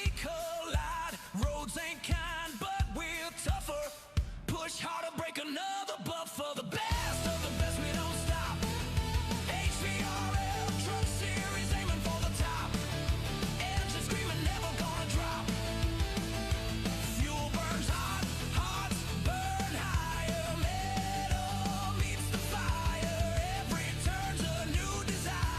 we collide. Roads ain't kind, but we're tougher. Push harder, break another, but for the best of the best, we don't stop. HVRL Truck Series, aiming for the top. Engine screaming, never gonna drop. Fuel burns hot, hearts burn higher. Metal meets the fire. Every turn's a new desire.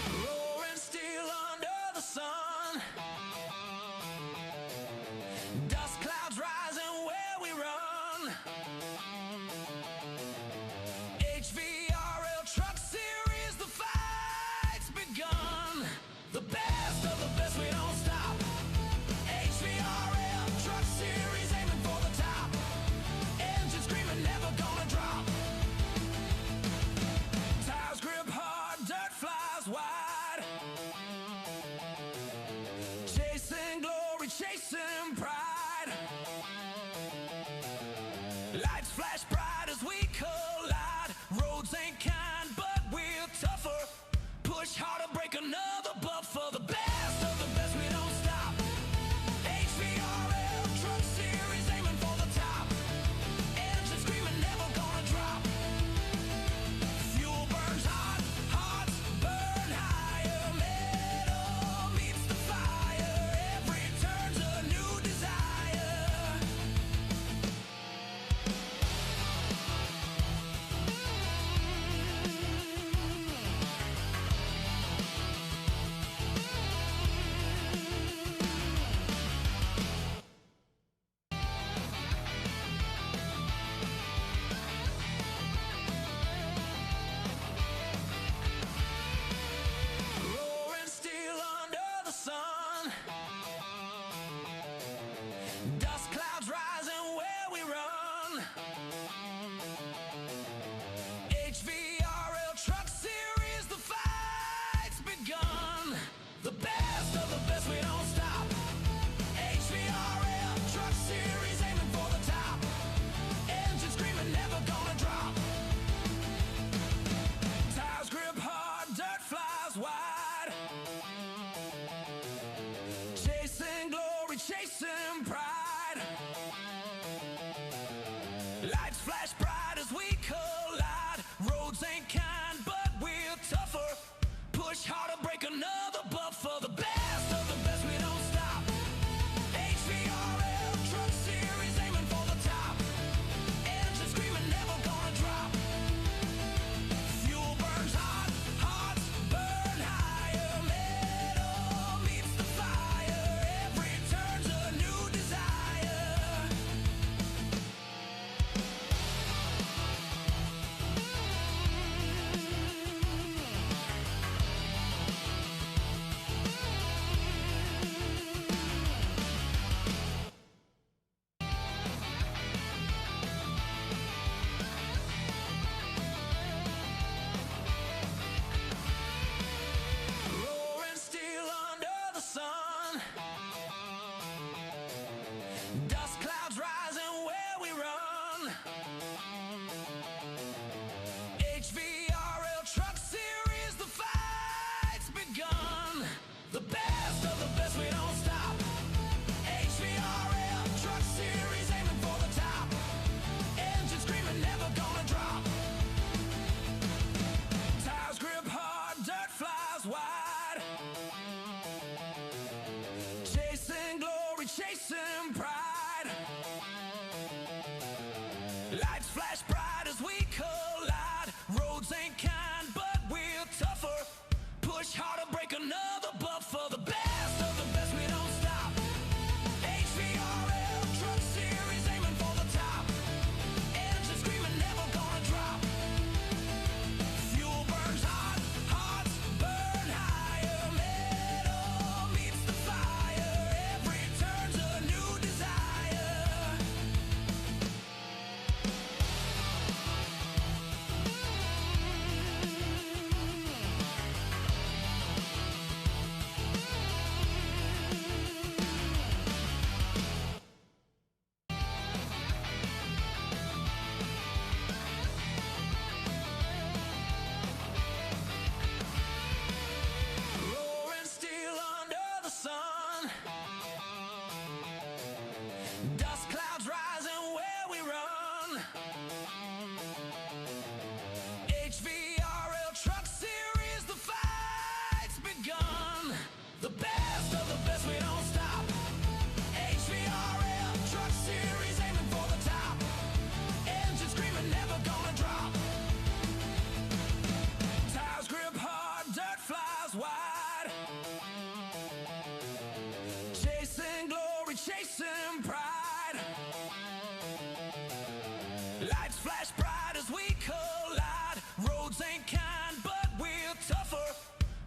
Roaring steel under the sun. Dust clouds rising where we run. HVRL Truck Series, the fight's begun. The best of the best, we don't stop. HVRL Truck Series, aiming for the top. Engine screaming, never gonna drop. Tires grip hard, dirt flies wide. Chasing glory, chasing pride. Lights flash bright as we collide. Roads ain't kind, but we're tougher. Push harder, break another, but for the best of the best, we don't stop. HVRL Truck Series, aiming for the top. Engine screaming, never gonna drop. Fuel burns hot, hearts burn higher. Metal meets the fire. Every turn's a new desire. Roaring steel under the sun. Dust clouds rising where we run. HVRL Truck Series, the fight's begun. The best of the best, we don't stop. HVRL Truck Series, aiming for the top. Engine screaming, never gonna drop. Tires grip hard, dirt flies wide. Chasing glory, chasing pride. Lights flash bright as we collide. Roads ain't kind, but we're tougher. Push harder, break another, but for the best of the best, we don't stop. HVRL Truck Series, aiming for the top. Engine screaming, never gonna drop. Fuel burns hot, hearts burn higher. Metal meets the fire. Every turn's a new desire. HVRL Truck Series, the fight's begun. The best of the best, we don't stop. HVRL Truck Series, aiming for the top. Engine screaming, never gonna drop. Tires grip hard, dirt flies wide. Chasing glory, chasing pride. Lights flash bright as we collide. Roads ain't kind, but we're tougher.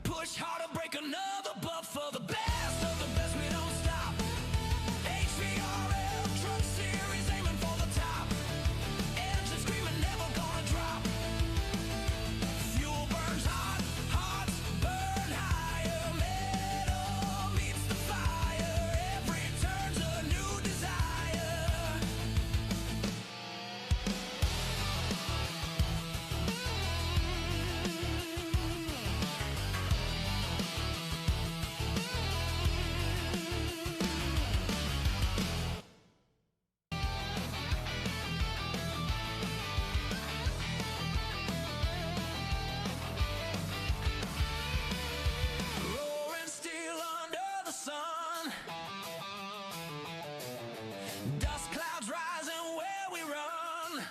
Push harder, break another buffer. The best of the best, we don't stop. HVRL Truck Series, aiming for the top. Engine screaming, never gonna drop. Fuel burns hot, hearts burn higher. Metal meets the fire. Every turn's a new desire. Roaring steel under the sun. Dust clouds rising where we run.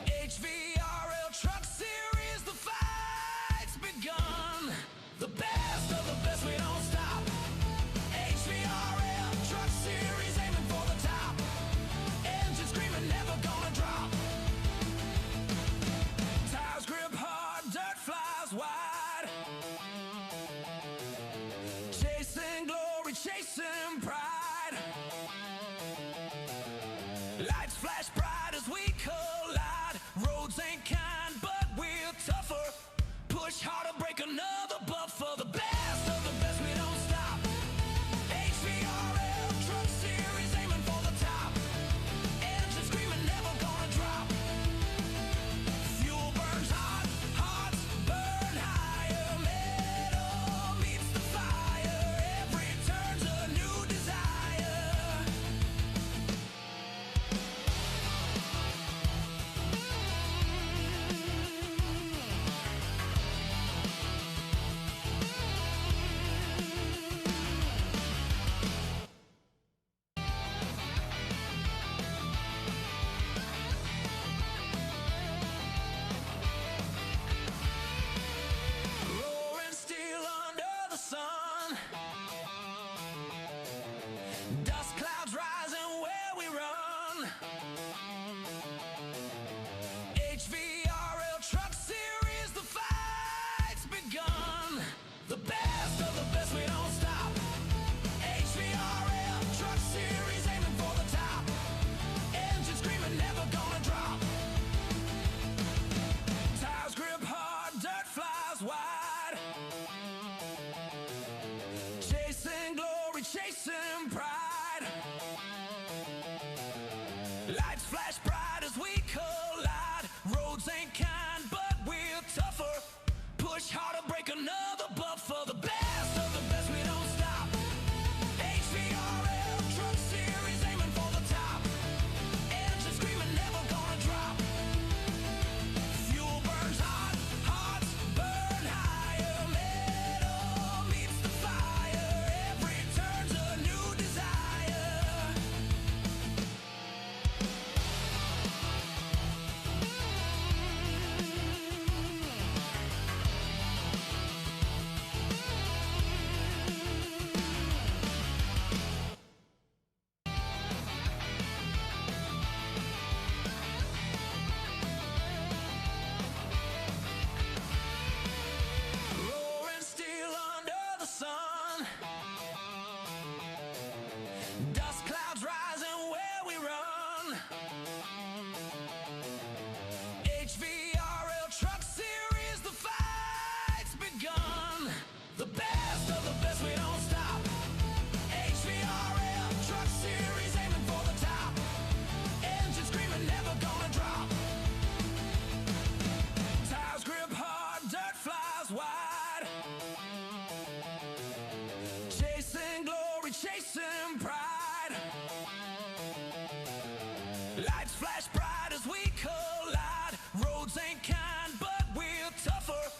HVRL Truck Series, the fight's begun. The best of the best, we don't stop. HVRL Truck Series, aiming for the top. Engine screaming, never gonna drop. Tires grip hard, dirt flies wide. Chasing glory, chasing pride. Lights flash bright as we collide. Roads ain't kind, but we're tougher. Push harder, break another buffer. The best of the best, we don't stop. HVRL Truck Series, aiming for the top. Engine screaming, never gonna drop. Fuel burns hot, hearts burn higher. Metal meets the fire. Every turn's a new desire. Roaring steel under the sun. Dust clouds rising where we run. HVRL Truck Series, the fight's begun. The best of the best, we don't stop. HVRL Truck Series, aiming for the top. Engine screaming, never gonna drop. Tires grip hard, dirt flies wide. Chasing glory, chasing pride. Lights flash bright as we collide. Lights flash bright as we collide. Roads ain't kind, but we're tougher.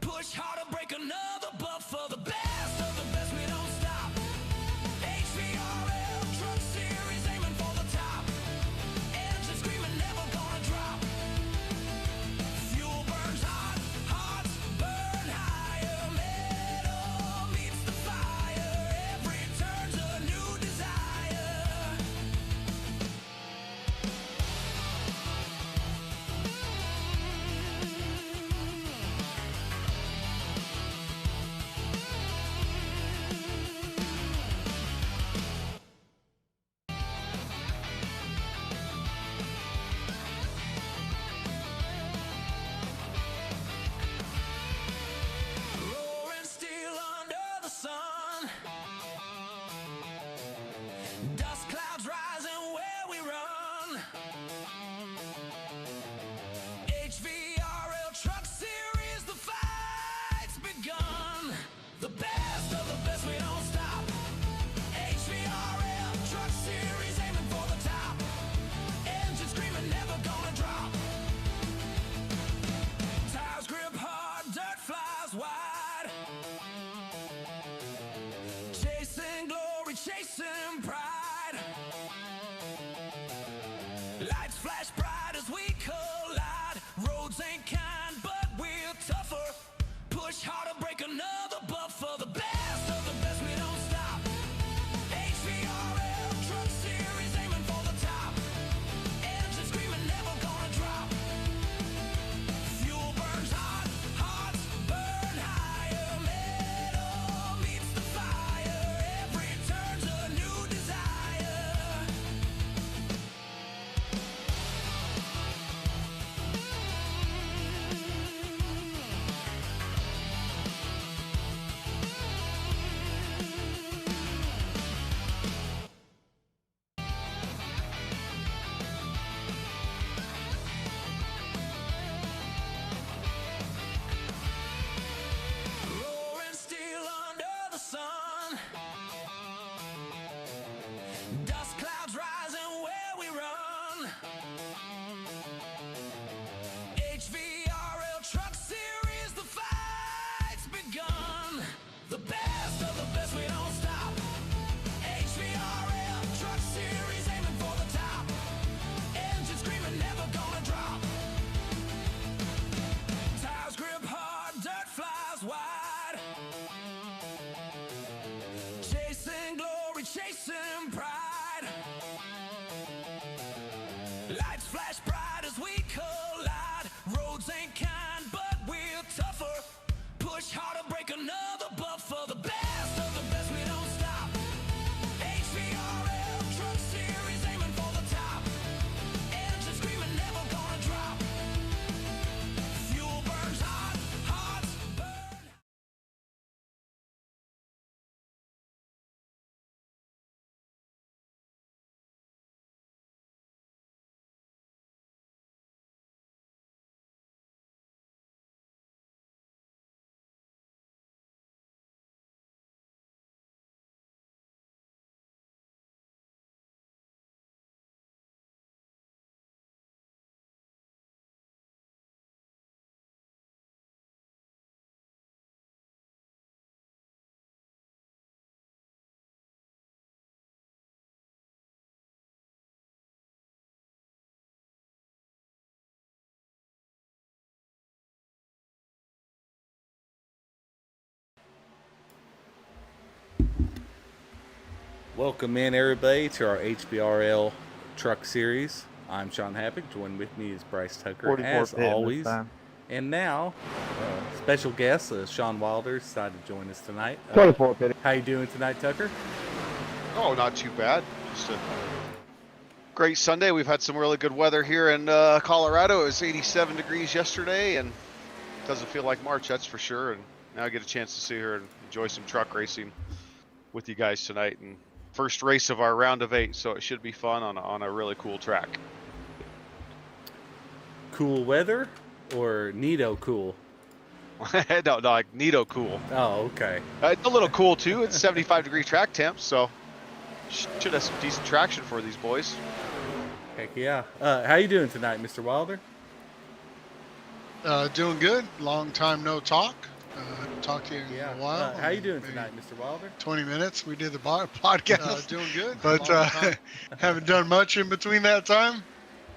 Push harder, break another buffer. The best of the best, we don't stop. HVRL Truck Series, aiming for the top. Engine screaming, never gonna drop. Fuel burns hot, hearts burn higher. Metal meets the fire. Every turn's a new desire. Roaring steel under the sun. Dust clouds rising where we run. HVRL Truck Series, the fight's begun. The best of the best, we don't stop. HVRL Truck Series, aiming for the top. Engine screaming, never gonna drop. Tires grip hard, dirt flies wide. Chasing glory, chasing pride. Lights flash bright as we collide. Roads ain't kind, but we're tougher. Push harder, break another buffer. The best of the best, we don't stop. HVRL Truck Series, aiming for the top. Engine screaming, never gonna drop. Fuel burns hot, hearts burn higher. Metal meets the fire. Every turn's a new desire. Roaring steel under the sun. Dust clouds rising where we run. HVRL Truck Series, the fight's begun. The best of the best, we don't stop. HVRL Truck Series, aiming for the top. Engine screaming, never gonna drop. Tires grip hard, dirt flies wide. Chasing glory, chasing pride. Lights flash bright as we collide. Roads ain't kind, but we're tougher. Push harder, break another buffer. The best of the best, we don't stop. HVRL Truck Series, aiming for the top. Engine screaming, never gonna drop. Fuel burns hot, hearts burn. Welcome in everybody to our HVRL Truck Series. I'm Sean Happick. Joined with me is Bryce Tucker, 44 as pitting this always. time. And now, special guest Sean Wilder decided to join us tonight. 24 pitting. How you doing tonight, Tucker? Oh, not too bad. Just a great Sunday. We've had some really good weather here in Colorado. It was 87 degrees yesterday, and it doesn't feel like March, that's for sure. And now I get a chance to sit here and enjoy some truck racing with you guys tonight. And first race of our round of 8, so it should be fun on a really cool track. Cool weather or Nito cool? no, like Nito cool. Oh, okay. It's a little cool too. It's 75-degree track temp, so should have some decent traction for these boys. Heck yeah. How you doing tonight, Mr. Wilder? Doing good. Long time no talk. Talked to you in Yeah. a while. How you doing maybe tonight, Mr. Wilder? 20 minutes. We did the podcast. Doing good. But haven't done much in between that time.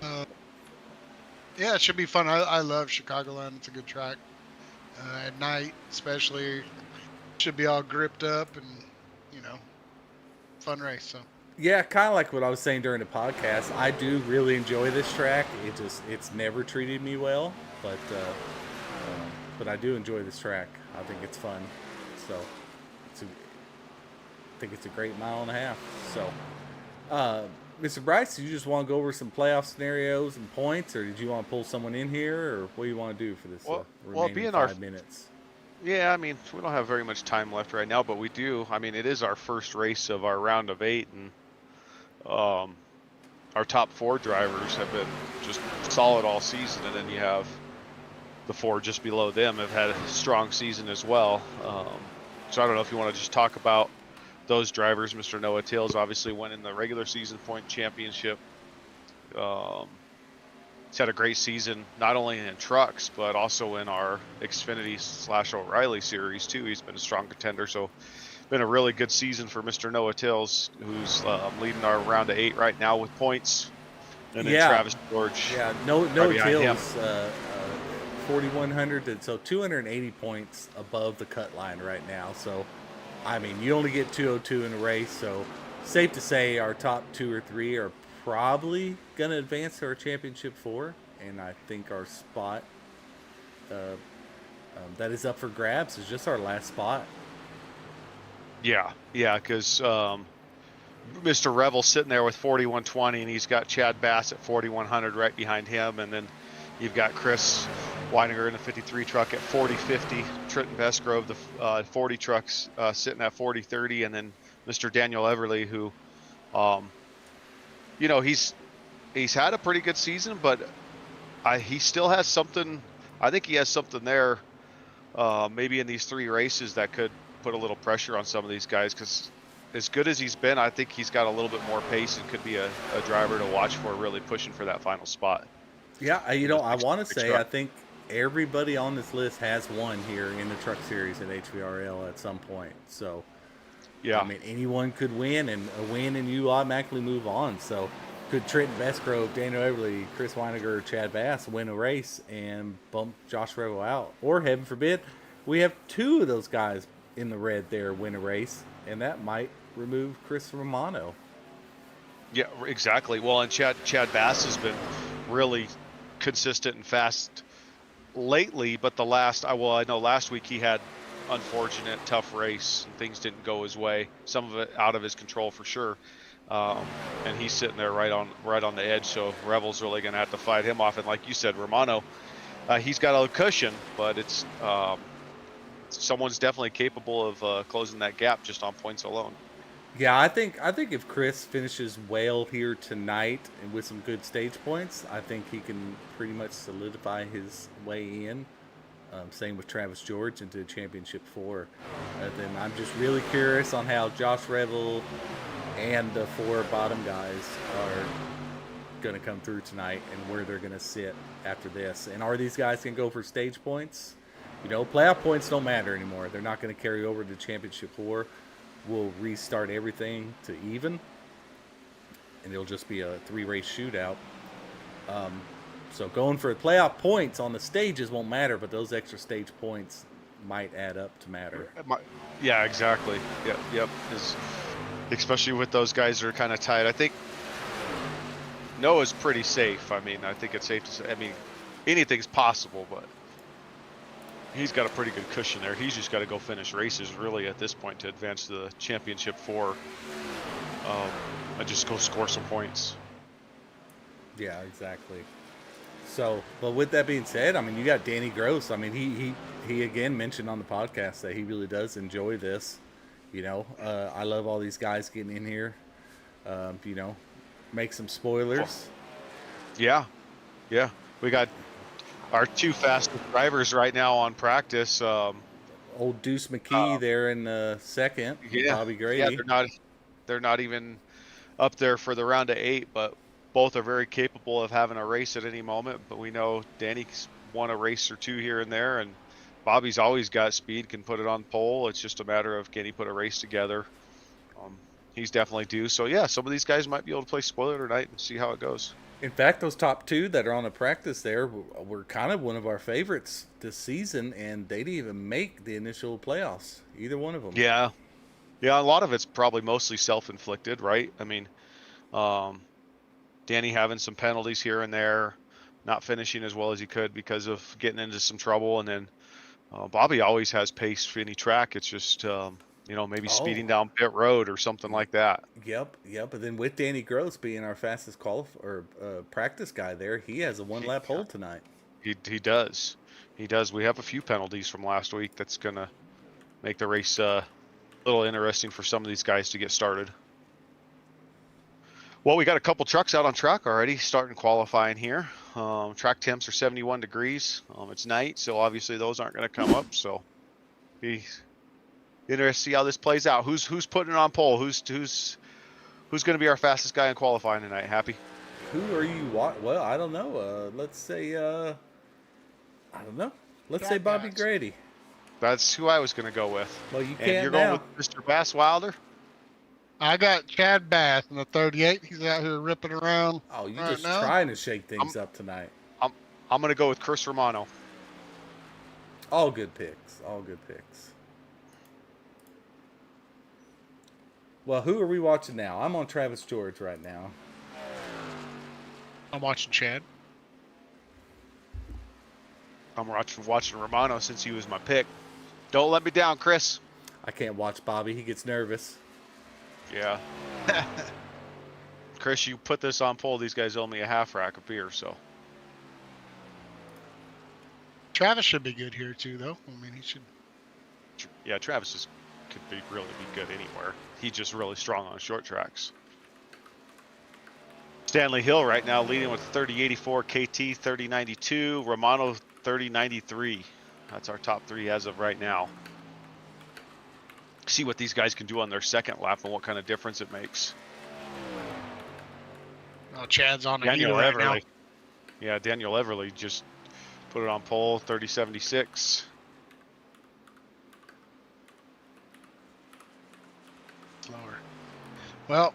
Yeah, it should be fun. I love Chicagoland. It's a good track. At night, especially, should be all gripped up and, fun race. So. Yeah, kind of like what I was saying during the podcast. I do really enjoy this track. It's never treated me well, but I do enjoy this track. I think it's fun. So I think it's a great mile and a half. So, Mr. Bryce, do you just want to go over some playoff scenarios and points, or did you want to pull someone in here, or what do you want to do for this remaining being 5 minutes? Yeah, I mean, we don't have very much time left right now, but we do. I mean, it is our first race of our round of 8, and our top 4 drivers have been just solid all season, and then you have the 4 just below them have had a strong season as well. So I don't know if you want to just talk about those drivers. Mr. Noah Tails obviously won in the regular season point championship. He's had a great season, not only in trucks, but also in our Xfinity / O'Reilly series too. He's been a strong contender. So been a really good season for Mr. Noah Tails, who's leading our round of 8 right now with points. And then Travis George. Yeah, Noah Tails, 4,100, so 280 points above the cut line right now. So, I mean, you only get 202 in a race. So, safe to say our top 2 or 3 are probably going to advance to our championship 4. And I think our spot that is up for grabs is just our last spot. Yeah, because Mr. Revel's sitting there with 4120, and he's got Chad Bass at 4100 right behind him, and then you've got Chris Weininger in the 53 truck at 4050, Trenton Bestgrove, the 40 trucks sitting at 4030, and then Mr. Daniel Everly, who, he's had a pretty good season, but he still has something. I think he has something there, maybe in these 3 races that could put a little pressure on some of these guys, because as good as he's been, I think he's got a little bit more pace and could be a driver to watch for, really pushing for that final spot. Yeah, I want to say I think everybody on this list has won here in the truck series at HVRL at some point. So, yeah, I mean, anyone could win, and a win and you automatically move on. So, could Trenton Bestgrove, Daniel Everly, Chris Weininger, Chad Bass win a race and bump Josh Revel out? Or, heaven forbid, we have 2 of those guys in the red there win a race, and that might remove Chris Romano. Yeah, exactly. Well, and Chad Bass has been really consistent and fast lately, but I know last week he had unfortunate tough race and things didn't go his way, some of it out of his control for sure, and he's sitting there right on the edge, so Revel's really going to have to fight him off. And like you said, Romano, he's got a cushion, but it's someone's definitely capable of closing that gap just on points alone. Yeah, I think if Chris finishes well here tonight and with some good stage points, I think he can pretty much solidify his way in. Same with Travis George into the championship 4. Then I'm just really curious on how Josh Revel and the 4 bottom guys are going to come through tonight and where they're going to sit after this. And are these guys going to go for stage points? Playoff points don't matter anymore. They're not going to carry over to championship 4. We'll restart everything to even, and it'll just be a 3-race shootout. So going for playoff points on the stages won't matter, but those extra stage points might add up to matter. Yeah, exactly. Yep. Especially with those guys that are kind of tied. I think Noah's pretty safe. I mean, I think it's safe to say. I mean, anything's possible, but he's got a pretty good cushion there. He's just got to go finish races really at this point to advance to the championship 4, and just go score some points. Yeah, exactly. So, but with that being said, I mean, you got Danny Gross. I mean, he again mentioned on the podcast that he really does enjoy this. I love all these guys getting in here. Make some spoilers. Yeah. We got our 2 fastest drivers right now on practice. Old Deuce McKee there in second. Yeah, Bobby Grady. Yeah, they're not even up there for the round of 8, but both are very capable of having a race at any moment, but we know Danny's won a race or two here and there, and Bobby's always got speed, can put it on pole. It's just a matter of can he put a race together. He's definitely due. So yeah, some of these guys might be able to play spoiler tonight and see how it goes. In fact, those top two that are on the practice there were kind of one of our favorites this season, and they didn't even make the initial playoffs. Either one of them. Yeah, a lot of it's probably mostly self-inflicted, right? I mean, Danny having some penalties here and there, not finishing as well as he could because of getting into some trouble, and then Bobby always has pace for any track. It's just maybe speeding down pit road or something like that. Yep. And then with Danny Gross being our fastest practice guy there, he has a one-lap hold tonight. He does. We have a few penalties from last week that's gonna make the race a little interesting for some of these guys to get started. Well, we got a couple trucks out on track already, starting qualifying here. Track temps are 71 degrees. It's night, so obviously those aren't going to come up. So, be interested to see how this plays out. Who's putting it on pole? Who's going to be our fastest guy in qualifying tonight? Happy? Who are you? Well, I don't know. Let's say I don't know. Let's say Bobby Grady. That's who I was going to go with. Well, you and can't you're now. going with Mr. Bass Wilder? I got Chad Bass in the 38. He's out here ripping around. Oh, you right just now. trying to shake things up tonight. I'm going to go with Chris Romano. All good picks. Well, who are we watching now? I'm on Travis George right now. I'm watching Chad. I'm watching Romano since he was my pick. Don't let me down, Chris. I can't watch Bobby. He gets nervous. Yeah. Chris, you put this on pole. These guys owe me a half rack of beer, so. Travis should be good here too, though. I mean, he should. Yeah, Travis could really be good anywhere. He's just really strong on short tracks. Stanley Hill right now leading with 3084, KT 3092, Romano 3093. That's our top three as of right now. See what these guys can do on their second lap and what kind of difference it makes. Oh, Chad's on a Daniel heater right Everly. now. Yeah, Daniel Everly just put it on pole, 3076. Slower. Well,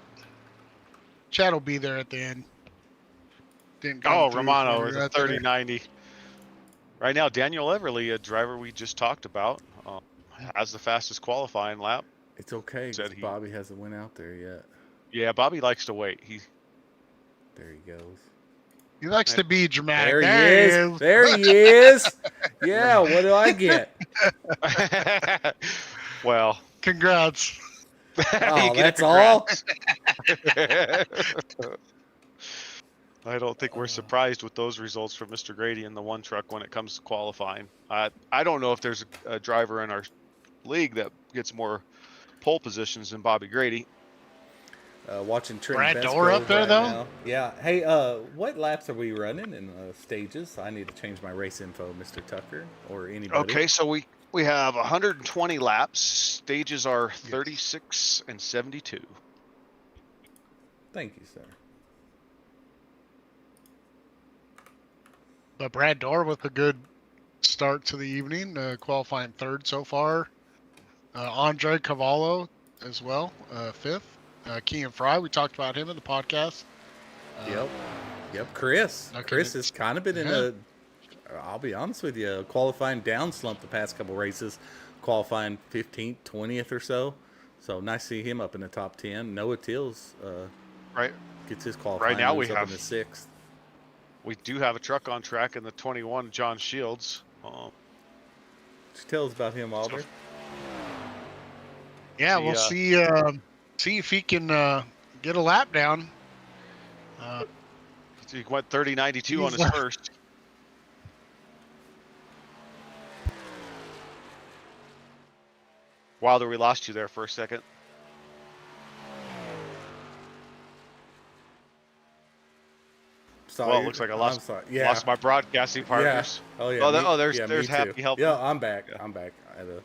Chad will be there at the end. Didn't come through Romano for with me a right there. 3090. Right now, Daniel Everly, a driver we just talked about, has the fastest qualifying lap. It's okay. 'Cause Bobby hasn't went out there yet. Yeah, Bobby likes to wait. There he goes. He likes to be dramatic. There he There is. There he is. Yeah. What do I get? Well, Congrats. Oh, you get that's a all. I don't think we're surprised with those results from Mr. Grady in the one truck when it comes to qualifying. I don't know if there's a driver in our league that gets more pole positions than Bobby Grady. Watching Trent Brad Best Dorr go up there, right though? now. Yeah. Hey, what laps are we running in stages? I need to change my race info, Mr. Tucker, or anybody. Okay, so we have 120 laps. Stages are 36 and 72. Thank you, sir. But Brad Dorr with a good start to the evening, qualifying third so far. Andre Cavallo as well, fifth. Kean Fry, we talked about him in the podcast. Yep. Chris. Okay, Chris has kind of been in a, I'll be honest with you, qualifying down slump the past couple races, qualifying 15th, 20th or so. So nice to see him up in the top 10. Noah Tills Right. gets his qualifying Right now moves we up have in the 6th. We do have a truck on track in the 21, John Shields. Just tell us about him, Alder. Yeah, we'll see if he can get a lap down. He went 30.92 on his first. Wilder, we lost you there for a second. Sorry. Well, it looks like I lost my broadcasting partners. Yeah. Oh, yeah. There's me Happy too. helping. Yeah, I'm back. I had to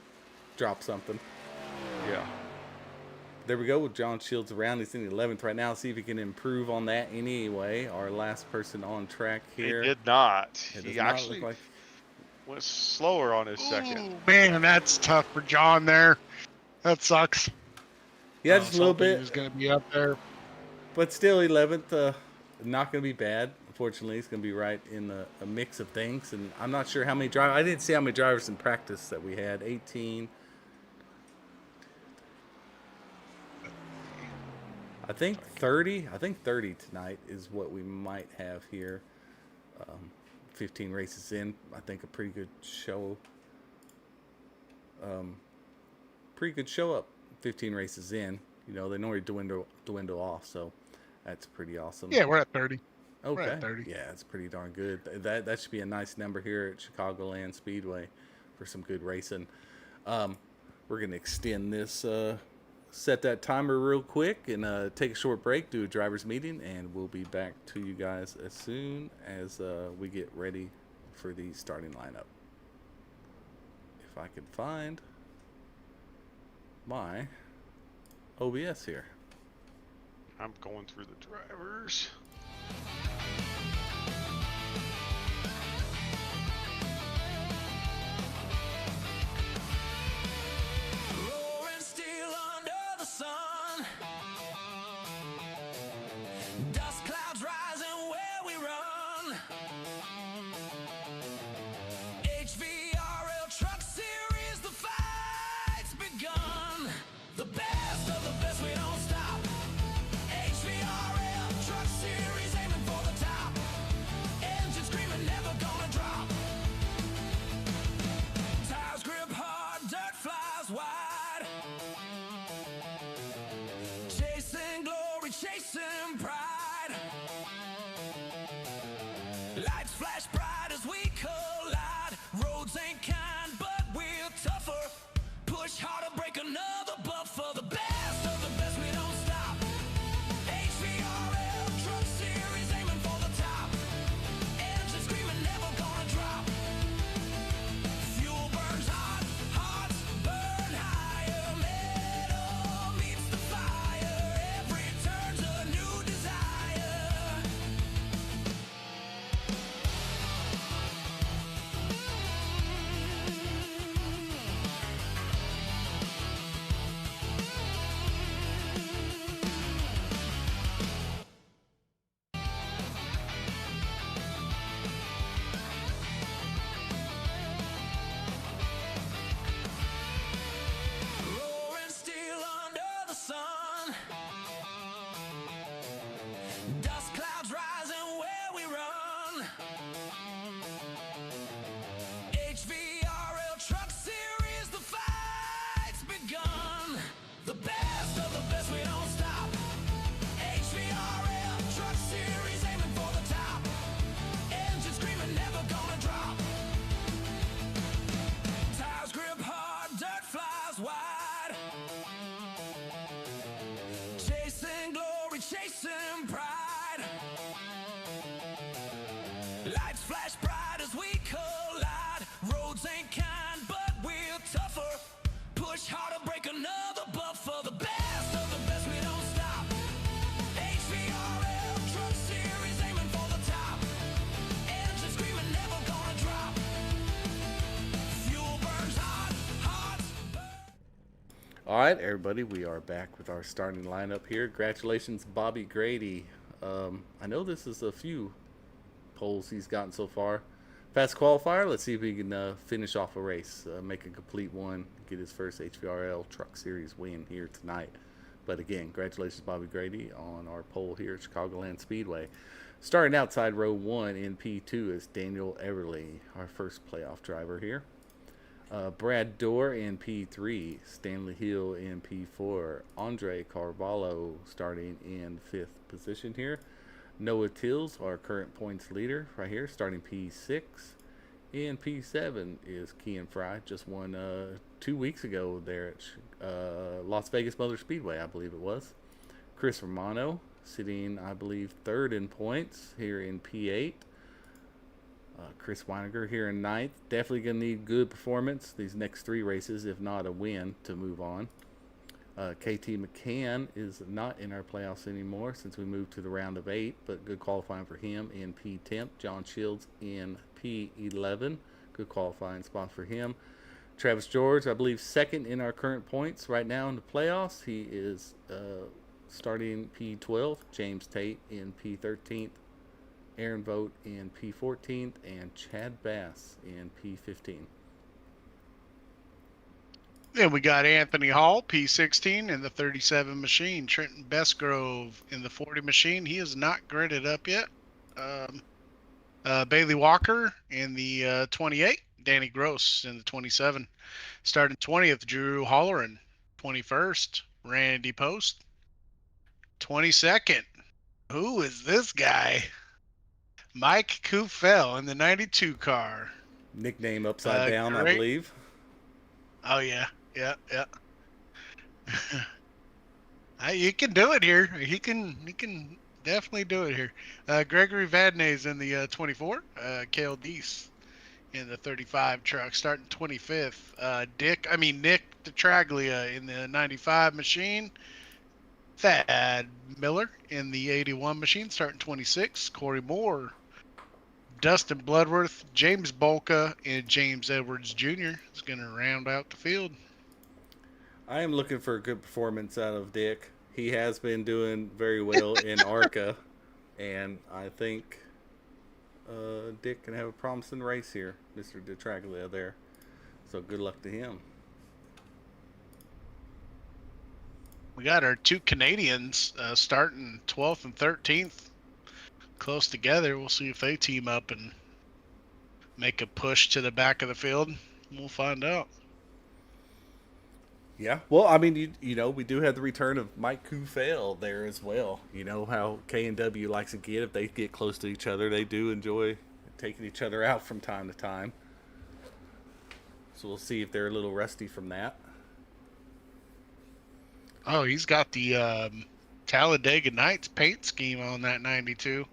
drop something. Yeah. there we go with John Shields around. He's in the 11th right now. See if he can improve on that anyway. Our last person on track He here. did not. It He does not look actually like. went slower on his second. Ooh, man, that's tough for John there. That sucks. Yeah, I just was a little hoping bit. He was going to be up there. But still, 11th, not going to be bad. Unfortunately, it's going to be right in a mix of things. And I'm not sure how many drivers. I didn't see how many drivers in practice that we had. 18. I think 30. I think 30 tonight is what we might have here. 15 races in. I think a pretty good show. Pretty good show up. 15 races in. You know, they normally dwindle off, so that's pretty awesome. Yeah, we're at 30. Okay. We're at 30. Yeah, it's pretty darn good. That should be a nice number here at Chicagoland Speedway for some good racing. We're gonna extend this, set that timer real quick, and take a short break, do a driver's meeting, and we'll be back to you guys as soon as we get ready for the starting lineup. If I can find my OBS here. I'm going through the drivers. Roaring steel under the sun. Dust clouds rising where we run. HVRL Truck Series, the fight's begun. The best of the best, we don't stop. HVRL Truck Series, aiming for the top. Engine screaming, never gonna drop. Tires grip hard, dirt flies wide. Chasing glory, chasing pride. Lights flash bright as we collide. Roads ain't kind, but we're tougher. Push harder, break another buffer. The best of the best, we don't stop. HVRL Truck Series, aiming for the top. Engine screaming, never gonna drop. Fuel burns hot, hearts burn higher. Metal meets the fire. Every turn's a new desire. Roaring steel under the sun. Dust clouds rising where we run. HVRL Truck Series, the fight's begun. The best of the best, we don't stop. HVRL Truck Series, aiming for the top. Engine screaming, never gonna drop. Tires grip hard, dirt flies wide. Chasing glory, chasing pride. Lights flash bright as we collide. Roads ain't kind, but we're tougher. Push harder, break another buffer. The best of the best, we don't stop. HVRL Truck Series, aiming for the top. Engine screaming, never gonna drop. Fuel burns hot, hearts burn. All right, everybody, we are back with our starting lineup here. Congratulations, Bobby Grady. I know this is a few poles he's gotten so far. Fast qualifier. Let's see if he can finish off a race, make a complete one, get his first HVRL Truck Series win here tonight. But again, congratulations, Bobby Grady, on our pole here at Chicagoland Speedway. Starting outside row 1 in P2 is Daniel Everly, our first playoff driver here. Brad Dorr in P3, Stanley Hill in P4, Andre Carvalho starting in 5th position here. Noah Tills, our current points leader right here, starting P6. In P7 is Kean Fry, just won 2 weeks ago there at Las Vegas Motor Speedway, I believe it was. Chris Romano sitting, I believe, 3rd in points here in P8. Chris Weiniger here in 9th. Definitely going to need good performance these next 3 races, if not a win, to move on. KT McCann is not in our playoffs anymore since we moved to the round of 8, but good qualifying for him in P10. John Shields in P11, good qualifying spot for him. Travis George, I believe, second in our current points right now in the playoffs. He is starting P12. James Tate in P13th. Aaron Vogt in P14th. And Chad Bass in P15. Then we got Anthony Hall, P16 in the 37 machine. Trenton Bestgrove in the 40 machine. He is not gridded up yet. Bailey Walker in the 28. Danny Gross in the 27. Starting 20th, Drew Holleran. 21st, Randy Post. 22nd, who is this guy? Mike Kufel in the 92 car. Nickname Upside Down, I believe. Oh, yeah. You can do it here. He can definitely do it here. Gregory Vadnais in the 24. Cale Deese in the 35 truck, starting 25th. Nick DeTraglia in the 95 machine. Thad Miller in the 81 machine, starting 26. Corey Moore, Dustin Bloodworth, James Bolka, and James Edwards Jr. is going to round out the field. I am looking for a good performance out of Dick. He has been doing very well in ARCA, and I think Dick can have a promising race here, Mr. DeTraglia there. So good luck to him. We got our two Canadians starting 12th and 13th, close together. We'll see if they team up and make a push to the back of the field. We'll find out. Yeah, well, I mean, you know, we do have the return of Mike Kufel there as well. You know how K&W likes to get. If they get close to each other, they do enjoy taking each other out from time to time. So we'll see if they're a little rusty from that. Oh, he's got the Talladega Nights paint scheme on that 92.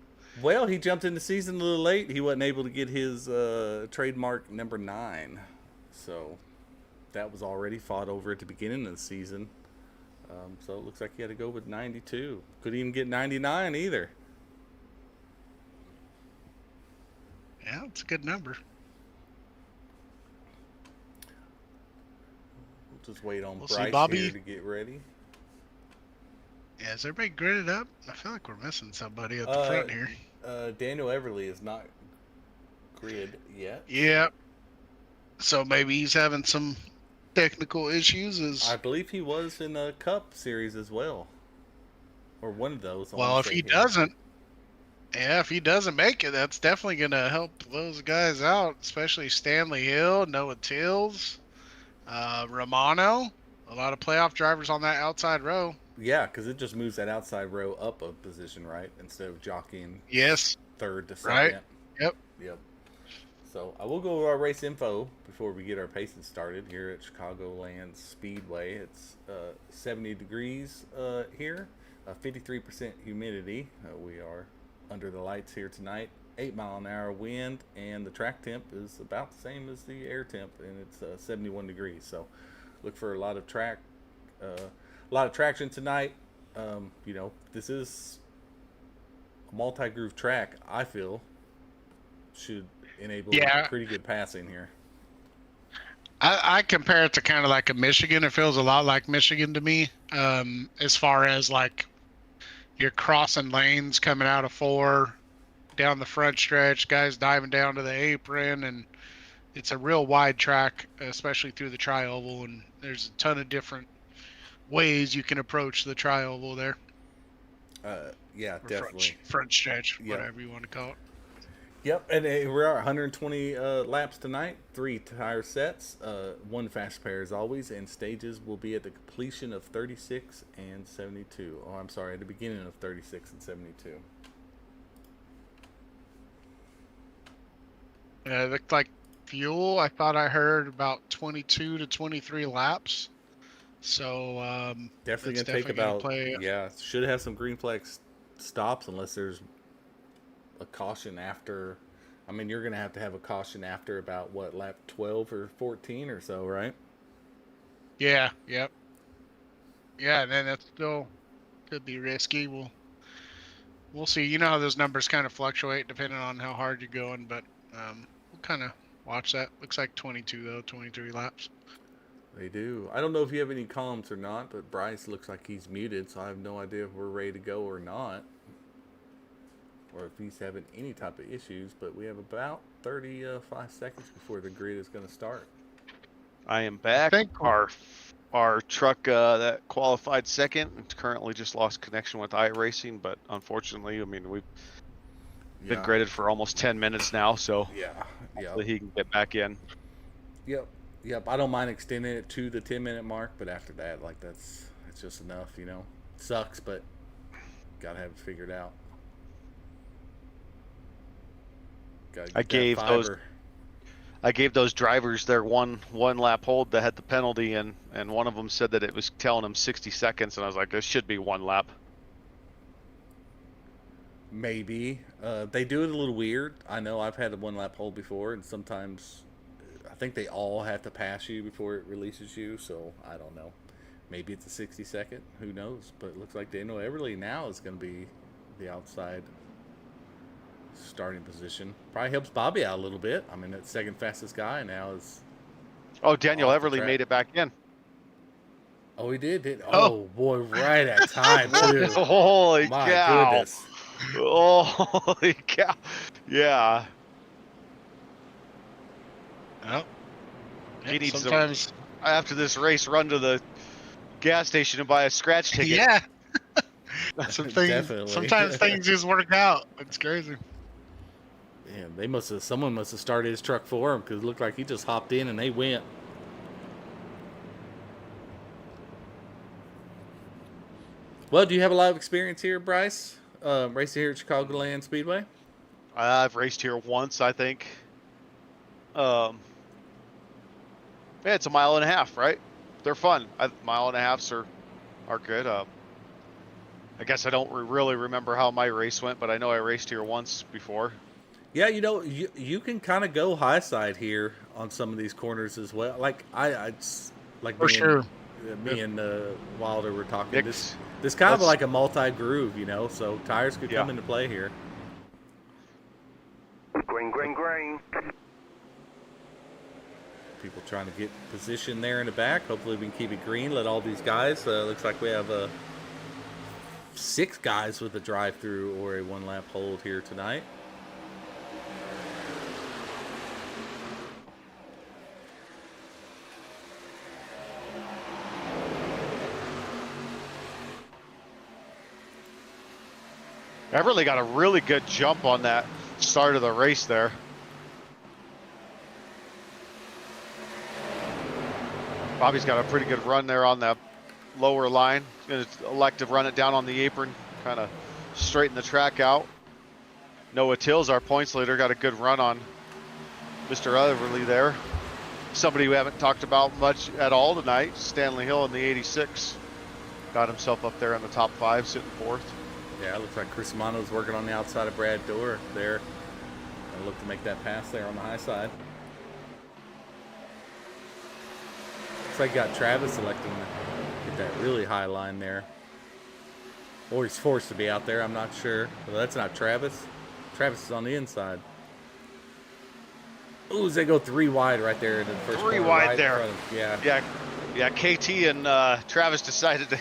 Well, he jumped in the season a little late. He wasn't able to get his trademark number 9. So that was already fought over at the beginning of the season. So it looks like he had to go with 92. Couldn't even get 99 either. Yeah, it's a good number. We'll just wait on We'll Bryce see, Bobby. here to get ready. Yeah, is everybody gridded up? I feel like we're missing somebody at the front here. Daniel Everly is not grid yet. Yeah. So maybe he's having some technical issues. I believe he was in the Cup Series as well. Or one of those. Well, if he doesn't, if he doesn't make it, that's definitely going to help those guys out, especially Stanley Hill, Noah Tills, Romano. A lot of playoff drivers on that outside row. Yeah, because it just moves that outside row up a position, right? Instead of jockeying third to second. Right. Yep. So I will go over our race info before we get our pacing started here at Chicagoland Speedway. It's 70 degrees here, 53% humidity. We are under the lights here tonight. 8-mile-an-hour wind, and the track temp is about the same as the air temp, and it's 71 degrees. So look for a lot of traction tonight. You know, this is a multi-groove track. I feel should enable pretty good passing here. I compare it to kind of like a Michigan. It feels a lot like Michigan to me, as far as like you're crossing lanes coming out of 4 down the front stretch, guys diving down to the apron, and it's a real wide track, especially through the tri-oval, and there's a ton of different ways you can approach the tri-oval there. Yeah, definitely. Front stretch, whatever you want to call it. Yep, and we're at 120 laps tonight, 3 tire sets, 1 fast spare as always, and stages will be at the completion of 36 and 72. Oh, I'm sorry, at the beginning of 36 and 72. Yeah, it looked like fuel. I thought I heard about 22 to 23 laps. So definitely gonna take about should have some green flag stops unless there's a caution after. I mean, you're gonna have to have a caution after about what, lap 12 or 14 or so, right? Yeah. Yep. Yeah, and then that still could be risky. We'll see. You know how those numbers kind of fluctuate depending on how hard you're going, but we'll kind of watch that. Looks like 22 though, 23 laps. They do. I don't know if you have any columns or not, but Bryce looks like he's muted, so I have no idea if we're ready to go or not. Or if he's having any type of issues, but we have about 35 seconds before the grid is going to start. I am back. think- Our truck that qualified second currently just lost connection with iRacing, but unfortunately, I mean, we've been graded for almost 10 minutes now, so Yeah. hopefully he can get back in. Yep. I don't mind extending it to the 10-minute mark, but after that, like that's just enough, you know. Sucks, but gotta have it figured out. Gotta I get that gave fiber. I gave those drivers their one lap hold that had the penalty, and one of them said that it was telling them 60 seconds, and I was like, this should be one lap. Maybe. They do it a little weird. I know I've had a 1 lap hold before, and sometimes I think they all have to pass you before it releases you, so I don't know. Maybe it's a 60-second. Who knows? But it looks like Daniel Everly now is going to be the outside starting position. Probably helps Bobby out a little bit. I mean, that second fastest guy now is... Oh, Daniel Off the Everly track. made it back in. Oh, he did? Oh, boy, right at time, too. Holy My cow. goodness. Oh, holy cow. Yeah. Well, He needs to- sometimes. After this race, run to the gas station and buy a scratch ticket. Yeah. Definitely. Sometimes things just work out. It's crazy. Man, someone must have started his truck for him, because it looked like he just hopped in and they went. Well, do you have a lot of experience here, Bryce? Racing here at Chicagoland Speedway? I've raced here once, I think. Yeah, it's a mile and a half, right? They're fun. Mile and a halves are good. I guess I don't really remember how my race went, but I know I raced here once before. Yeah, you know, you can kind of go high side here on some of these corners as well. Like like For me sure. me and Wilder were talking. Nick's- This kind of let's- like a multi groove, you know. So tires could come Yeah. into play here. Green. People trying to get position there in the back. Hopefully we can keep it green. Let all these guys. Looks like we have 6 guys with a drive-through or a 1 lap hold here tonight. Everly got a really good jump on that start of the race there. Bobby's got a pretty good run there on the lower line. He's going to elect to run it down on the apron, kind of straighten the track out. Noah Tills, our points leader, got a good run on Mr. Everly there. Somebody we haven't talked about much at all tonight, Stanley Hill in the 86. Got himself up there in the top 5, sitting 4th. Yeah, it looks like Chris Amano's working on the outside of Brad Dorr there. Gonna look to make that pass there on the high side. Looks like got Travis electing to get that really high line there. Or he's forced to be out there, I'm not sure. Well, that's not Travis. Travis is on the inside. Ooh, they go 3 wide right there in the first 3 corner, wide right in there. front of- yeah. Yeah, KT and Travis decided to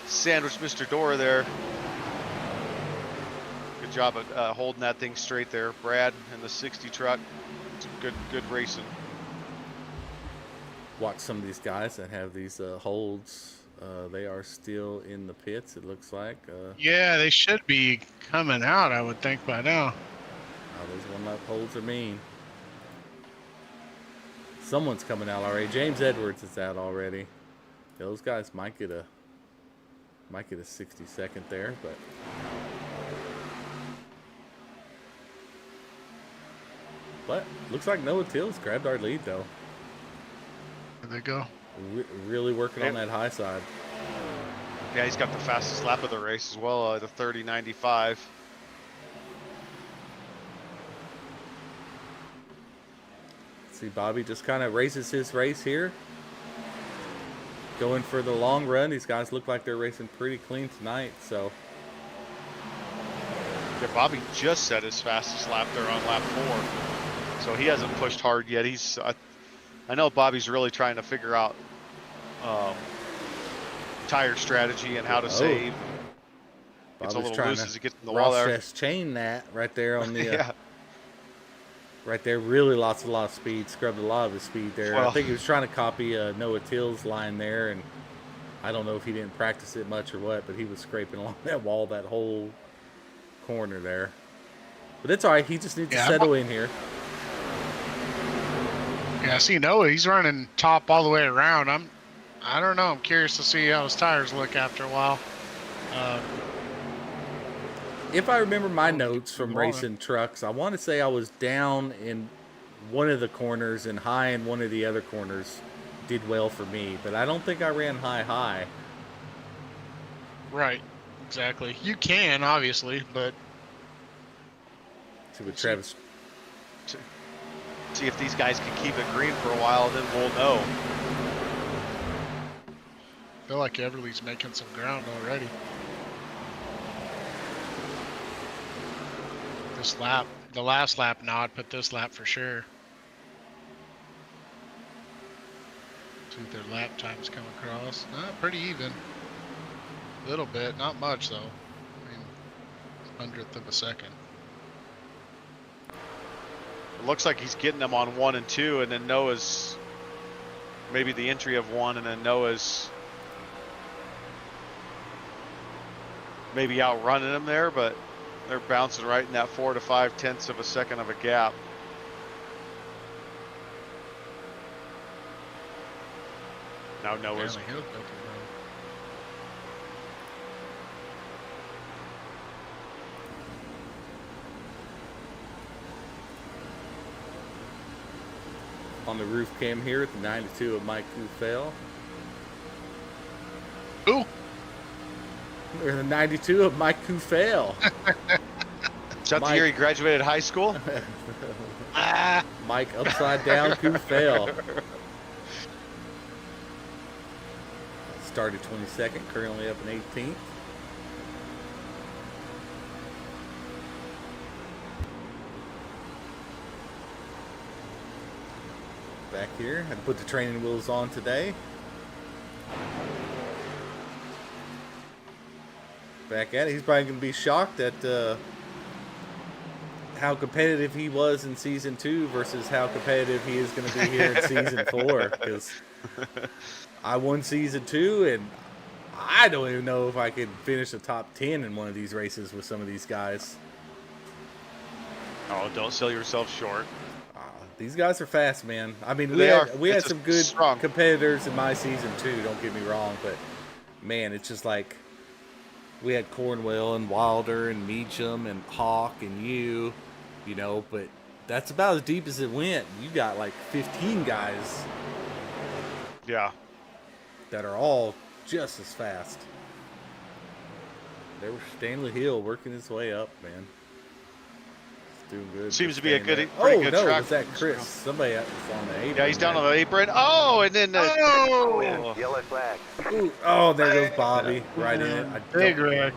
sandwich Mr. Dorr there. Good job of holding that thing straight there. Brad and the 60 truck. Some good racing. Watch some of these guys that have these holds. They are still in the pits, it looks like. Yeah, they should be coming out, I would think, by now. Those 1 lap holds are mean. Someone's coming out already. James Edwards is out already. Those guys might get a 60-second there, but looks like Noah Tills grabbed our lead though. There they go. Really working on that high side. Yeah, he's got the fastest lap of the race as well, the 30.95. See, Bobby just kind of races his race here. going for the long run. These guys look like they're racing pretty clean tonight. So Yeah, Bobby just set his fastest lap there on lap 4, so he hasn't pushed hard yet. I know Bobby's really trying to figure out tire strategy and how to save. Gets a Bobby's little trying loose to as he gets in the wall there. Ross chain that right there on the Yeah. right there. Really a lot of speed. Scrubbed a lot of his speed there. I Well- think he was trying to copy Noah Till's line there, and I don't know if he didn't practice it much or what, but he was scraping along that wall that whole corner there. But it's all right. He just needs to settle in here. Yeah, I see Noah. He's running top all the way around. I don't know. I'm curious to see how his tires look after a while. If I remember my notes from racing trucks, I want to say I was down in one of the corners and high in one of the other corners. Did well for me, but I don't think I ran high. Right. Exactly. You can, obviously, but See what Travis. See if these guys can keep it green for a while, then we'll know. I feel like Everly's making some ground already. This lap, the last lap not, but this lap for sure. See if their lap times come across. Pretty even. A little bit, not much though. I mean, 100th of a second. It looks like he's getting them on 1 and 2, and then Noah's maybe the entry of 1, and then Noah's maybe outrunning him there, but they're bouncing right in that 4 to 5 tenths of a second of a gap. Now Noah's Apparently he'll go for the road. On the roof cam here at the 92 of Mike Kufel. Ooh! Or the 92 of Mike Kufel. Is that the year he graduated high school? Mike upside down Kufel. Started 22nd, currently up in 18th. Back here, had to put the training wheels on today. Back at it. He's probably going to be shocked at how competitive he was in season 2 versus how competitive he is going to be here in season 4. Because I won season 2, and I don't even know if I could finish the top 10 in one of these races with some of these guys. Oh, don't sell yourself short. These guys are fast, man. I mean, we had some good competitors in my season too. Don't get me wrong, but man, it's just like we had Cornwell and Wilder and Meacham and Hawk and you know. But that's about as deep as it went. You got like 15 guys. Yeah. That are all just as fast. There was Stanley Hill working his way up, man. Doing good. Seems to be a good, pretty good no, track. Was that Chris? Somebody was on the apron. Yeah, he's down on the apron. Oh, and then Yellow flag. Ooh, oh, there goes Bobby right in it. Big wreck.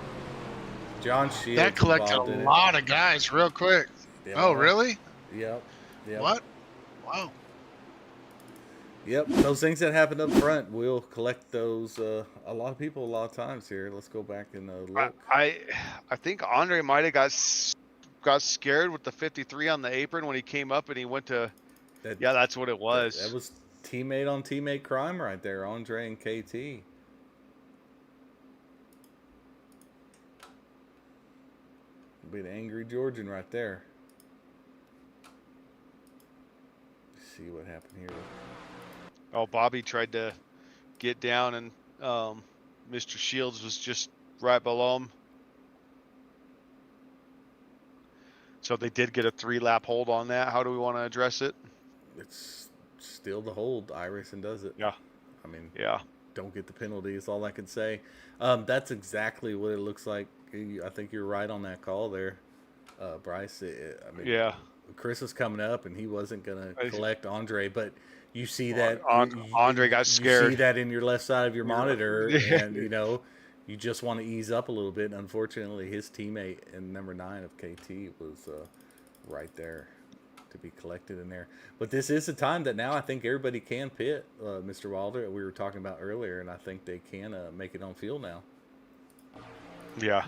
John Shields. That collected a lot of guys real quick. Yeah. Oh, really? Yep. What? Wow. Yep. Those things that happen up front, we'll collect those. A lot of people, a lot of times here. Let's go back and look. I think Andre might have got scared with the 53 on the apron when he came up and he went to. Yeah, that's what it was. That was teammate on teammate crime right there, Andre and KT. Be the angry Georgian right there. Let's see what happened here. Oh, Bobby tried to get down and Mr. Shields was just right below him. So they did get a 3-lap hold on that. How do we want to address it? It's still the hold. Iverson does it. Yeah. I mean, yeah. Don't get the penalty is all I can say. That's exactly what it looks like. I think you're right on that call there, Bryce. I mean, yeah. Chris was coming up and he wasn't gonna collect Andre, but you see that Andre got You scared. see that in your left side of your monitor, and you just want to ease up a little bit. And unfortunately, his teammate in number 9 of KT was right there to be collected in there. But this is the time that now I think everybody can pit, Mr. Wilder. We were talking about earlier, and I think they can make it on field now. Yeah.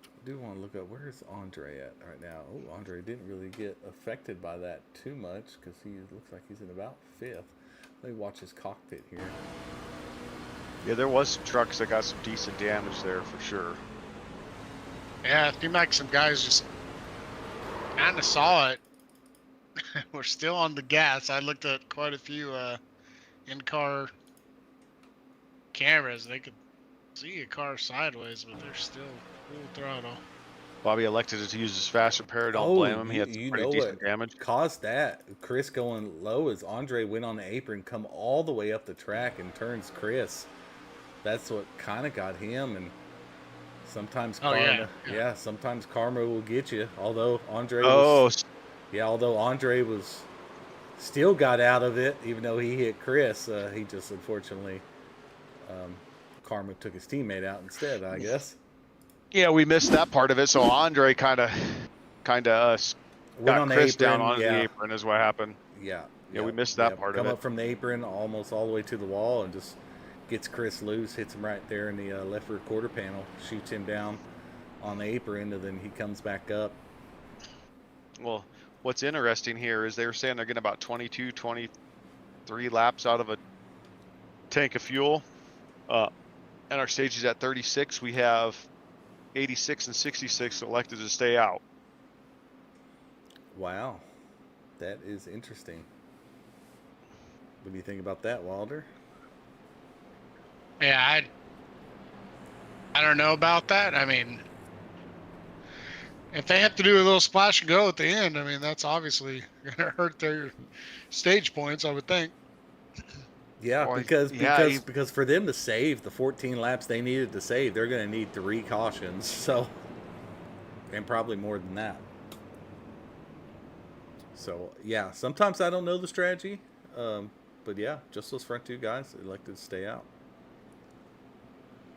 I do want to look up where's Andre at right now. Oh, Andre didn't really get affected by that too much because he looks like he's in about 5th. Let me watch his cockpit here. Yeah, there was some trucks that got some decent damage there for sure. Yeah, it seemed like some guys just kind of saw it. We're still on the gas. I looked at quite a few in-car cameras. They could see a car sideways, but they're still full throttle. Bobby elected to use his fast repair. Don't blame him. He had some pretty decent damage. Caused that. Chris going low as Andre went on the apron, come all the way up the track and turns Chris. That's what kind of got him. And sometimes sometimes karma will get you. Although Andre was still got out of it, even though he hit Chris. He just unfortunately karma took his teammate out instead, I guess. Yeah, we missed that part of it. So Andre kind of got Chris down on the apron is what happened. Yeah, we missed that part of it. Come up from the apron almost all the way to the wall and just gets Chris loose, hits him right there in the left rear quarter panel, shoots him down on the apron, and then he comes back up. Well, what's interesting here is they were saying they're getting about 22, 23 laps out of a tank of fuel. And our stage is at 36. We have 86 and 66 elected to stay out. Wow. That is interesting. What do you think about that, Wilder? Yeah, I don't know about that. I mean, if they have to do a little splash and go at the end, I mean, that's obviously going to hurt their stage points, I would think. Yeah, because for them to save the 14 laps they needed to save, they're going to need 3 cautions. So, and probably more than that. So, yeah, sometimes I don't know the strategy. But, yeah, just those front 2 guys elected to stay out.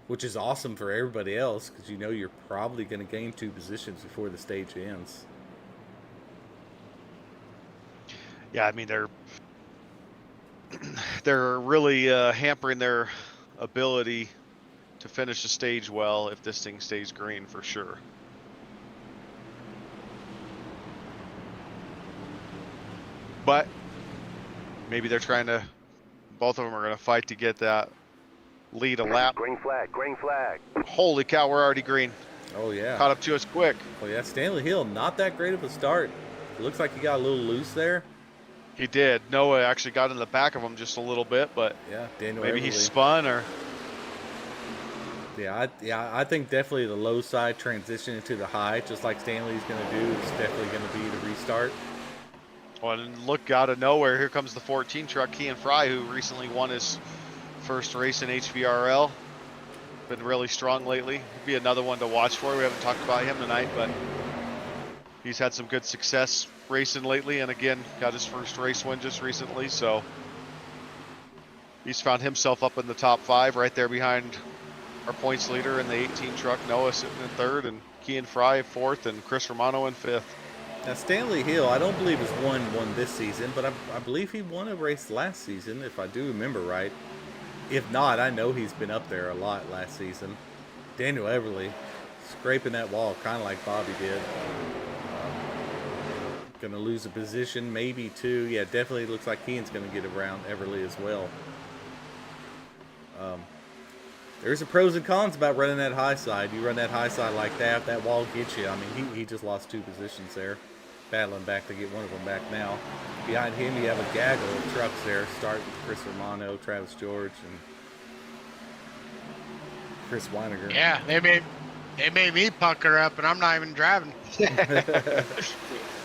Which is awesome for everybody else because you know you're probably going to gain 2 positions before the stage ends. Yeah, I mean, they're really hampering their ability to finish the stage well if this thing stays green for sure. But maybe they're trying to, both of them are going to fight to get that lead a lap. Green flag, green flag. Holy cow, we're already green. Oh, yeah. Caught up to us quick. Oh, yeah. Stanley Hill, not that great of a start. It looks like he got a little loose there. He did. Noah actually got in the back of him just a little bit, but yeah, Daniel maybe Everly. He spun or. I think definitely the low side transition into the high, just like Stanley's going to do, is definitely going to be the restart. Well, and look out of nowhere, here comes the 14 truck, Kean Fry, who recently won his first race in HVRL. Been really strong lately. Be another one to watch for. We haven't talked about him tonight, but he's had some good success racing lately, and again, got his first race win just recently, so he's found himself up in the top 5 right there behind our points leader in the 18 truck, Noah sitting in 3rd, and Kean Fry 4th, and Chris Romano in 5th. Now, Stanley Hill, I don't believe has won one this season, but I believe he won a race last season, if I do remember right. If not, I know he's been up there a lot last season. Daniel Everly, scraping that wall, kind of like Bobby did. Going to lose a position, maybe 2. Yeah, definitely looks like Kean's going to get around Everly as well. There's a pros and cons about running that high side. You run that high side like that wall gets you. I mean, he just lost 2 positions there. Battling back to get one of them back now. Behind him, you have a gaggle of trucks there, starting with Chris Romano, Travis George, and Chris Weiniger. Yeah, they made me pucker up, and I'm not even driving.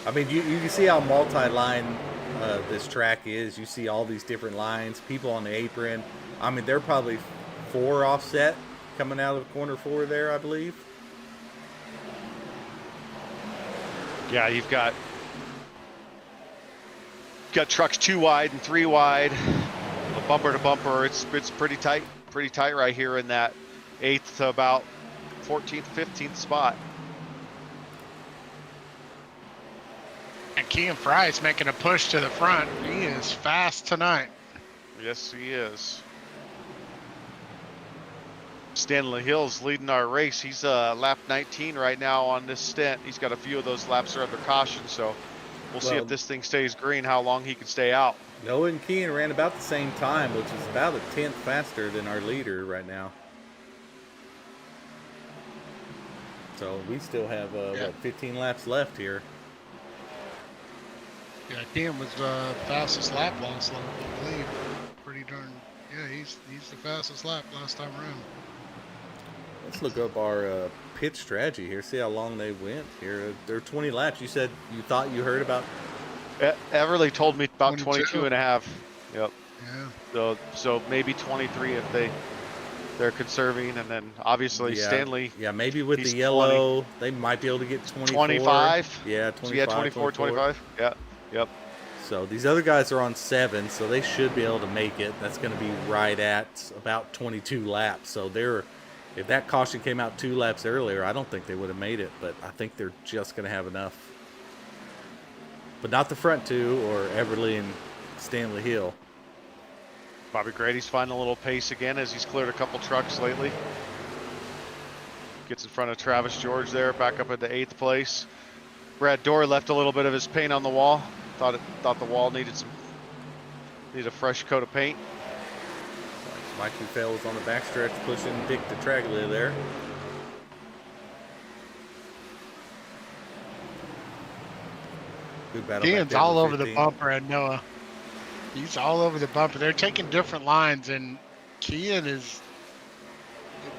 I mean, you can see how multi-line this track is. You see all these different lines, people on the apron. I mean, they're probably 4 offset coming out of corner 4 there, I believe. Yeah, you've got trucks 2 wide and 3 wide, bumper to bumper. It's pretty tight right here in that 8th to about 14th, 15th spot. And Kean Fry's making a push to the front. He is fast tonight. Yes, he is. Stanley Hill's leading our race. He's lap 19 right now on this stint. He's got a few of those laps are under caution, so we'll see if this thing stays green, how long he can stay out. Noah and Kean ran about the same time, which is about a tenth faster than our leader right now. So we still have 15 laps left here. Yeah, Kean was fastest lap last lap, I believe. Pretty darn. Yeah, he's the fastest lap last time around. Let's look up our pit strategy here. See how long they went here. They're 20 laps. You said you thought you heard about. Everly told me about 22. 22 and a half. Yep. Yeah. So maybe 23 if they're conserving, and then obviously Stanley. Yeah, maybe with the 20. yellow, they might be able to get 24. 25. Yeah, 25. So yeah, 24, 25. Yeah. Yep. So these other guys are on 7, so they should be able to make it. That's going to be right at about 22 laps. So if that caution came out 2 laps earlier, I don't think they would have made it, but I think they're just going to have enough. But not the front two, or Everly and Stanley Hill. Bobby Grady's finding a little pace again as he's cleared a couple trucks lately. Gets in front of Travis George there, back up into 8th place. Brad Dorr left a little bit of his paint on the wall. Thought the wall needed a fresh coat of paint. Mike Ruffell was on the backstretch pushing Dick DeTraglia there. Good battle. Kean's all over the bumper at Noah. He's all over the bumper. They're taking different lines, and Kean is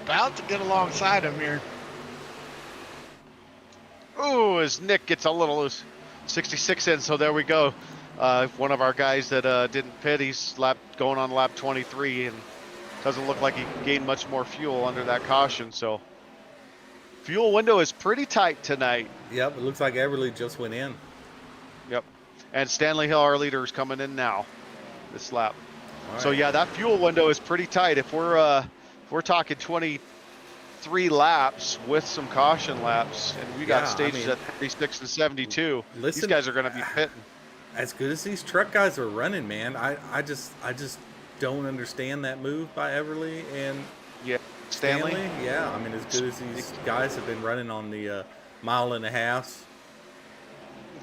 about to get alongside him here. Ooh, as Nick gets a little loose. 66 in, so there we go. One of our guys that didn't pit, he's going on lap 23, and doesn't look like he gained much more fuel under that caution. So fuel window is pretty tight tonight. Yep, it looks like Everly just went in. Yep, and Stanley Hill, our leader, is coming in now this lap. All So right. yeah, that fuel window is pretty tight. If we're talking 23 laps with some caution laps, and we got Yeah, stages at 36 and 72, these guys are going to be pitting. As good as these truck guys are running, man, I just don't understand that move by Everly and Yeah, Stanley. Yeah, I mean, as good as these guys have been running on the mile and a half.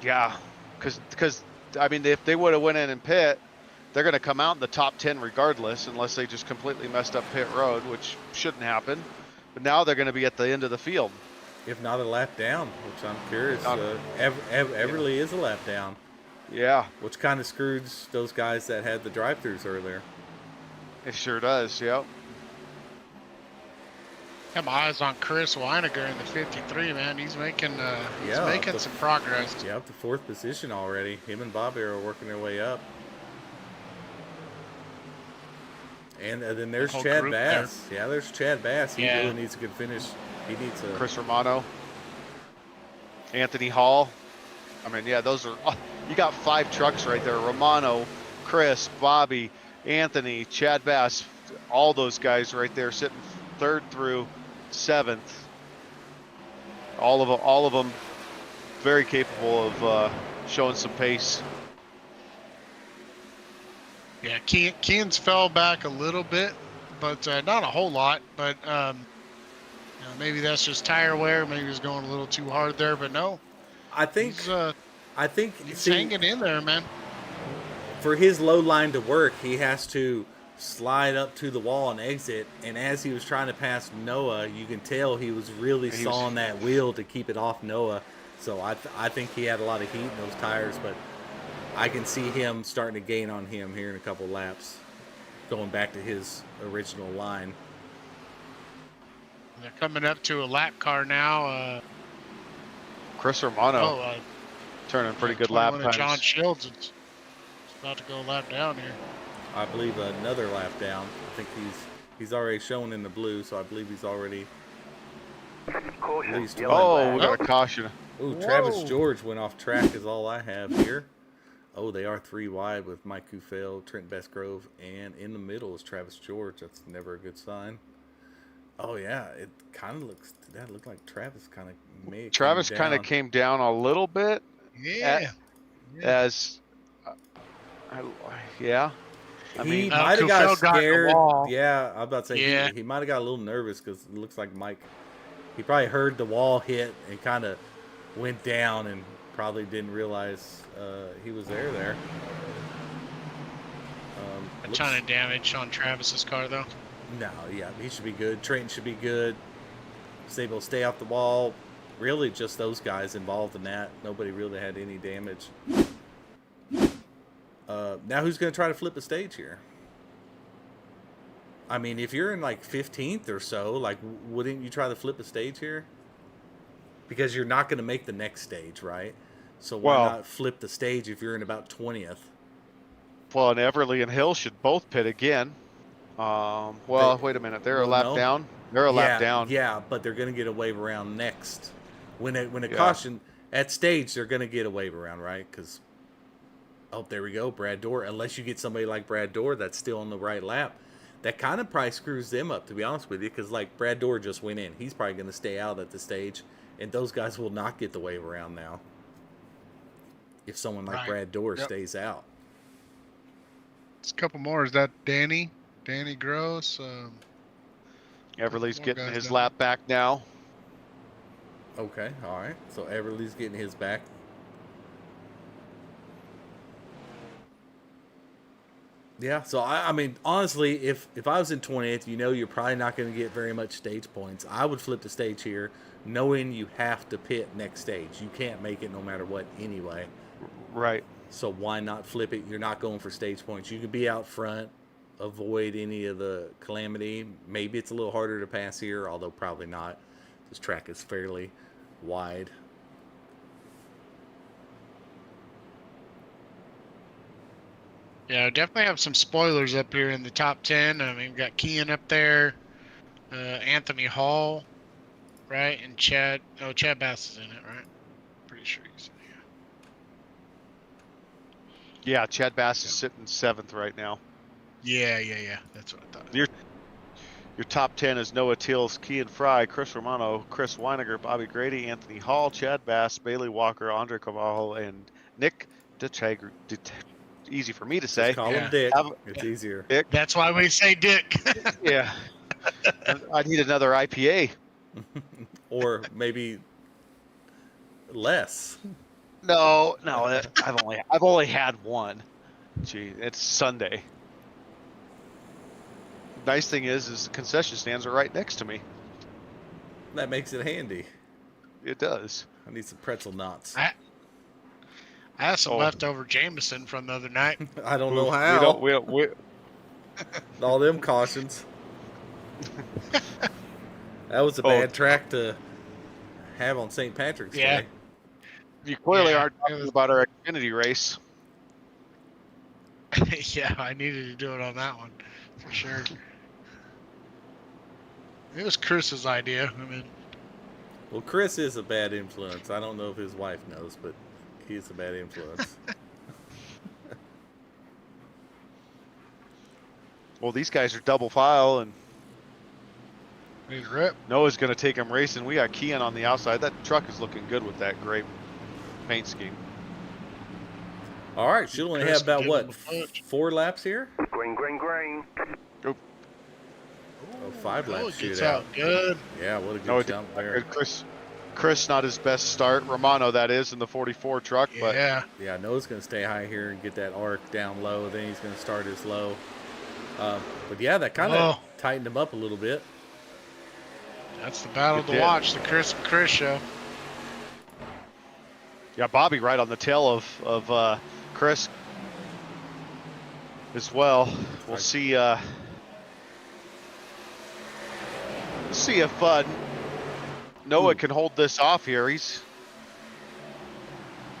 Yeah, because I mean, if they would have went in and pit, they're going to come out in the top 10 regardless, unless they just completely messed up pit road, which shouldn't happen. But now they're going to be at the end of the field. If not a lap down, which I'm curious. Everly is a lap down. Yeah, Which kind of screwed those guys that had the drive-thrus earlier. it sure does. Yep. Got my eyes on Chris Weiniger in the 53, man. He's making Yeah, some progress. Yeah, up to 4th position already. Him and Bobby are working their way up. And then there's whole Chad group Bass. Yeah, there's Chad Bass. He Yeah. really needs a good finish. He needs a. Chris Romano, Anthony Hall. I mean, yeah, those are. You got 5 trucks right there. Romano, Chris, Bobby, Anthony, Chad Bass. All those guys right there sitting 3rd through 7th. All of them very capable of showing some pace. Yeah, Kean's fell back a little bit, but not a whole lot. But maybe that's just tire wear. Maybe he's going a little too hard there. But no, I think. he's hanging in there, man. For his low line to work, he has to slide up to the wall and exit. And as he was trying to pass Noah, you can tell he was really sawing that wheel to keep it off Noah. So I think he had a lot of heat in those tires, but I can see him starting to gain on him here in a couple laps, going back to his original line. They're coming up to a lap car now. Chris Romano turning pretty good lap times. John Shields is about to go a lap down here. I believe another lap down. I think he's already shown in the blue, so I believe he's already at Caution, least yellow Oh, we flag. got a caution. Ooh, Travis Whoa. George went off track is all I have here. Oh, they are 3 wide with Mike Kufel, Trent Bestgrove, and in the middle is Travis George. That's never a good sign. Oh yeah, it kind of looks. That looked like Travis kind of may have Travis came kind of down. came down a little bit Yeah. as, I, yeah. I He mean, might have Kufel got got in the scared. wall. Yeah, I'm about to say Yeah. he might have got a little nervous because it looks like Mike. He probably heard the wall hit and kind of went down and probably didn't realize he was there. A ton of damage on Travis's car, though. No, yeah, he should be good. Trenton should be good. Sable stay off the wall. Really, just those guys involved in that. Nobody really had any damage. Now, who's going to try to flip a stage here? I mean, if you're in like 15th or so, like, wouldn't you try to flip a stage here? Because you're not going to make the next stage, right? So why Well- not flip the stage if you're in about 20th? well, and Everly and Hill should both pit again. Well, wait a minute. They're a lap no. down. They're a lap down. Yeah, but they're going to get a wave around next. When a Yeah. caution at stage, they're going to get a wave around, right? Because there we go, Brad Dorr. Unless you get somebody like Brad Dorr that's still on the right lap, that kind of probably screws them up, to be honest with you. Because like Brad Dorr just went in, he's probably going to stay out at the stage, and those guys will not get the wave around now. If someone like Right. Brad Dorr Yep. stays out. It's a couple more. Is that Danny? Danny Gross? Everly's More getting guys his down. lap back now. Okay, all right. So Everly's getting his back. Yeah, so I mean, honestly, if I was in 20th, you're probably not going to get very much stage points. I would flip the stage here, knowing you have to pit next stage. You can't make it no matter what anyway. Right. So why not flip it? You're not going for stage points. You could be out front, avoid any of the calamity. Maybe it's a little harder to pass here, although probably not. This track is fairly wide. Yeah, definitely have some spoilers up here in the top 10. I mean, we've got Kean up there, Anthony Hall, right? And Chad. Oh, Chad Bass is in it, right? Pretty sure he's in here. Yeah, Chad Bass is sitting 7th right now. Yeah. That's what I thought. Your top 10 is Noah Tills, Kean Fry, Chris Romano, Chris Weiniger, Bobby Grady, Anthony Hall, Chad Bass, Bailey Walker, Andre Cavallo, and Nick DeChagre. Easy for me to say. Just call him Yeah. Dick. Have- It's easier. That's why we say Dick. Yeah. I need another IPA. Or maybe less. No, I've only had one. Gee, it's Sunday. Nice thing is the concession stands are right next to me. That makes it handy. It does. I need some pretzel knots. I have some Oh. leftover Jameson from the other night. I don't know We how. don't. We All them cautions. That was a Oh. bad track to have on St. Patrick's Yeah. Day. you clearly Yeah, aren't it talking was- about our Xfinity race. Yeah, I needed to do it on that one for sure. It was Chris's idea. I mean, Well, Chris is a bad influence. I don't know if his wife knows, but he's a bad influence. Well, these guys are double file, and he's ripped. Noah's going to take him racing. We got Kean on the outside. That truck is looking good with that gray paint scheme. All right, she'll only Chris have about, gave what, him a punch. 4 laps here? Green, green, green. Oh, 5 Oh, laps it gets shootout. out good. Yeah, what a good Noah jump did there. good. Chris, not his best start. Romano, that is, in the 44 truck, but Yeah. Yeah, Noah's going to stay high here and get that arc down low. Then he's going to start his low. But yeah, that kind of Oh. tightened him up a little bit. That's the battle It to did. watch, the Chris and Chris show. yeah, Bobby right on the tail of Chris as well. We'll Right. see. See if Noah can hold this off here. He's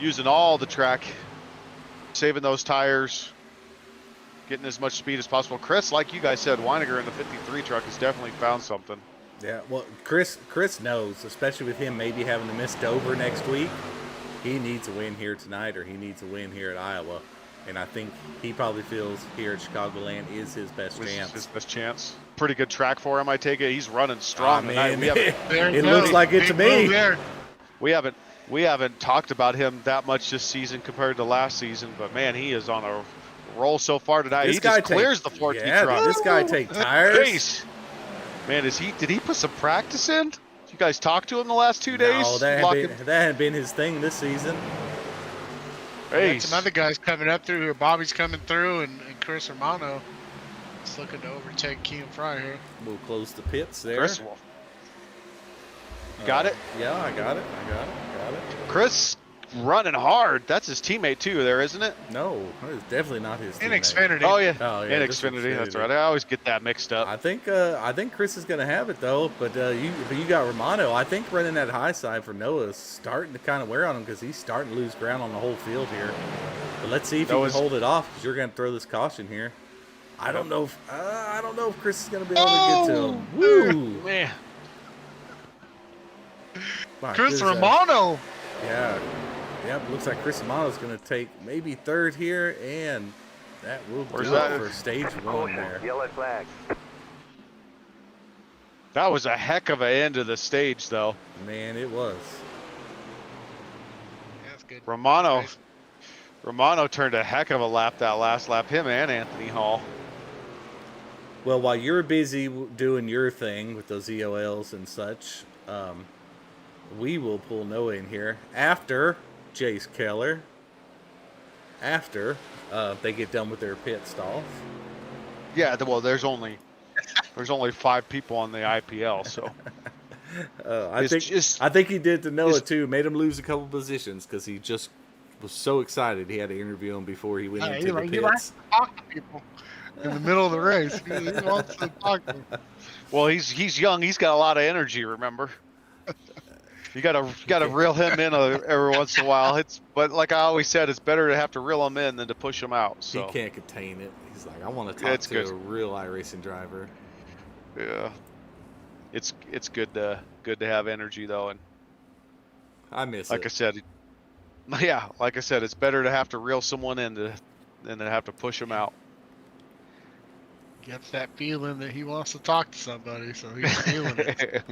using all the track, saving those tires, getting as much speed as possible. Chris, like you guys said, Weiniger in the 53 truck has definitely found something. Yeah, well, Chris knows, especially with him maybe having to miss Dover next week. He needs a win here tonight, or he needs a win here at Iowa, and I think he probably feels here at Chicagoland is his best This is chance. his best chance. Pretty good track for him, I take it. He's running strong tonight. Man, There it looks goes. like it to Big move me. there. We haven't talked about him that much this season compared to last season, but man, he is on a roll so far tonight. This He guy just clears the 14 yeah, truck. this guy take tires. Jeez. Man, did he put some practice in? Did you guys talk to him the last 2 days? No, that had been his thing this season. Hey, Got some other guys coming up through here. Bobby's coming through, and Chris Romano is looking to overtake Kean Fry here. We'll close the pits there. Chris, you got it? Yeah, I got it. Chris running hard. That's his teammate too there, isn't it? No, it's definitely not his In teammate. Xfinity. Oh yeah, Oh, yeah, in this is Xfinity. That's Xfinity. right. I always get that mixed up. I think Chris is gonna have it though, but you got Romano. I think running that high side for Noah is starting to kind of wear on him because he's starting to lose ground on the whole field here. But let's see if he can hold it off because you're gonna throw this caution here. I don't know if Chris is gonna be able to get to him. Woo! Man, My Chris goodness, Romano. Yeah. Yep, looks like Chris Romano's going to take maybe third here, and that will Where's do that? it for stage one there. Yellow flag. that was a heck of an end of the stage, though. Man, it was. Yeah, that's good. Romano turned a heck of a lap that last lap. Him and Anthony Hall. Well, while you're busy doing your thing with those EOLs and such, we will pull Noah in here after Jace Keller, after they get done with their pit stalls. Yeah, well, there's only 5 people on the IPL, so I think he did to Noah too. Made him lose a couple positions because he just was so excited he had to interview him before he went into the He likes pits. to talk to people in the middle of the race. He wants to talk to them. well, he's young. He's got a lot of energy. Remember, you gotta reel him in every once in a while. But like I always said, it's better to have to reel him in than to push him out. So He can't contain it. He's like, I want to Yeah, talk it's to good. a real iRacing driver. yeah, it's good to have energy though, and I miss like I it. said, yeah, like I said, it's better to have to reel someone in than to have to push them out. Gets that feeling that he wants to talk to somebody, so he's feeling it.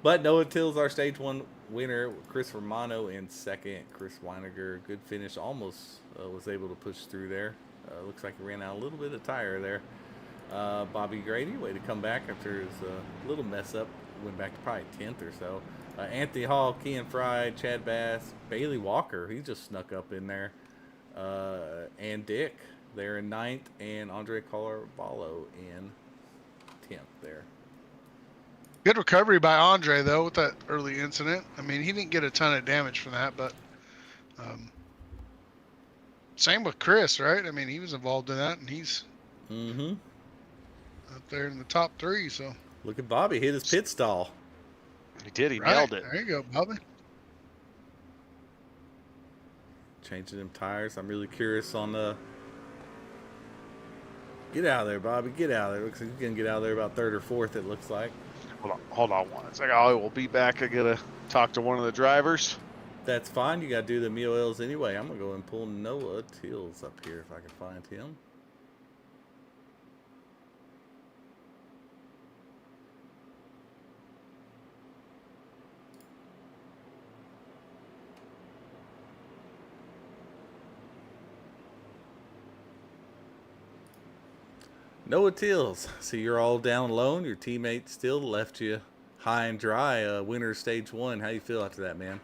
But Noah Till's our stage one winner. Chris Romano in second. Chris Weiniger, good finish. Almost was able to push through there. Looks like he ran out a little bit of tire there. Bobby Grady, way to come back after his little mess up. Went back to probably 10th or so. Anthony Hall, Kean Fry, Chad Bass, Bailey Walker. He just snuck up in there. And Dick there in 9th. And Andre Colaballo in 10th there. Good recovery by Andre, though, with that early incident. I mean, he didn't get a ton of damage from that, but same with Chris, right? I mean, he was involved in that, and he's up there in the top 3, so. Look at Bobby, hit his pit stall. He did. He Right, nailed it. there you go, Bobby. Changing them tires. I'm really curious on the. Get out of there, Bobby. Get out of there. Looks like you're going to get out of there about 3rd or 4th, it looks like. Hold on one second. I will be back. I gotta talk to one of the drivers. That's fine. You got to do the MIOLs anyway. I'm going to go and pull Noah Tills up here if I can find him. Noah Tills. So you're all down alone. Your teammate still left you high and dry. Winner stage 1. How you feel after that, man?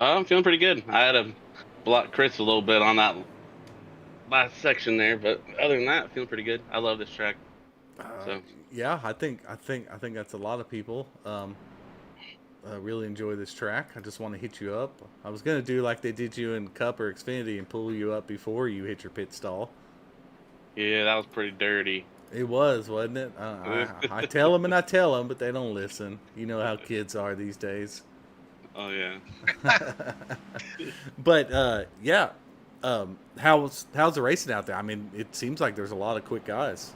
I'm feeling pretty good. I had to block Chris a little bit on that last section there, but other than that, feeling pretty good. I love this track. So Yeah, I think that's a lot of people. Really enjoy this track. I just want to hit you up. I was gonna do like they did you in Cup or Xfinity and pull you up before you hit your pit stall. yeah, that was pretty dirty. It was, wasn't it? I tell them and I tell them, but they don't listen. You know how kids are these days. Oh yeah. But yeah, how's the racing out there? I mean, it seems like there's a lot of quick guys.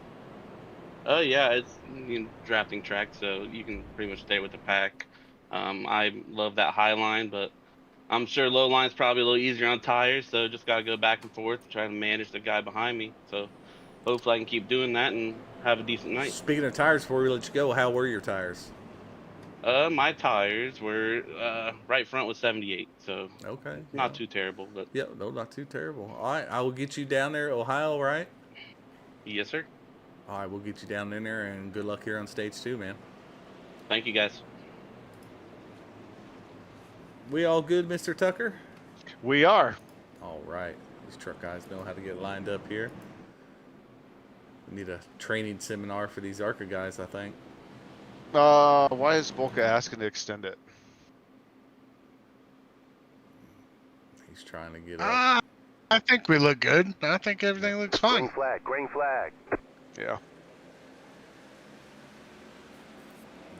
Oh yeah, it's drafting track, so you can pretty much stay with the pack. I love that high line, but I'm sure low line's probably a little easier on tires, so just gotta go back and forth, trying to manage the guy behind me. So hopefully I can keep doing that and have a decent night. Speaking of tires, before we let you go, how were your tires? My tires were right front was 78, so Okay. not too terrible, but Yeah, no, not too terrible. All right, I will get you down there, Ohio, right? yes sir. All right, we'll get you down in there, and good luck here on stage 2, man. Thank you guys. We all good, Mr. Tucker? We are. All right. These truck guys know how to get lined up here. We need a training seminar for these ARCA guys, I think. Why is Volka asking to extend it? He's trying to get up. I think we look good. I think everything looks fine. Green flag, green flag. Yeah.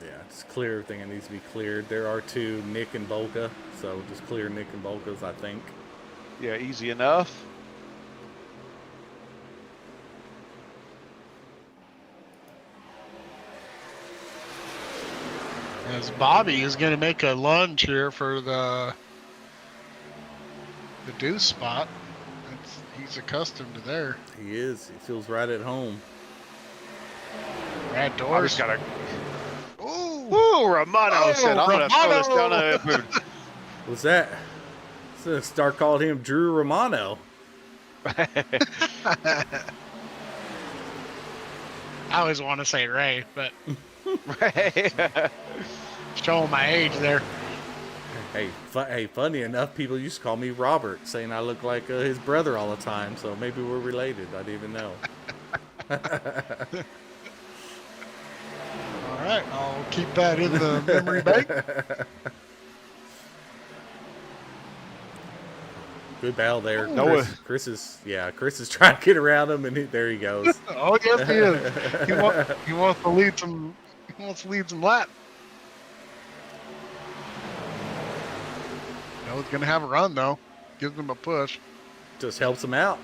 Yeah, just clear everything that needs to be cleared. There are 2, Nick and Volka, so just clear Nick and Volka's, I think. Yeah, easy enough. As Bobby is going to make a lunge here for the deuce spot. He's accustomed to there. He is. He feels right at home. Brad I Doors. just gotta. Ooh. Ooh, Romano said, "I'm gonna throw this down Romano! the." What's that? So Star called him Drew Romano. I always want to say Ray, but showing my age there. Hey, funny enough, people used to call me Robert, saying I look like his brother all the time. So maybe we're related. I didn't even know. All right, I'll keep that in the memory bank. Good battle there. Noah. Chris is trying to get around him, and there he goes. Oh yes, he is. He wants to lead some. He wants to lead some lap. He's gonna have a run though. Gives him a push. Just helps him out.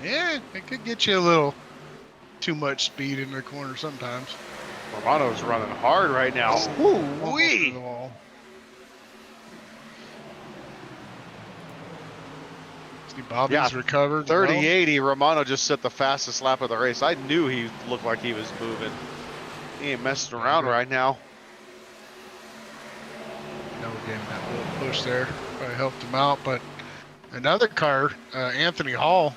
Yeah, it could get you a little too much speed in the corner sometimes. Romano's running hard right now. Almost to Ooh-wee. the wall. See, Bobby's recovered. 30-80. Romano just set the fastest lap of the race. I knew he looked like he was moving. He ain't messing around right now. No, getting that little push there probably helped him out. But another car, Anthony Hall,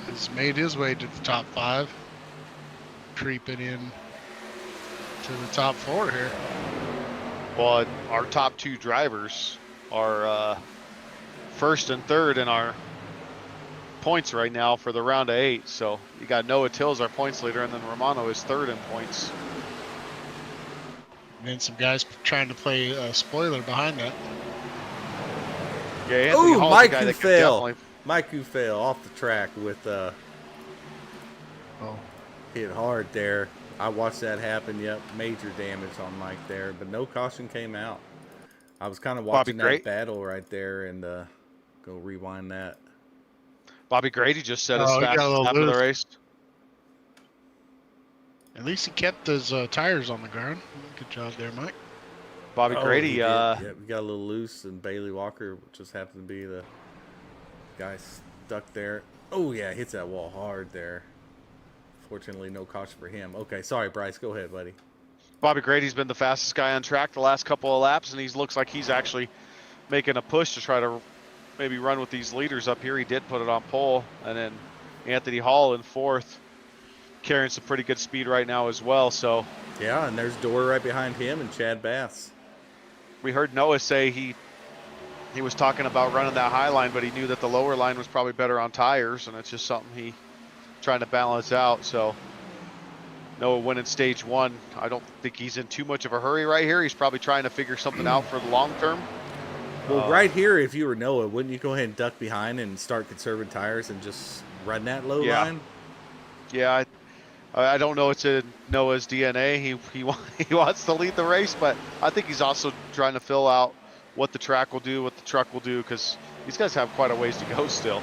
has made his way to the top 5, creeping in to the top 4 here. Well, our top 2 drivers are first and third in our points right now for the round of 8. So you got Noah Till's our points leader, and then Romano is third in points. And then some guys trying to play spoiler behind that. Yeah, Anthony Ooh, Hall's Mike the guy who that could fell. definitely. Mike who fell off the track with hit hard there. I watched that happen. Yep, major damage on Mike there, but no caution came out. I was kind of watching that battle right there, and go rewind that. Bobby Grady just set his he got a fastest little lap of the loose. race. At least he kept his tires on the ground. Good job there, Mike. Bobby Grady, he did. Yeah, we got a little loose, and Bailey Walker just happened to be the guy stuck there. Oh yeah, hits that wall hard there. Fortunately, no caution for him. Okay, sorry, Bryce. Go ahead, buddy. Bobby Grady's been the fastest guy on track the last couple of laps, and he looks like he's actually making a push to try to maybe run with these leaders up here. He did put it on pole, and then Anthony Hall in 4th, carrying some pretty good speed right now as well. So Yeah, and there's Dory right behind him and Chad Bass. we heard Noah say he was talking about running that high line, but he knew that the lower line was probably better on tires, and it's just something he trying to balance out. So Noah winning stage 1. I don't think he's in too much of a hurry right here. He's probably trying to figure something out for the long term. Well, right here, if you were Noah, wouldn't you go ahead and duck behind and start conserving tires and just run that low line? Yeah, I don't know it's in Noah's DNA. He wants to lead the race, but I think he's also trying to fill out what the track will do, what the truck will do, because these guys have quite a ways to go still.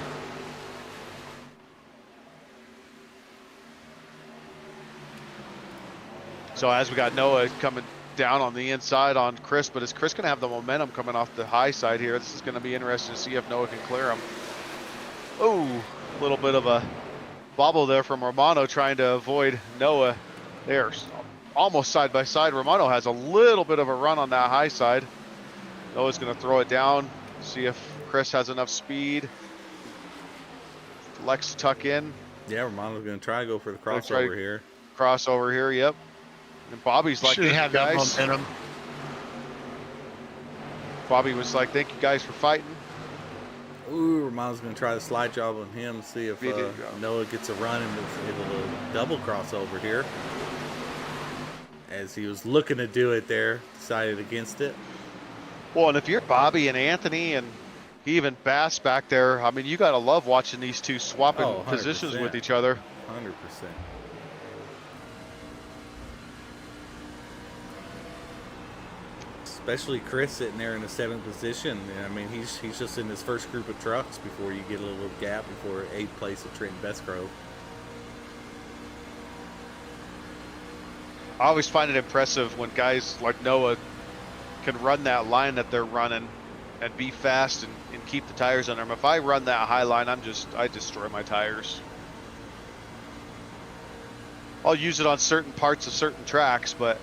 So as we got Noah coming down on the inside on Chris, but is Chris going to have the momentum coming off the high side here? This is going to be interesting to see if Noah can clear him. Oh, a little bit of a bobble there from Romano trying to avoid Noah. They're almost side by side. Romano has a little bit of a run on that high side. Noah's going to throw it down, see if Chris has enough speed. Lex tuck in. Yeah, Romano's going to try to go for the crossover here. Crossover here, yep. And Bobby's like, Should thank you have that guys. momentum. Bobby was like, thank you guys for fighting. Ooh, Romano's going to try the slide job on him, see if He did go. Noah gets a run and able to double crossover here. As he was looking to do it there, decided against it. Well, and if you're Bobby and Anthony and even Bass back there, I mean, you got to love watching these two swapping Oh, 100%. positions with each other. 100%. Especially Chris sitting there in the 7th position. I mean, he's just in his first group of trucks before you get a little gap before 8th place of Trenton Bestgrove. I always find it impressive when guys like Noah can run that line that they're running and be fast and keep the tires under them. If I run that high line, I destroy my tires. I'll use it on certain parts of certain tracks, but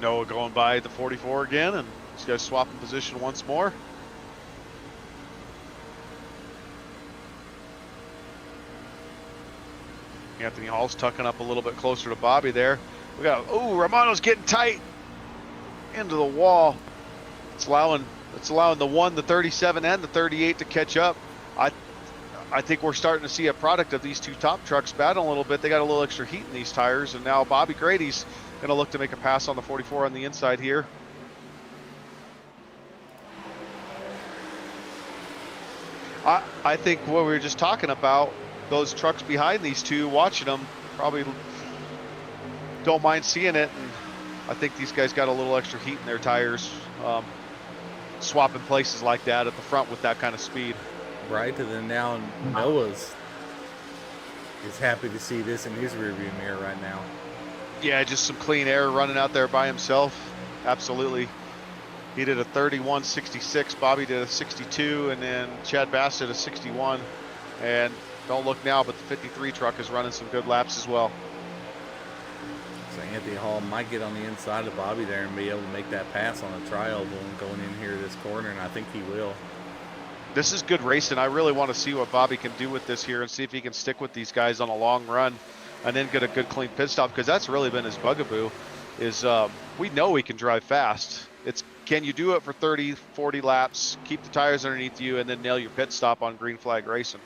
Noah going by the 44 again, and these guys swapping position once more. Anthony Hall's tucking up a little bit closer to Bobby there. We got, oh, Romano's getting tight into the wall. It's allowing the 1, the 37, and the 38 to catch up. I think we're starting to see a product of these two top trucks battle a little bit. They got a little extra heat in these tires, and now Bobby Grady's going to look to make a pass on the 44 on the inside here. I think what we were just talking about, those trucks behind these two, watching them, probably don't mind seeing it. And I think these guys got a little extra heat in their tires, swapping places like that at the front with that kind of speed. Right, and then now Noah's is happy to see this in his rearview mirror right now. Yeah, just some clean air running out there by himself. Absolutely. He did a 31.66, Bobby did a 62, and then Chad Bass did a 61. And don't look now, but the 53 truck is running some good laps as well. So Anthony Hall might get on the inside of Bobby there and be able to make that pass on a trial going in here this corner, and I think he will. This is good racing. I really want to see what Bobby can do with this here and see if he can stick with these guys on a long run and then get a good clean pit stop, because that's really been his bugaboo is we know he can drive fast. It's can you do it for 30, 40 laps, keep the tires underneath you, and then nail your pit stop on green flag racing.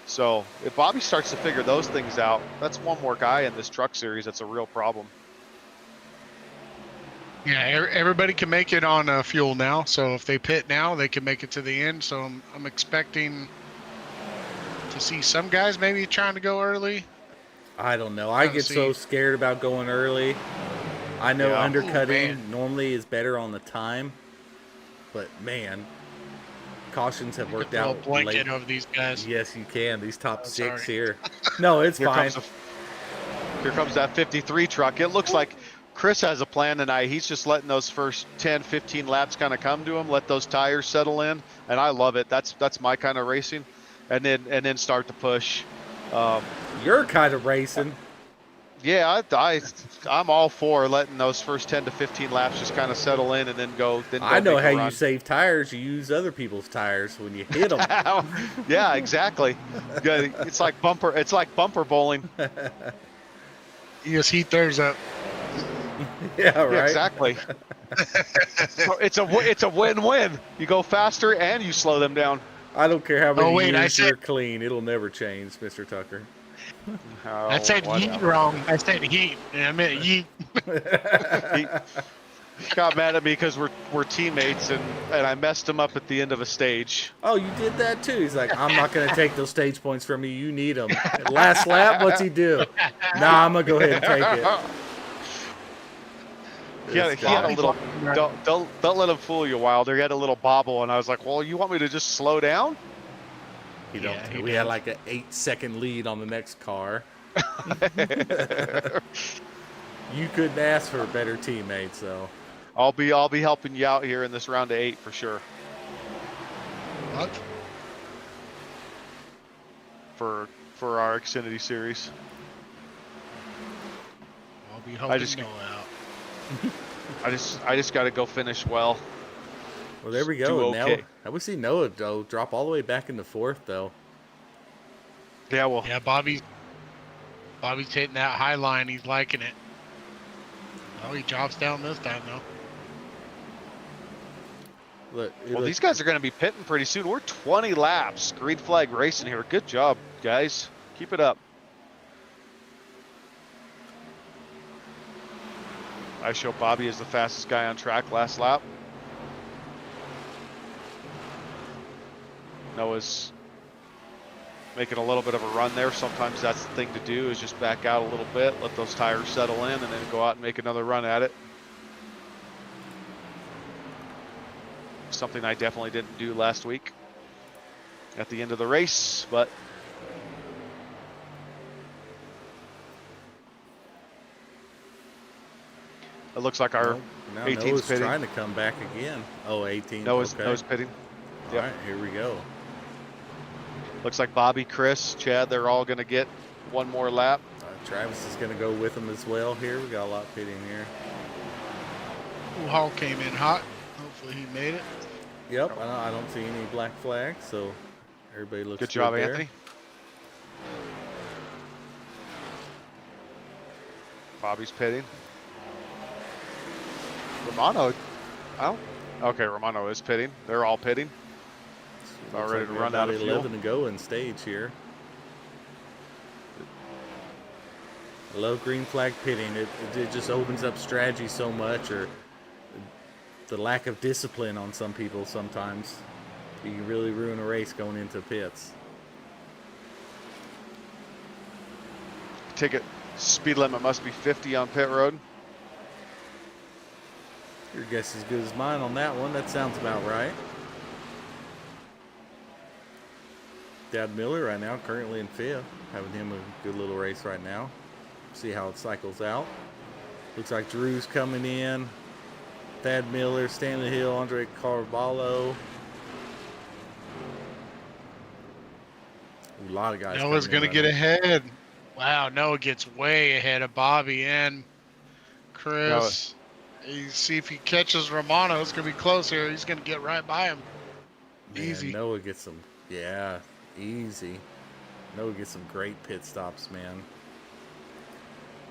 So if Bobby starts to figure those things out, that's one more guy in this truck series that's a real problem. Yeah, everybody can make it on fuel now. So if they pit now, they can make it to the end. So I'm expecting to see some guys maybe trying to go early. I don't know. I get so scared about going early. I know undercutting normally is better on the time, but man, cautions have worked out a blanket late. Over these guys. Yes, you can. These top six here. No, it's fine. Here comes that 53 truck. It looks like Chris has a plan tonight. He's just letting those first 10, 15 laps kind of come to him, let those tires settle in, and I love it. That's my kind of racing, and then start to push. You're kind of racing. Yeah, I'm all for letting those first 10 to 15 laps just kind of settle in and then go. I know how you save tires. You use other people's tires when you hit them. Yeah, exactly. It's like bumper bowling. You just heat theirs up. Yeah, right. Yeah, exactly. So it's a win-win. You go faster and you slow them down. I don't care how many years you're clean. It'll never change, Mr. Tucker. Oh, I said yeet wrong. I said heat. I meant yeet. He got mad at me because we're teammates and I messed him up at the end of a stage. Oh, you did that too? He's like, I'm not going to take those stage points from you. You need them. Last lap, what's he do? Nah, I'm going to go ahead and take it. He had a little, don't let him fool you, Wilder. He had a little bobble, and I was like, well, you want me to just slow down? He Yeah, don't. he We had does. like an 8-second lead on the next car. You couldn't ask for a better teammate, so. I'll be helping you out here in this round of 8 for sure. What? For our Xfinity series. I'll be helping just- Noah out. I just got to go finish well. Well, there we Do go. okay. Now we see Noah though drop all the way back into 4th though. Yeah, well, Yeah, Bobby's hitting that high line. He's liking it. Oh, he drops down this time though. Look, these guys are going to be pitting pretty soon. We're 20 laps. Green flag racing here. Good job, guys. Keep it up. I show Bobby as the fastest guy on track last lap. Noah's making a little bit of a run there. Sometimes that's the thing to do, is just back out a little bit, let those tires settle in, and then go out and make another run at it. Something I definitely didn't do last week at the end of the race, but it looks like our now 18's Noah's pitting. trying to come back again. Oh, 18. Noah's okay. pitting. All Yep. right, here we go. Looks like Bobby, Chris, Chad, they're all going to get one more lap. Travis is going to go with him as well here. We got a lot pitting here. Ooh, Hall came in hot. Hopefully he made it. Yep, I don't see any black flags, so everybody looks Good job, there. Anthony. Bobby's pitting. Romano, okay, Romano is pitting. They're all pitting. About Looks ready like to we run got out of fuel. 11 to go in stage here. I love green flag pitting. It just opens up strategy so much, or the lack of discipline on some people sometimes. You can really ruin a race going into pits. Ticket speed limit must be 50 on pit road. Your guess is as good as mine on that one. That sounds about right. Dad Miller right now, currently in 5th. Having him a good little race right now. See how it cycles out. Looks like Drew's coming in. Thad Miller, Stanley Hill, Andre Carvalho. A lot of guys. Noah's coming gonna in get right ahead. Wow, Noah gets way ahead of Bobby and Chris. You see if he catches Romano, it's gonna be close here. He's gonna get right by him. now. Man, Easy. Noah gets some, yeah, easy. Noah gets some great pit stops, man.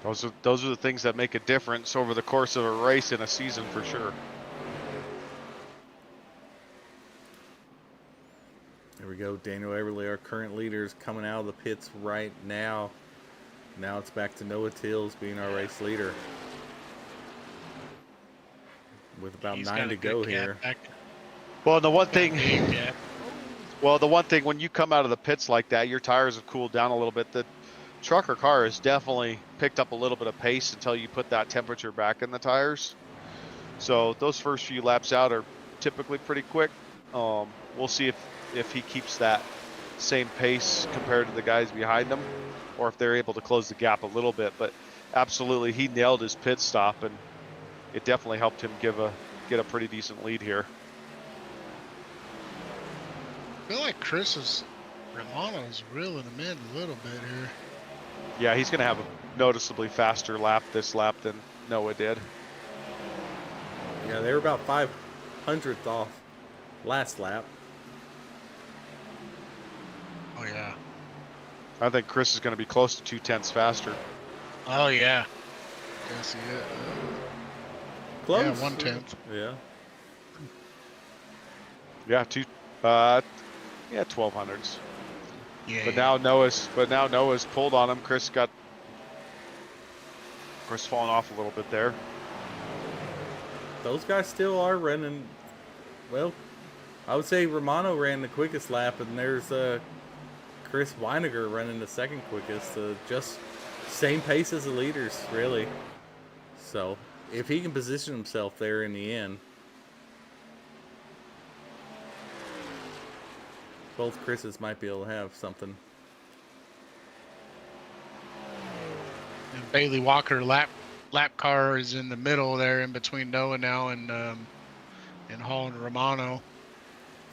Those are the things that make a difference over the course of a race in a season for sure. There we go. Daniel Everly, our current leader, is coming out of the pits right now. Now it's back to Noah Tills being our race leader. With about He's 9 got to a good go gap here. back. Well, the one thing, Big gap. when you come out of the pits like that, your tires have cooled down a little bit. The trucker car has definitely picked up a little bit of pace until you put that temperature back in the tires. So those first few laps out are typically pretty quick. We'll see if he keeps that same pace compared to the guys behind him, or if they're able to close the gap a little bit. But absolutely, he nailed his pit stop, and it definitely helped him get a pretty decent lead here. I feel like Romano's reeling him in a little bit here. Yeah, he's going to have a noticeably faster lap this lap than Noah did. Yeah, they were about 500th off last lap. Oh yeah. I think Chris is going to be close to 2/10 faster. Oh yeah. Can see it. Close. Yeah, 1/10. Yeah. Yeah, 1200s. Yeah. But now Noah's pulled on him. Chris falling off a little bit there. Those guys still are running. Well, I would say Romano ran the quickest lap, and there's Chris Weiniger running the second quickest. Just same pace as the leaders, really. So if he can position himself there in the end. Both Chris's might be able to have something. And Bailey Walker lap car is in the middle there, in between Noah now and Hall and Romano.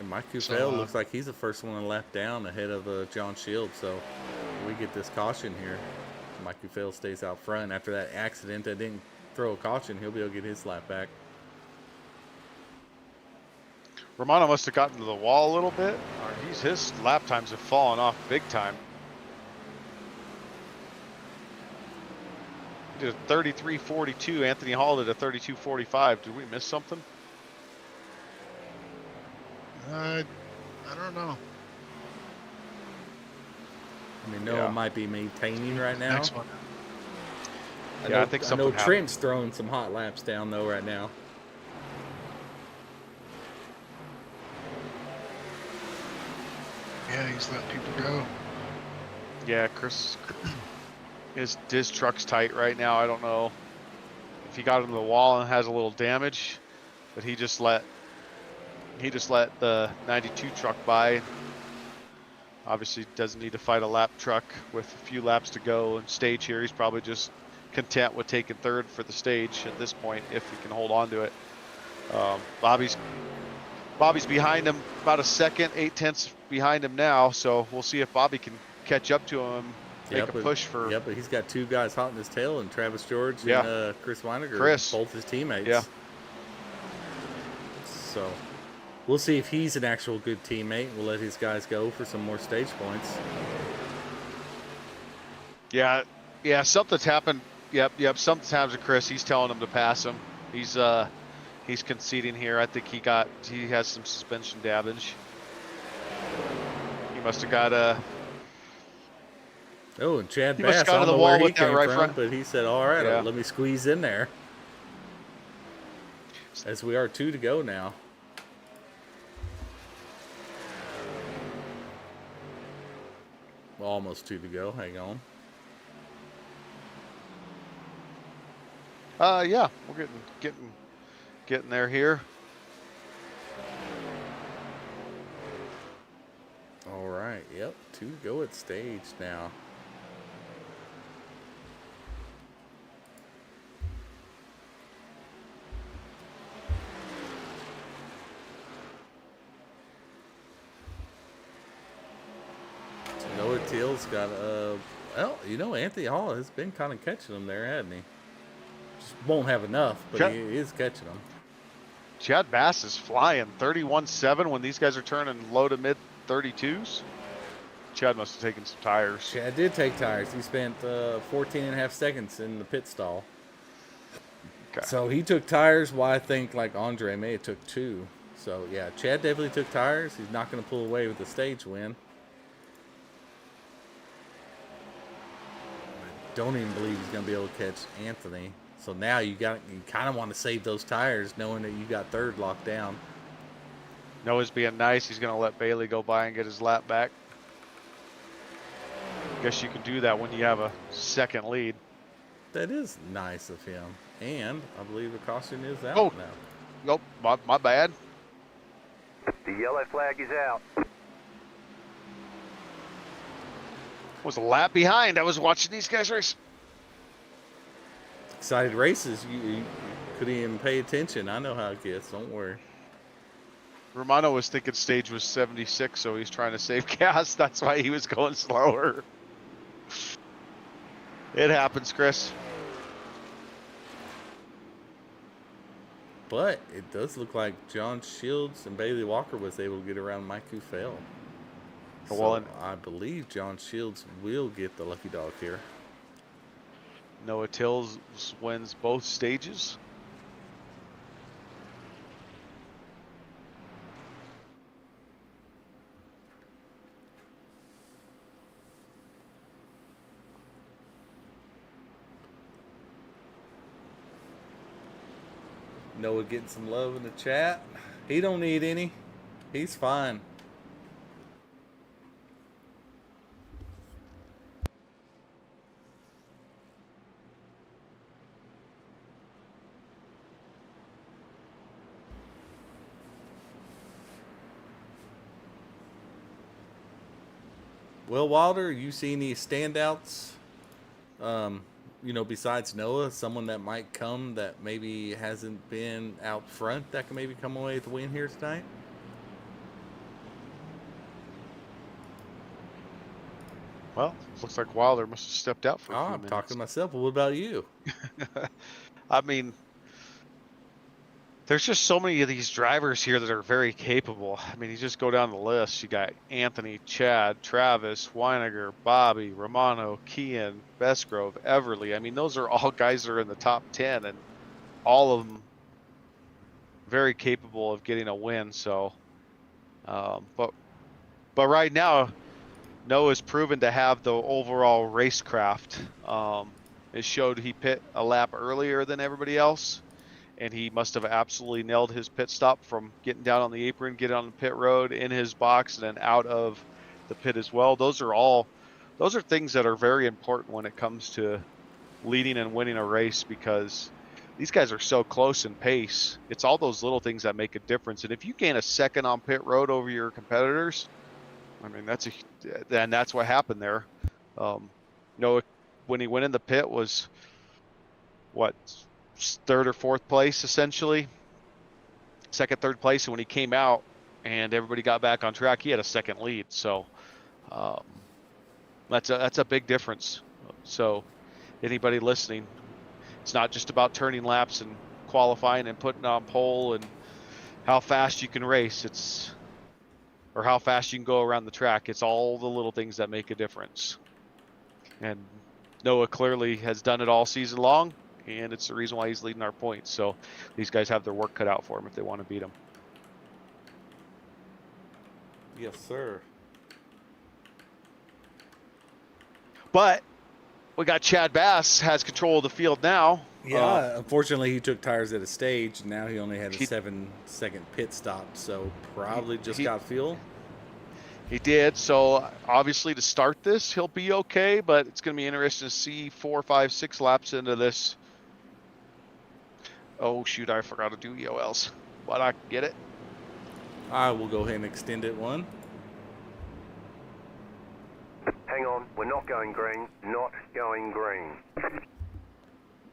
And Mike So, Kufel looks like he's the first one to lap down ahead of John Shields. So we get this caution here. Mike Kufel stays out front. After that accident that didn't throw a caution, he'll be able to get his lap back. Romano must have gotten to the wall a little bit. Or his lap times have fallen off big time. He did a 33.42. Anthony Hall did a 32.45. Did we miss something? I don't know. I mean, Noah Yeah. might be maintaining right now. Next one. I think something I know happened. Trent's throwing some hot laps down though right now. Yeah, he's letting people go. Yeah, Chris. His truck's tight right now. I don't know if he got into the wall and has a little damage, but he just let the 92 truck by. Obviously doesn't need to fight a lap truck with a few laps to go and stage here. He's probably just content with taking third for the stage at this point if he can hold on to it. Bobby's behind him about a second, 8/10 behind him now. So we'll see if Bobby can catch up to him, make a push for. Yeah, but he's got two guys hot in his tail, and Travis George Yeah. and Chris Weiniger, Chris. both his teammates. Yeah. So we'll see if he's an actual good teammate. We'll let his guys go for some more stage points. Yeah, something's happened. Yep, something's happened to Chris. He's telling him to pass him. He's conceding here. I think he has some suspension damage. He must have got a. Oh, and Chad He must have Bass, I gone to don't the know where wall he with that came right from, front. but he said, all right, Yeah. let me squeeze in there. As we are 2 to go now. Well, almost 2 to go. Hang on. Yeah, we're getting there here. All right. Yep. 2 to go at stage now. So Noah Teal's got well, Anthony Hall has been kind of catching them there, hasn't he? Just won't have enough, but Yeah. he is catching them. Chad Bass is flying 31.7 when these guys are turning low to mid 32s. Chad must have taken some tires. Chad did take tires. He spent 14 and a half seconds in the pit stall. Okay. So he took tires while I think like Andre may have took 2. So yeah, Chad definitely took tires. He's not going to pull away with the stage win. I don't even believe he's going to be able to catch Anthony. So now you kind of want to save those tires knowing that you got third locked down. Noah's being nice. He's going to let Bailey go by and get his lap back. Guess you can do that when you have a second lead. That is nice of him. And I believe the caution is out Oh. now. Nope, my bad. The yellow flag is out. Was a lap behind. I was watching these guys race. Excited races, you couldn't even pay attention. I know how it gets. Don't worry. Romano was thinking stage was 76, so he's trying to save gas. That's why he was going slower. It happens, Chris. But it does look like John Shields and Bailey Walker was able to get around Mike Kufel. Well, So and- I believe John Shields will get the lucky dog here. Noah Tills wins both stages. Noah getting some love in the chat. He don't need any. He's fine. Well, Wilder, you see any standouts? Besides Noah, someone that might come that maybe hasn't been out front that can maybe come away with the win here tonight? Well, looks like Wilder must have stepped out for a few I'm minutes. talking to myself. Well, what about you? I mean, there's just so many of these drivers here that are very capable. I mean, you just go down the list. You got Anthony, Chad, Travis, Weiniger, Bobby, Romano, Kean, Bestgrove, Everly. I mean, those are all guys that are in the top 10, and all of them very capable of getting a win. So, but right now, Noah's proven to have the overall racecraft. It showed he pit a lap earlier than everybody else, and he must have absolutely nailed his pit stop from getting down on the apron, getting on the pit road, in his box, and then out of the pit as well. Those are things that are very important when it comes to leading and winning a race, because these guys are so close in pace. It's all those little things that make a difference. And if you gain a second on pit road over your competitors, I mean, that's what happened there. Noah, when he went in the pit, was what, third or fourth place, essentially, second, third place. And when he came out and everybody got back on track, he had a second lead. So that's a big difference. So anybody listening, it's not just about turning laps and qualifying and putting on pole and how fast you can race. Or how fast you can go around the track. It's all the little things that make a difference. And Noah clearly has done it all season long, and it's the reason why he's leading our points. So these guys have their work cut out for him if they want to beat him. Yes, sir. But we got Chad Bass has control of the field now. Yeah, unfortunately, he took tires at a stage. Now he only had a 7-second pit stop, so probably just got fuel. He did. So obviously, to start this, he'll be okay. But it's going to be interesting to see 4, 5, 6 laps into this. Oh shoot! I forgot to do EOLs, but I can get it. I will go ahead and extend it one. Hang on, we're not going green. Not going green.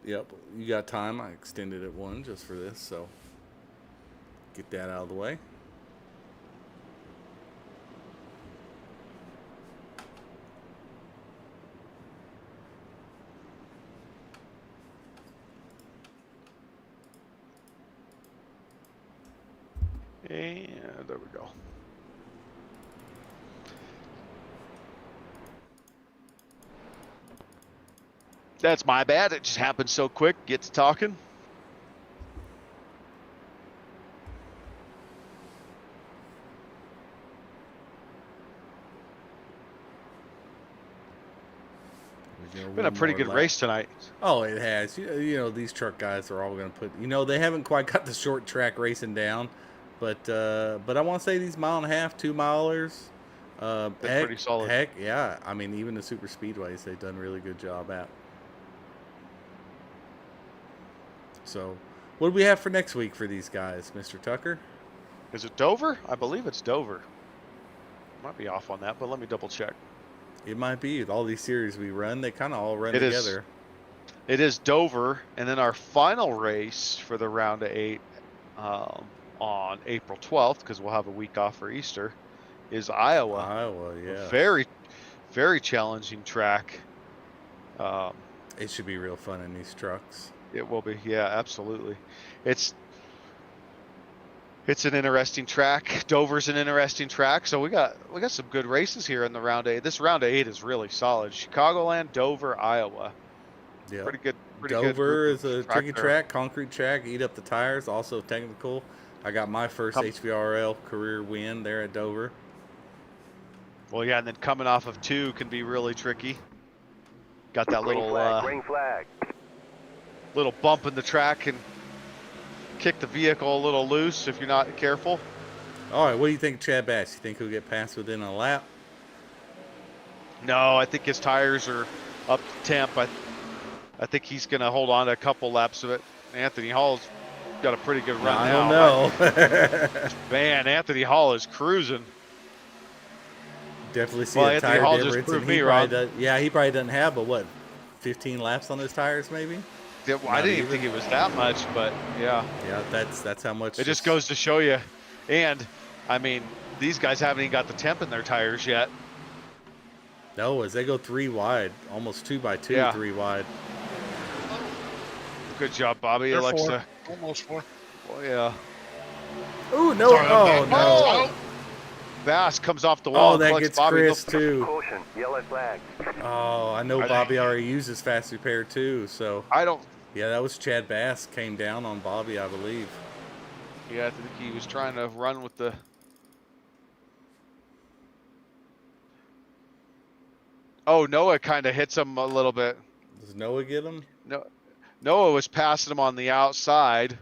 Yep, you got time. I extended it one just for this, so get that out of the way. And there we go. That's my bad. It just happened so quick. Get to talking. Been a pretty good race tonight. Oh, it has. These truck guys are all going to put. They haven't quite got the short track racing down, but I want to say these 1.5-mile, 2-milers. Pretty solid. Heck, yeah. I mean, even the super speedways, they've done a really good job at. So, what do we have for next week for these guys, Mr. Tucker? Is it Dover? I believe it's Dover. Might be off on that, but let me double check. It might be. With all these series we run, they kind of all run together. It is Dover, and then our final race for the round of 8 on April 12th, because we'll have a week off for Easter, is Iowa. Iowa, yeah. Very, very challenging track. It should be real fun in these trucks. It will be, yeah, absolutely. It's an interesting track. Dover's an interesting track. So we got some good races here in the round 8. This round of 8 is really solid. Chicagoland, Dover, Iowa. Yeah. Pretty good. Dover is a tricky track, concrete track, eat up the tires, also technical. I got my first HVRL career win there at Dover. Well, yeah, and then coming off of 2 can be really tricky. Got that Green little flag, green flag. little bump in the track and kick the vehicle a little loose if you're not careful. All right, what do you think, Chad Bass? You think he'll get past within a lap? No, I think his tires are up to temp. I think he's going to hold on to a couple laps of it. Anthony Hall's got a pretty good run I now. don't know. Man, Anthony Hall is cruising. Definitely see Well, a Anthony tire Hall just difference, proved and he me probably wrong. does. Yeah, he probably doesn't have, but what, 15 laps on his tires, maybe? Yeah, well, I Not didn't even even. think it was that much, but yeah, Yeah, that's how much. it just goes to show you. And I mean, these guys haven't even got the temp in their tires yet. No, as they go 3 wide, almost 2 by 2, Yeah. 3 wide. Good job, Bobby. They're Alexa. 4. Almost 4. Well, yeah. Ooh, no! Sorry, I'm Oh back. no! Oh, Bass comes off the wall Oh, and that collects gets Bobby. Chris too. Caution, yellow flag. Oh, I know I Bobby think- already uses fast repair too, so I don't. yeah, that was Chad Bass came down on Bobby, I believe. Yeah, I think he was trying to run with the. Oh, Noah kind of hits him a little bit. Does Noah get him? No, Noah was passing him on the outside.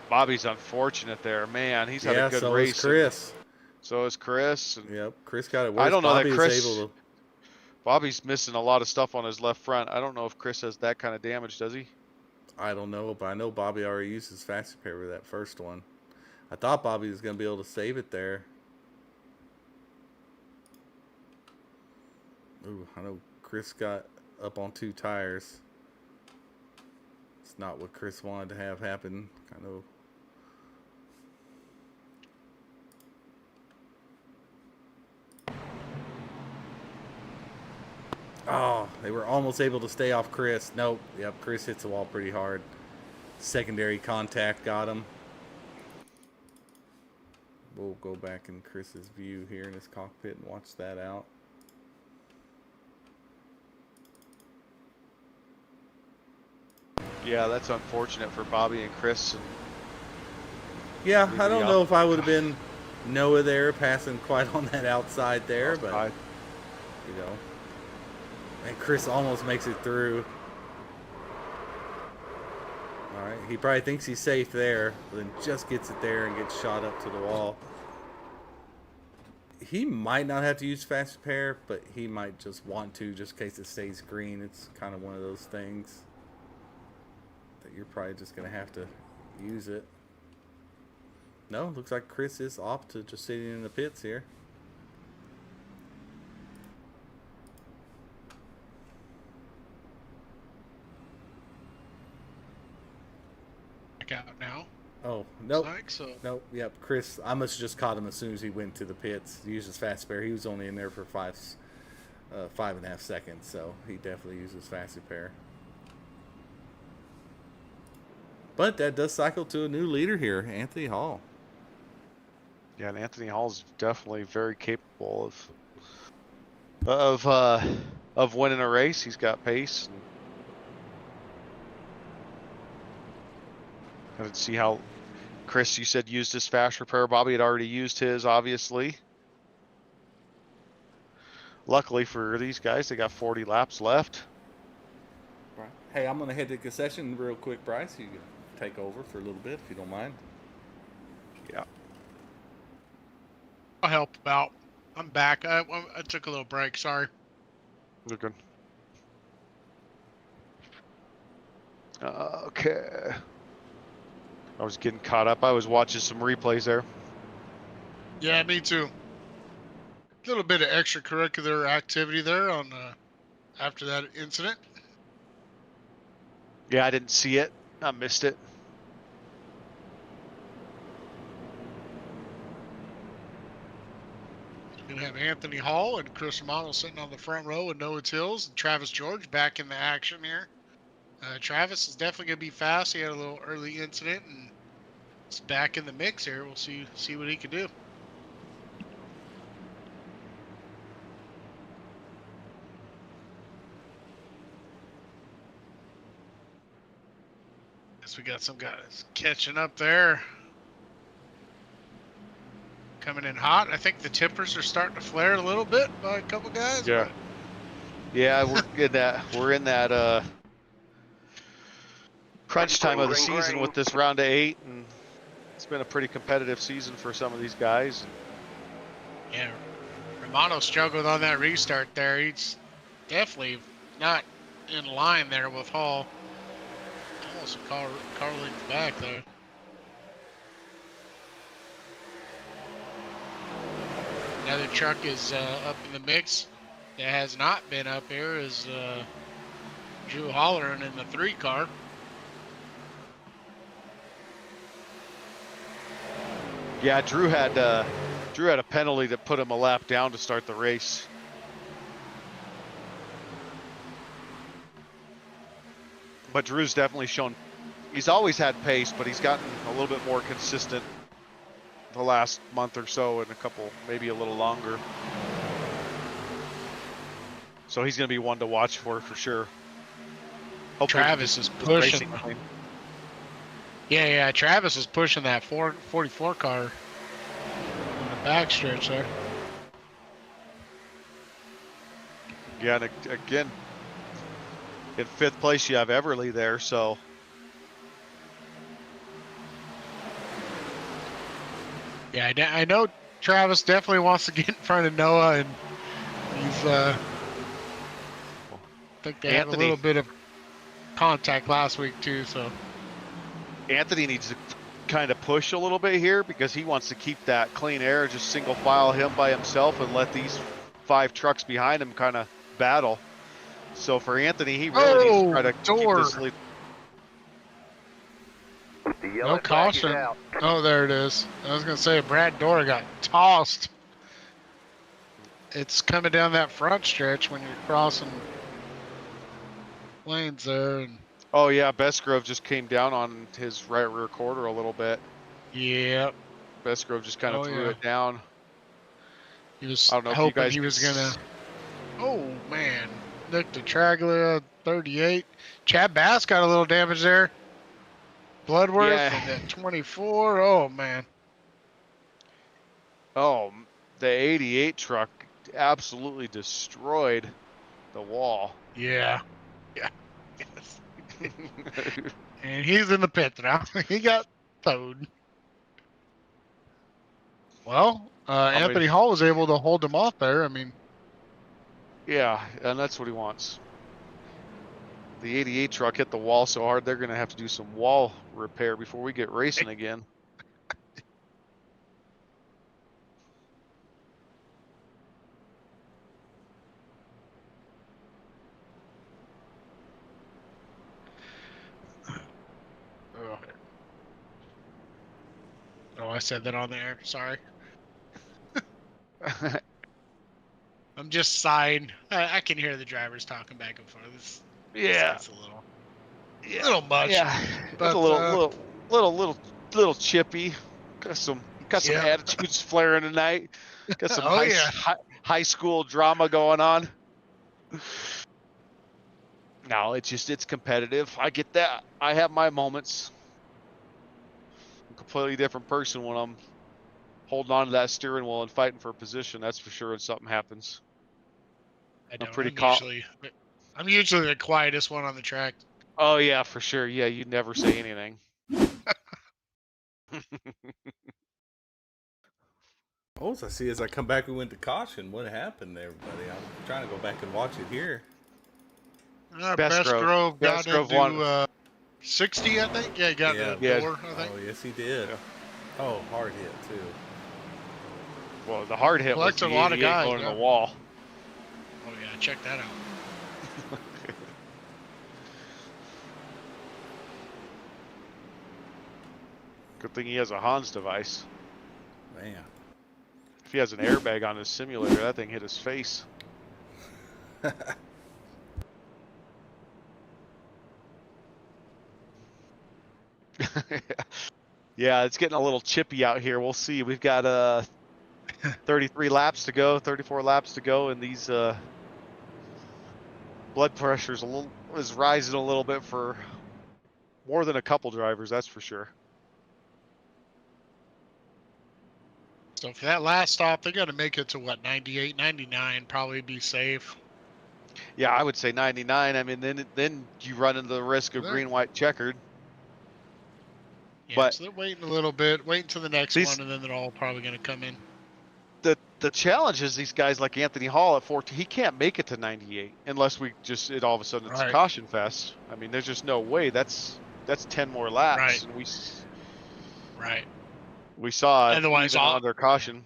Bobby's unfortunate there, man. He's had Yeah, a good so race. is Chris. So is Chris. And Yep, Chris got it worse. I don't know that Bobby Chris. is able to. Bobby's missing a lot of stuff on his left front. I don't know if Chris has that kind of damage, does he? I don't know, but I know Bobby already uses fast repair with that first one. I thought Bobby was gonna be able to save it there. Ooh, I know Chris got up on 2 tires. It's not what Chris wanted to have happen. I know. Oh, they were almost able to stay off Chris. Nope. Yep, Chris hits the wall pretty hard. Secondary contact got him. We'll go back in Chris's view here in his cockpit and watch that out. Yeah, that's unfortunate for Bobby and Chris. And Yeah, I don't Yeah. know if I would have been Noah there passing quite on that outside there, but you know. And Chris almost makes it through. All right, he probably thinks he's safe there, but then just gets it there and gets shot up to the wall. He might not have to use fast repair, but he might just want to just in case it stays green. It's kind of one of those things that you're probably just going to have to use it. No, looks like Chris is off to just sitting in the pits here. back out now. Oh, nope. Like so. Nope. Yep. Chris, I must have just caught him as soon as he went to the pits. He uses fast repair. He was only in there for 5.5 seconds, so he definitely uses fast repair. But that does cycle to a new leader here, Anthony Hall. yeah, and Anthony Hall's definitely very capable of winning a race. He's got pace. I didn't see how Chris, you said, used his fast repair. Bobby had already used his, obviously. Luckily for these guys, they got 40 laps left. Hey, I'm going to head to the concession real quick, Bryce. You can take over for a little bit if you don't mind. Yeah. I'll help out. I'm back. I took a little break. Sorry. They're good. Okay. I was getting caught up. I was watching some replays there. Yeah, me too. A little bit of extracurricular activity there on after that incident. Yeah, I didn't see it. I missed it. We're gonna have Anthony Hall and Chris Romano sitting on the front row with Noah Tills and Travis George back in the action here. Travis is definitely gonna be fast. He had a little early incident and he's back in the mix here. We'll see what he can do. Guess we got some guys catching up there. Coming in hot. I think the tippers are starting to flare a little bit by a couple guys. Yeah. Yeah, we're in that crunch time of the season with this round of 8, and it's been a pretty competitive season for some of these guys. Yeah, Romano struggled on that restart there. He's definitely not in line there with Hall. Almost a car length back there. Another truck is up in the mix that has not been up here is Drew Holleran in the 3 car. Yeah, Drew had a penalty that put him a lap down to start the race. But Drew's definitely shown, he's always had pace, but he's gotten a little bit more consistent the last month or so, and a couple, maybe a little longer. So he's going to be one to watch for sure. Hopefully Travis is pushing. Yeah, Travis is pushing that 44 car in the backstretch there. Yeah, and again, in 5th place you have Everly there, so. Yeah, I know Travis definitely wants to get in front of Noah, and he's I think they had a little bit of contact last week too, so. Anthony needs to kind of push a little bit here because he wants to keep that clean air, just single file him by himself and let these 5 trucks behind him kind of battle. So for Anthony, he really needs to try to keep this lead. The yellow No flag is caution. out. Oh, there it is. I was going to say Brad Dorr got tossed. It's coming down that front stretch when you're crossing lanes there. And Oh yeah, Bestgrove just came down on his right rear quarter a little bit. yeah, Bestgrove just kind of threw yeah. it down. He was I don't know if you hoping guys he was can going to. Oh, man. Nick DeTraglia, 38. Chad Bass got a little damage there. Bloodworth and then 24. Oh, man. Oh, the 88 truck absolutely destroyed the wall. Yeah. Yeah. Yes. And he's in the pit now. He got towed. Well, Anthony Hall was able to hold him off there. I mean, yeah, and that's what he wants. The 88 truck hit the wall so hard they're going to have to do some wall repair before we get racing again. oh, I said that on the air. Sorry. I'm just sighing. I can hear the drivers talking back and forth. This gets a little much. Yeah, but it's a little chippy. Got some attitudes flaring tonight. Got some high school drama going on. No, it's competitive. I get that. I have my moments. I'm a completely different person when I'm holding on to that steering wheel and fighting for a position. That's for sure. When something happens, I'm usually the quietest one on the track. Oh yeah, for sure. Yeah, you never say anything. Oh, so I see as I come back, we went to caution. What happened there, buddy? I'm trying to go back and watch it here. Bestgrove got to won. do 60, I think. Yeah, he got the door, I think. Oh, yes, he did. Yeah. Oh, hard hit, too. Well, the hard hit was the 88 going to the wall. Oh, yeah, check that out. Good thing he has a Hans device. Man. If he has an airbag on his simulator, that thing hit his face. Yeah, it's getting a little chippy out here. We'll see. We've got 33 laps to go, 34 laps to go, and these blood pressure's is rising a little bit for more than a couple drivers, that's for sure. So for that last stop, they got to make it to what, 98, 99, probably be safe. Yeah, I would say 99. I mean, then you run into the risk of green, white, checkered. Yeah, but so they're waiting a little bit, waiting till the next one, and then they're all probably going to come in. The challenge is these guys like Anthony Hall at 14, he can't make it to 98 unless all of a sudden it's a caution fest. I mean, there's just no way. That's 10 more laps. Right. And Right. We saw it Otherwise, under caution.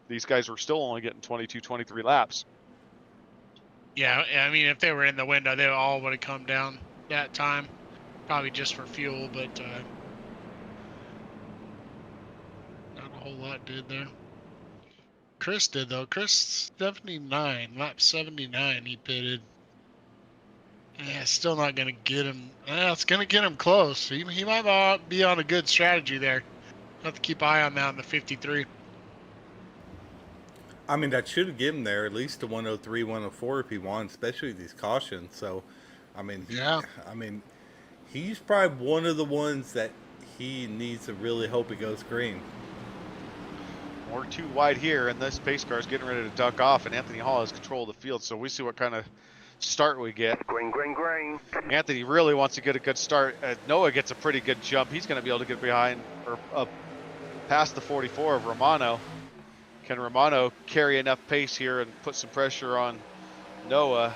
these guys were still only getting 22, 23 laps. Yeah, I mean, if they were in the window, they all would have come down that time, probably just for fuel, but not a whole lot did there. Chris did though. Chris 79, lap 79, he pitted. Yeah, still not gonna get him. It's gonna get him close. He might be on a good strategy there. Have to keep an eye on that in the 53. I mean, that should give him there at least to 103, 104 if he won, especially these cautions. So, I mean, Yeah. I mean, he's probably one of the ones that he needs to really hope it goes green. We're too wide here, and this pace car is getting ready to duck off, and Anthony Hall has control of the field, so we see what kind of start we get. Green, green, green. Anthony really wants to get a good start. Noah gets a pretty good jump. He's going to be able to get behind or up past the 44 of Romano. Can Romano carry enough pace here and put some pressure on Noah?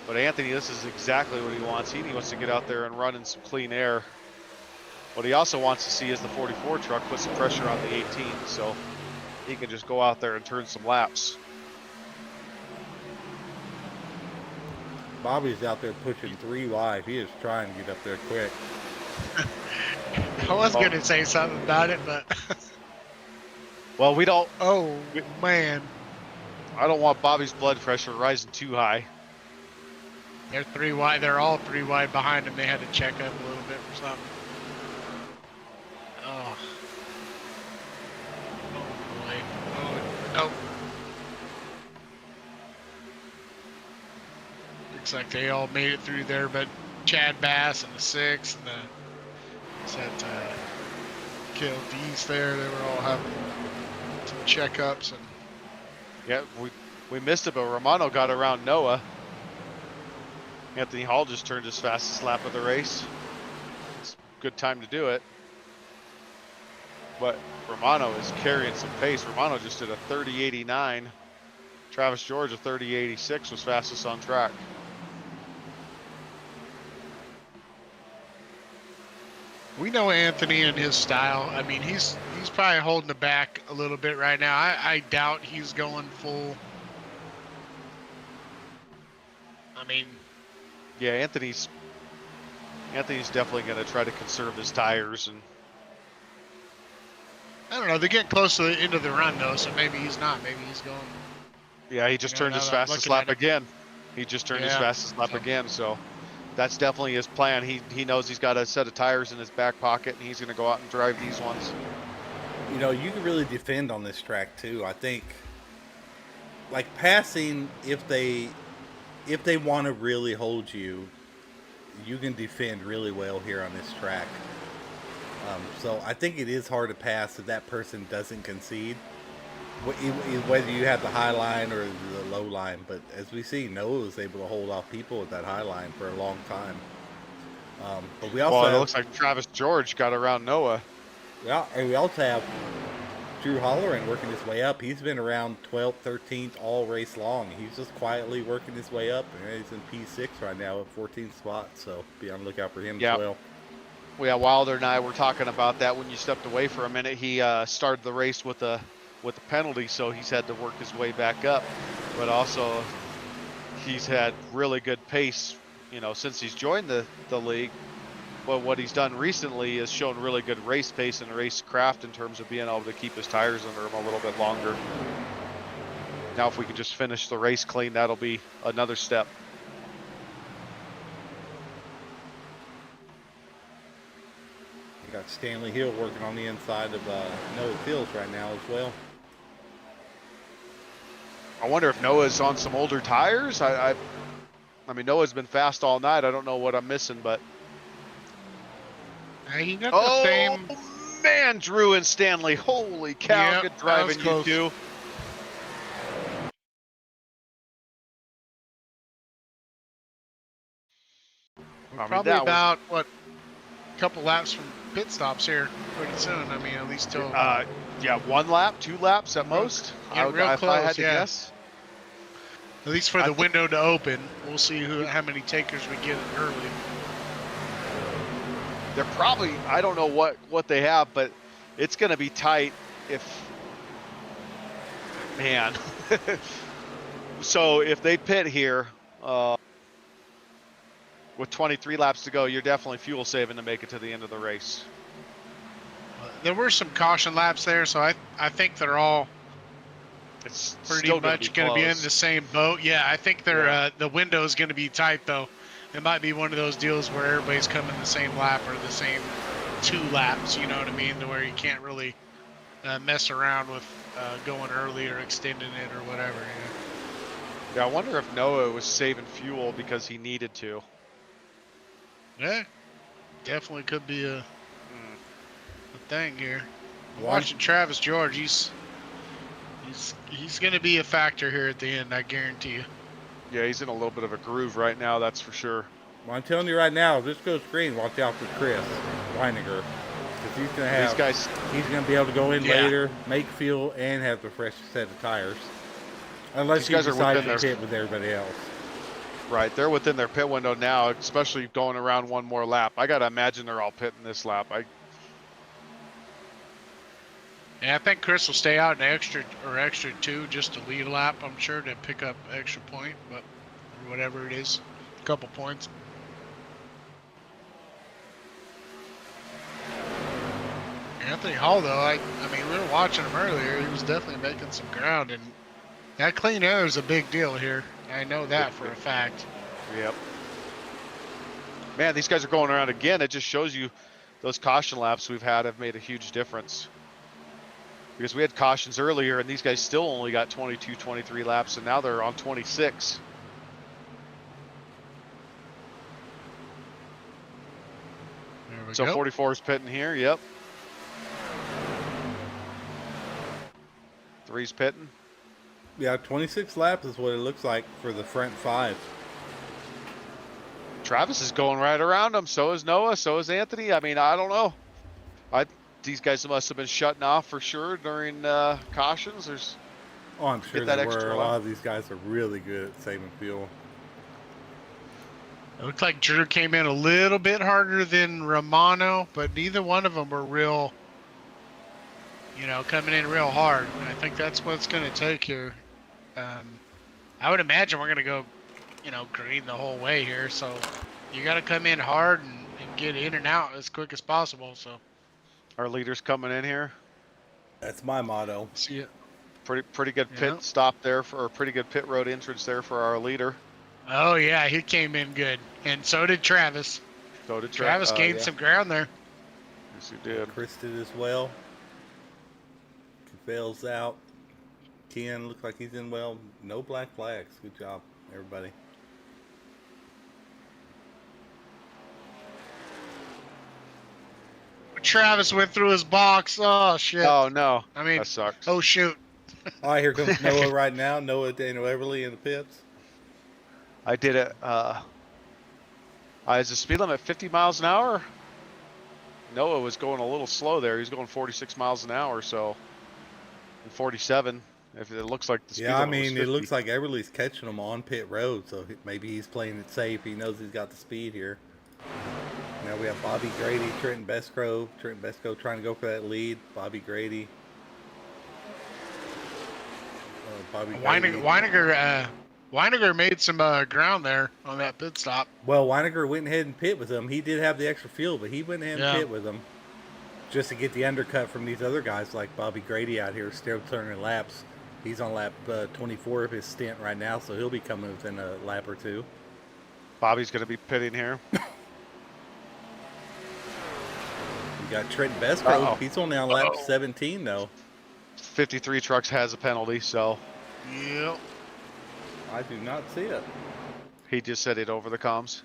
But Anthony, this is exactly what he wants. He wants to get out there and run in some clean air. What he also wants to see is the 44 truck put some pressure on the 18, so he can just go out there and turn some laps. Bobby's out there pushing 3 wide. He is trying to get up there quick. I was gonna say something about it, but Well, we don't. oh man, I don't want Bobby's blood pressure rising too high. they're 3 wide. They're all 3 wide behind him. They had to check up a little bit for something. Oh. Oh boy. Oh. Looks like they all made it through there, but Chad Bass and the 6 and the set KLDs there, they were all having some checkups and Yeah, we missed it, but Romano got around Noah. Anthony Hall just turned his fastest lap of the race. It's a good time to do it. But Romano is carrying some pace. Romano just did a 30.89. Travis George, a 30.86, was fastest on track. we know Anthony and his style. I mean, he's probably holding it back a little bit right now. I doubt he's going full. I mean, Yeah, Anthony's definitely going to try to conserve his tires, and I don't know. They're getting close to the end of the run though, so maybe he's not. Maybe he's going. yeah, he just You know, turned his now that I'm fastest looking lap at it. again. He just turned his Yeah, fastest lap so- again, so that's definitely his plan. He knows he's got a set of tires in his back pocket, and he's going to go out and drive these ones. You know, you can really defend on this track too. I think, like passing, if they want to really hold you, you can defend really well here on this track. So I think it is hard to pass if that person doesn't concede, whether you have the high line or the low line. But as we see, Noah was able to hold off people at that high line for a long time. But we also Well, it have, looks like Travis George got around Noah. and we also have Drew Holleran working his way up. He's been around 12th, 13th all race long. He's just quietly working his way up. And he's in P6 right now at 14th spot, so be on the lookout for him Yeah. as well. Yeah, Wilder and I were talking about that when you stepped away for a minute. He started the race with a penalty, so he's had to work his way back up. But also, he's had really good pace, you know, since he's joined the league. But what he's done recently is shown really good race pace and race craft in terms of being able to keep his tires under him a little bit longer. Now, if we can just finish the race clean, that'll be another step. You got Stanley Hill working on the inside of Noah Fields right now as well. I wonder if Noah's on some older tires. I mean, Noah's been fast all night. I don't know what I'm missing, but He got the same. man, Drew and Stanley, holy cow, Yep, good that driving, was you close. two. Probably about what, a couple laps from pit stops here pretty soon. I mean, at least till Yeah, 1 lap, 2 laps at most. Yeah, real if I had close, to yeah. guess. at least for I the thi- window to open. We'll see how many takers we get early. They're probably, I don't know what they have, but it's going to be tight if Man. So if they pit here, with 23 laps to go, you're definitely fuel saving to make it to the end of the race. There were some caution laps there, so I think they're all It's pretty still much going to be in close. the same boat. Yeah, I think they're Yeah. the window is going to be tight though. It might be one of those deals where everybody's coming the same lap or the same 2 laps. You know what I mean? To where you can't really mess around with going early or extending it or whatever. Yeah, I wonder if Noah was saving fuel because he needed to. Yeah, definitely could be a thing here. I'm One- watching Travis George. He's going to be a factor here at the end. I guarantee you. Yeah, he's in a little bit of a groove right now, that's for sure. Well, I'm telling you right now, if this goes green, watch out for Chris Weiniger. Because he's going to have, These guys, he's going to be able to go in Yeah. later, make fuel, and have the fresh set of tires. Unless These he guys are decides within to their- pit with everybody else. right, they're within their pit window now, especially going around one more lap. I got to imagine they're all pitting this lap. Yeah, I think Chris will stay out an extra 2 just to lead a lap. I'm sure to pick up an extra point, but or whatever it is, a couple points. Anthony Hall, though, I mean, we were watching him earlier. He was definitely making some ground, and that clean air is a big deal here. I know that for a fact. Yep. Man, these guys are going around again. It just shows you those caution laps we've had have made a huge difference. Because we had cautions earlier, and these guys still only got 22, 23 laps, and now they're on 26. There we So go. 44 is pitting here. Yep. 3's pitting. Yeah, 26 laps is what it looks like for the front 5. Travis is going right around him. So is Noah. So is Anthony. I mean, I don't know. These guys must have been shutting off for sure during cautions. Oh, I'm sure Get that they were. extra A lot lap. of these guys are really good at saving fuel. It looked like Drew came in a little bit harder than Romano, but neither one of them were real, coming in real hard. And I think that's what it's going to take here. I would imagine we're going to go, green the whole way here. So you got to come in hard and get in and out as quick as possible. So Our leader's coming in here. That's my motto. see it. Pretty good pit Yeah. stop there or pretty good pit road entrance there for our leader. Oh yeah, he came in good, and so did Travis. So did Travis gained some ground there. Yes, he did. Chris did as well. Cavell's out. Ken looks like he's in well. No black flags. Good job, everybody. Travis went through his box. Oh shit. Oh no, I mean, that sucks. oh shoot. All right, here comes Noah right now. Noah Daniel Everly in the pits. I did it. Is the speed limit 50 miles an hour? Noah was going a little slow there. He's going 46 miles an hour, so and 47. If it looks like the speed Yeah, I limit was mean, it 50. looks like Everly's catching him on pit road, so maybe he's playing it safe. He knows he's got the speed here. Now we have Bobby Grady, Trenton Besco. Trenton Besco trying to go for that lead. Bobby Grady. Bobby Grady. Weiniger made some ground there on that pit stop. Well, Weiniger went ahead and pit with him. He did have the extra fuel, but he went ahead and Yeah. pit with him just to get the undercut from these other guys like Bobby Grady out here still turning laps. He's on lap 24 of his stint right now, so he'll be coming within a lap or two. Bobby's going to be pitting here. We got Trent Besco. Uh-oh. He's only on lap 17 though. 53 trucks has a penalty, so Yep. I do not see it. he just said it over the comms.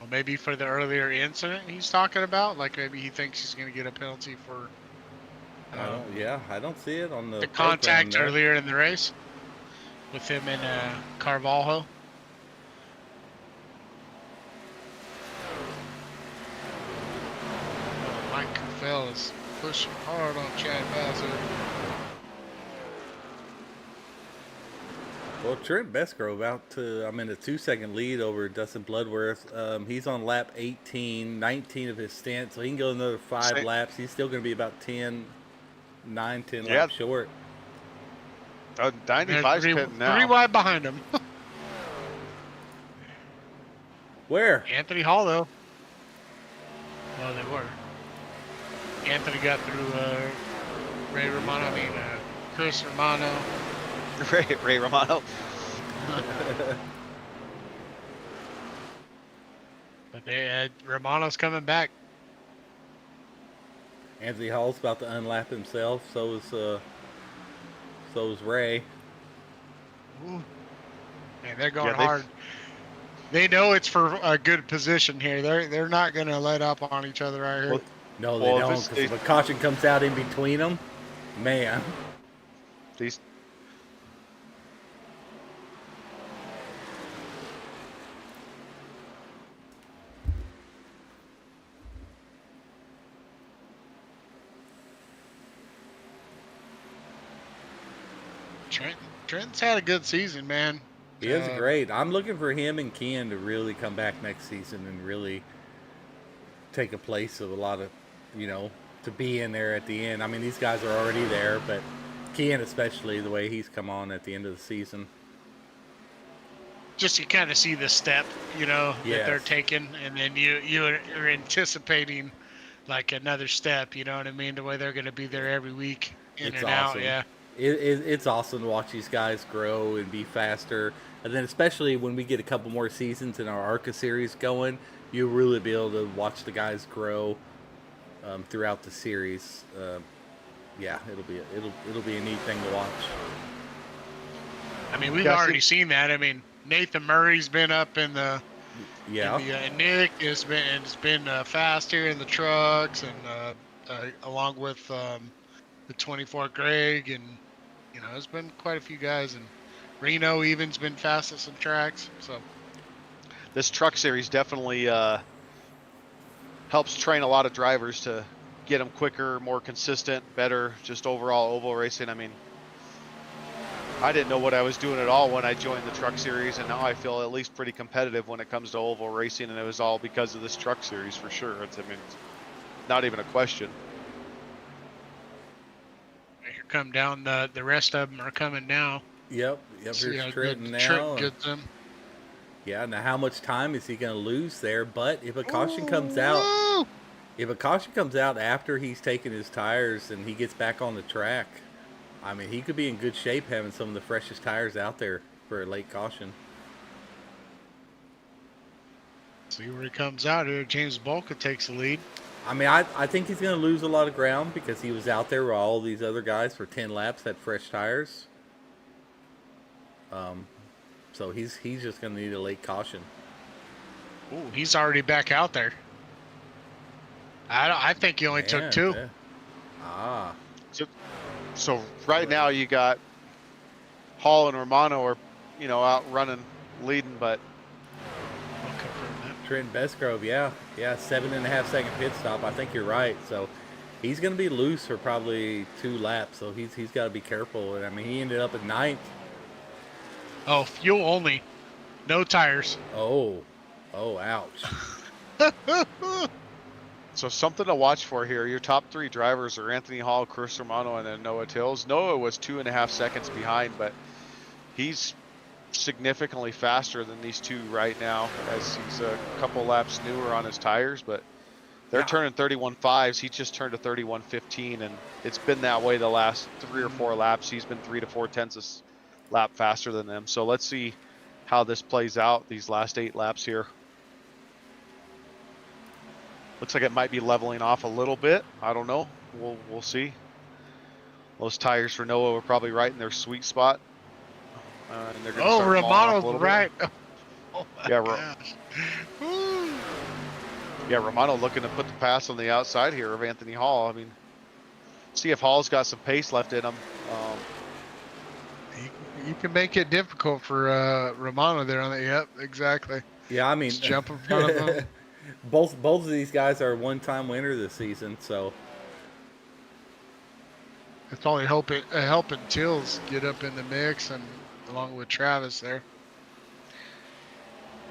Well, maybe for the earlier incident he's talking about, like maybe he thinks he's going to get a penalty for I don't see it on the the program contact there. earlier in the race with him and Carvalho. Mike Cavell is pushing hard on Chad Bassett. Well, Trent Besgrove out to, I'm in a 2-second lead over Dustin Bloodworth. He's on lap 18, 19 of his stint, so he can go another 5 laps. He's still going to be about 10 laps short. 95's pitting now. 3 wide behind him. Where? Anthony Hall, though. Well, they were. Anthony got through Chris Romano. Ray Romano. But Romano's coming back. Anthony Hall's about to unlap himself. So is Ray. Ooh. Man, they're going hard. They know it's for a good position here. They're not going to let up on each other right here. Well, no, they don't. Because if a caution comes out in between them, man. These. Trent's had a good season, man. He is great. I'm looking for him and Ken to really come back next season and really take a place of a lot of, to be in there at the end. I mean, these guys are already there, but Ken especially, the way he's come on at the end of the season. Just you kind of see the step, that they're taking, and then you're anticipating like another step, you know what I mean? The way they're going to be there every week, in and out, yeah. It's awesome to watch these guys grow and be faster. And then especially when we get a couple more seasons in our ARCA series going, you'll really be able to watch the guys grow throughout the series. It'll be a neat thing to watch. I mean, we've already seen that. I mean, Nathan Murray's been up in the Nick has been faster in the trucks, and along with the 24 Greg, and there's been quite a few guys, and Reno even's been fastest in tracks. So this truck series definitely helps train a lot of drivers to get them quicker, more consistent, better, just overall oval racing. I mean, I didn't know what I was doing at all when I joined the truck series, and now I feel at least pretty competitive when it comes to oval racing, and it was all because of this truck series for sure. It's not even a question. Here come down the rest of them are coming now. Yep. Here's Trent now. Trent gets them. Yeah. Now, how much time is he going to lose there? But if a caution comes out, after he's taken his tires and he gets back on the track, I mean, he could be in good shape having some of the freshest tires out there for a late caution. See where he comes out here. James Bolka takes the lead. I mean, I think he's going to lose a lot of ground because he was out there where all these other guys for 10 laps had fresh tires. So he's just going to need a late caution. Ooh, he's already back out there. I think he only took 2. So right now you got Hall and Romano are, out running, leading, but Trent Besgrove, yeah, 7.5 second pit stop. I think you're right. So he's going to be loose for probably 2 laps. So he's got to be careful. And I mean, he ended up at 9th. Oh, fuel only, no tires. Oh, ouch. So something to watch for here. Your top 3 drivers are Anthony Hall, Chris Romano, and then Noah Tills. Noah was 2.5 seconds behind, but he's significantly faster than these 2 right now, as he's a couple laps newer on his tires. But they're turning 31.5s. He just turned a 31.15, and it's been that way the last 3 or 4 laps. He's been 3 to 4 tenths a lap faster than them. So let's see how this plays out these last 8 laps here. Looks like it might be leveling off a little bit. I don't know. We'll see. Those tires for Noah were probably right in their sweet spot. And they're gonna start Romano's right. Oh yeah, Romano looking to put the pass on the outside here of Anthony Hall. I mean, see if Hall's got some pace left in him. You can make it difficult for Romano there on the. Yep, exactly. Yeah, I mean, just jump in front of him. Both of these guys are one-time winner this season, so it's only helping Tills get up in the mix, and along with Travis there.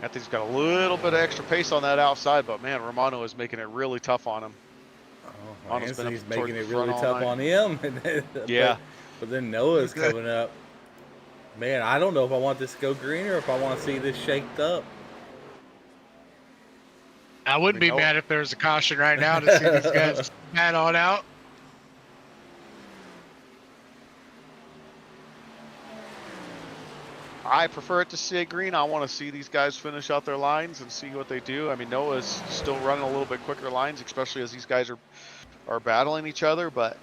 Anthony's got a little bit of extra pace on that outside, but man, Romano is making it really tough on him. Oh, Romano's been up Anthony's toward making the it front really all tough night. on him. Yeah. But then Noah's coming up. Man, I don't know if I want this to go green or if I want to see this shaked up. I wouldn't be mad if there was a caution right now to see these guys bat on out. I prefer it to stay green. I want to see these guys finish out their lines and see what they do. I mean, Noah's still running a little bit quicker lines, especially as these guys are battling each other, but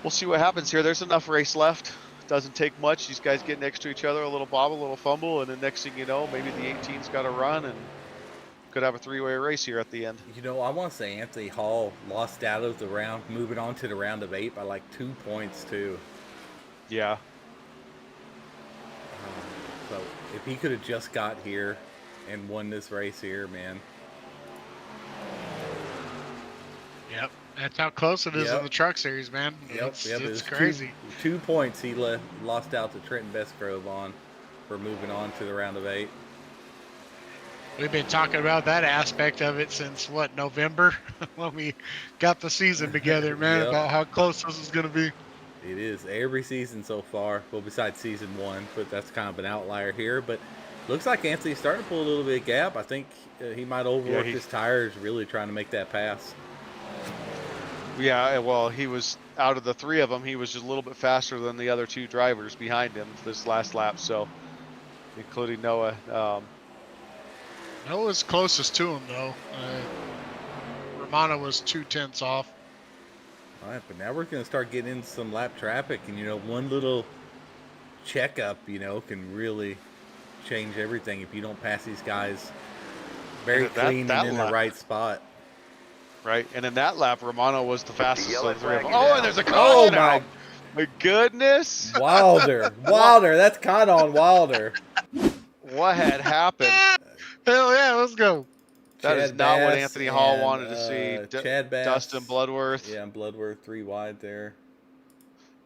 we'll see what happens here. There's enough race left. Doesn't take much. These guys get next to each other, a little bobble, a little fumble, and then next thing you know, maybe the 18's got to run and could have a three-way race here at the end. You know, I want to say Anthony Hall lost out of the round, moving on to the round of 8 by like 2 points too. Yeah. So if he could have just got here and won this race here, man. Yep, that's how close it is in the Truck Series, man. It's crazy. 2 points he lost out to Trenton Bestgrove on for moving on to the round of 8. We've been talking about that aspect of it since, what, November? When we got the season together, man, about how close this is going to be. It is every season so far. Well, besides season 1, but that's kind of an outlier here. But looks like Anthony's starting to pull a little bit of gap. I think he might overwork his tires, really trying to make that pass. Yeah, well, he was out of the 3 of them. He was just a little bit faster than the other 2 drivers behind him this last lap. So, including Noah. Noah's closest to him, though. Romano was 2/10 off. All right, but now we're going to start getting into some lap traffic. And, you know, one little checkup, you know, can really change everything if you don't pass these guys very clean and in the right spot. Right, and in that lap, Romano was the fastest of the 3 of them. Oh, and there's a caution my goodness. Wilder, that's caught on Wilder. What had happened? Hell yeah, let's go. That is not what Anthony Hall wanted to see. Chad Bass, Dustin Bloodworth. Yeah, and Bloodworth 3 wide there.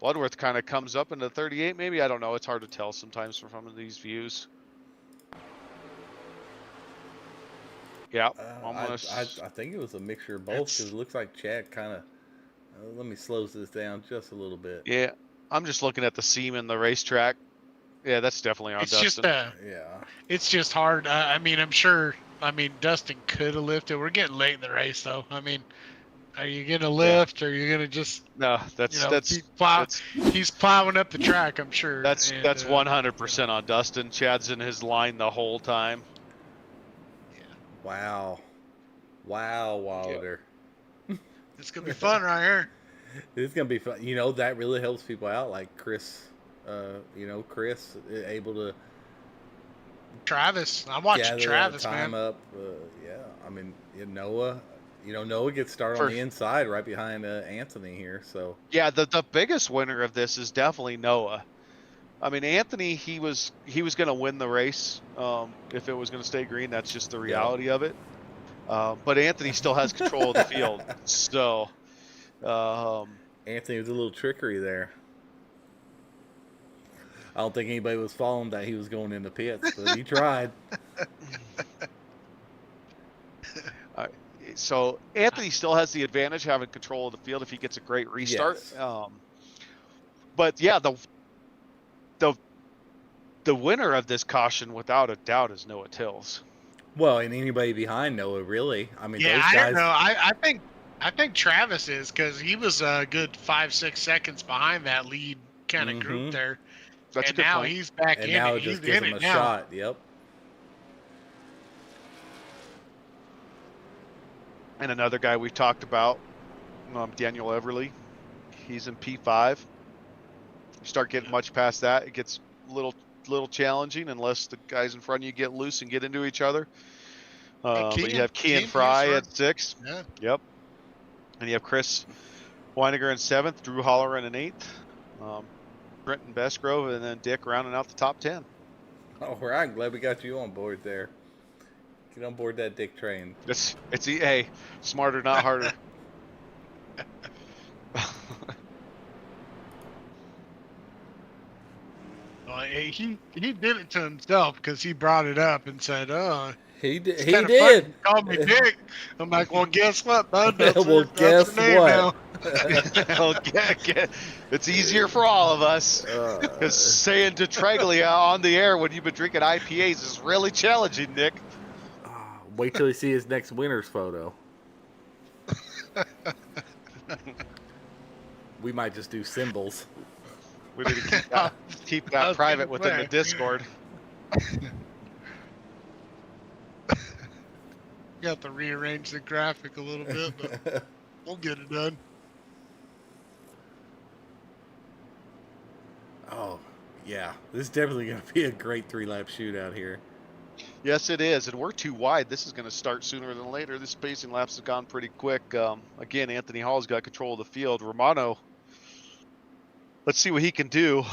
Bloodworth kind of comes up into 38, maybe. I don't know. It's hard to tell sometimes from some of these views. Yeah, almost. I think it was a mixture of both because it looks like Chad kind of. Let me slow this down just a little bit. Yeah, I'm just looking at the seam in the racetrack. Yeah, that's definitely on Dustin. It's just hard. I mean, I'm sure. I mean, Dustin could have lifted. We're getting late in the race, though. I mean, are you gonna lift or are you gonna just? No, he's plowing up the track. I'm sure. That's 100% on Dustin. Chad's in his line the whole time. Wow, Wilder. It's gonna be fun right here. It's gonna be fun. You know, that really helps people out, like Chris. Chris able to. Travis, I'm watching Travis, time man. Up, I mean, Noah. Noah gets started on the inside, right behind Anthony here. So yeah, the biggest winner of this is definitely Noah. I mean, Anthony, he was going to win the race if it was going to stay green. That's just the reality of it. But Anthony still has control of the field. So Anthony was a little trickery there. I don't think anybody was following that he was going into pits, but he tried. So Anthony still has the advantage having control of the field if he gets a great restart. Yes. But yeah, the winner of this caution, without a doubt, is Noah Tills. Well, and anybody behind Noah, really. I mean, yeah, those guys... I don't know. I think Travis is, because he was a good 5-6 seconds behind that lead kind of group there. That's a good point. He's back and in now it. it just He's gives in him it a now. shot. Yep. And another guy we talked about, Daniel Everly. He's in P5. You start getting much past that, it gets a little challenging unless the guys in front of you get loose and get into each other. But you have Kean Fry at 6. Yeah. Yep. And you have Chris Weiniger in 7th, Drew Holleran in 8th, Brenton Bestgrove, and then Dick rounding out the top 10. All right, glad we got you on board there. Get on board that Dick train. It's hey, smarter, not harder. he did it to himself because he brought it up and said, "Oh, He did. it's He kind of funny. did. You called me Dick." I'm like, "Well, guess what, bud? That's Well, that's guess her name what? now." Well, it's easier for all of us. Because saying Detraglia on the air when you've been drinking IPAs is really challenging, Nick. Wait till you see his next winner's photo. We might just do symbols. We need to keep that private within the Discord. Got to rearrange the graphic a little bit, but we'll get it done. Oh, yeah. This is definitely going to be a great 3-lap shootout here. Yes, it is, and we're too wide. This is going to start sooner than later. This spacing laps have gone pretty quick. Again, Anthony Hall's got control of the field. Romano, let's see what he can do.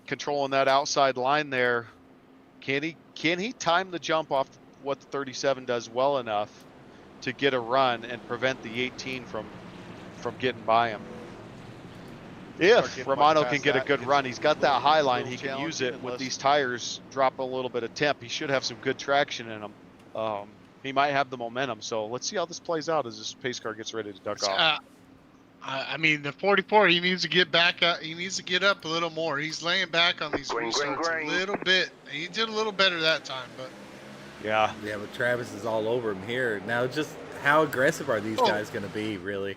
Controlling that outside line there. Can he time the jump off what the 37 does well enough to get a run and prevent the 18 from getting by him? If Romano can get a good run, he's got that high line. He can use it with these tires dropping a little bit of temp. He should have some good traction in him. He might have the momentum. So let's see how this plays out as this pace car gets ready to duck off. I mean, the 44, he needs to get back up. He needs to get up a little more. He's laying back on these restarts a little bit. He did a little better that time, but Yeah, but Travis is all over him here. Now, just how aggressive are these guys going to be, really?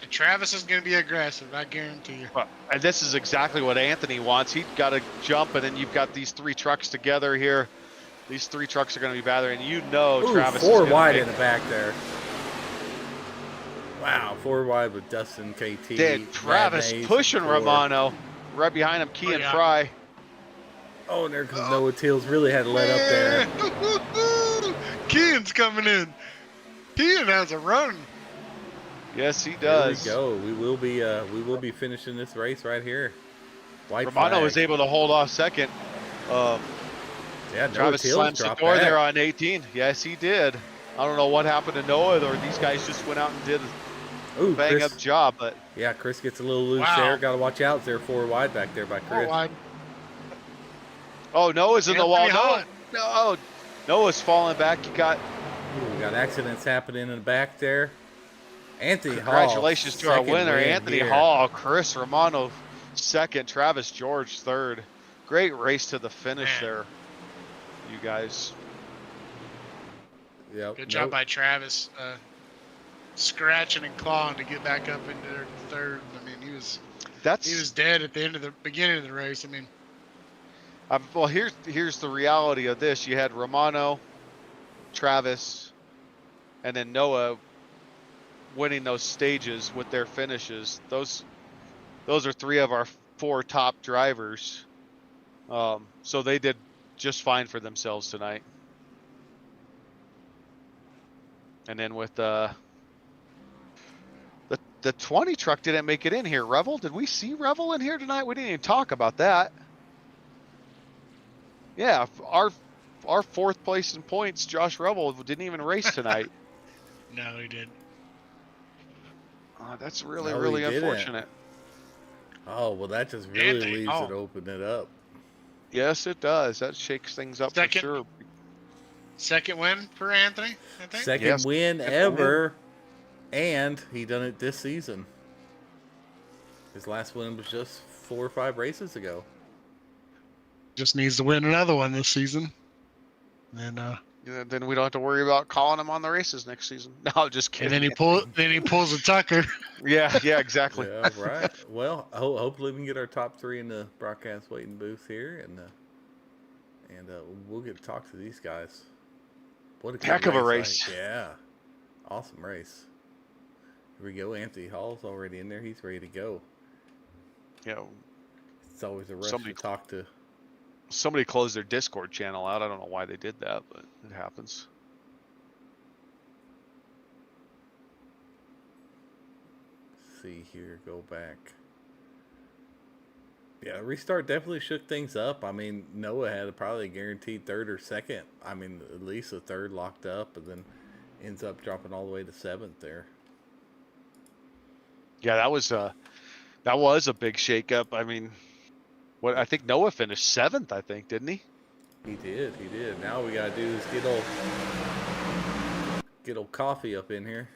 Travis is going to be aggressive, I guarantee you. And this is exactly what Anthony wants. He's got to jump, and then you've got these 3 trucks together here. These 3 trucks are going to be battling. You know, Ooh, Travis 4 is wide in the back there. Wow, 4 wide with Dustin, KT. Did Travis pushing Romano. Right behind him, Key and Fry. Oh, and there comes Noah Teals. Really had to let up there. Kean's coming in. Kean has a run. Yes, he does. There we go. We will be finishing this race right here. White Romano flag. was able to hold off second. Yeah, Noah Travis Teals slams the dropped door back. there on 18. Yes, he did. I don't know what happened to Noah, or these guys just went out and did Ooh, a bang-up job. But yeah, Chris gets a little loose Wow. there. Got to watch out. There 4 wide back there by Chris. oh, Noah's in the wall. Anthony No, Noah's falling back. You got Ooh, we got accidents happening in the back there. Anthony congratulations Hall, to our second winner, win Anthony here. Hall. Chris Romano second. Travis George third. Great race to the finish there, you guys. Yep. Good job by Travis. Scratching and clawing to get back up into their third. I mean, he was dead at the end of the beginning of the race. I mean, well, here's the reality of this. You had Romano, Travis, and then Noah winning those stages with their finishes. Those are 3 of our 4 top drivers. So they did just fine for themselves tonight. And then with the 20 truck didn't make it in here. Revel, did we see Revel in here tonight? We didn't even talk about that. Yeah, our 4th place in points, Josh Revel, didn't even race tonight. no, he didn't. That's really, No, really he didn't. unfortunate. Oh, well, that just really Anthony leaves Hall. it open it up. Yes, it does. That shakes things up Second. for sure. Second win for Anthony, I think. Second Yes, win second ever, and he done it this season. His last win was just 4 or 5 races ago. Just needs to win another one this season. And Then we don't have to worry about calling him on the races next season. No, just kidding. then he pulls a Tucker. Yeah, exactly. Yeah, right. Well, hopefully we can get our top 3 in the broadcast waiting booth here, and we'll get to talk to these guys. What a good Heck of a race. right? Yeah, awesome race. Here we go. Anthony Hall's already in there. He's ready to go. Yeah, It's always a rush to talk to. somebody closed their Discord channel out. I don't know why they did that, but it happens. See here, go back. Yeah, restart definitely shook things up. I mean, Noah had probably a guaranteed 3rd or 2nd. I mean, at least a 3rd locked up, and then ends up dropping all the way to 7th there. Yeah, that was a big shakeup. I mean, What I think Noah finished 7th. I think, didn't he? He did. He did. Now we gotta do is get old coffee up in here.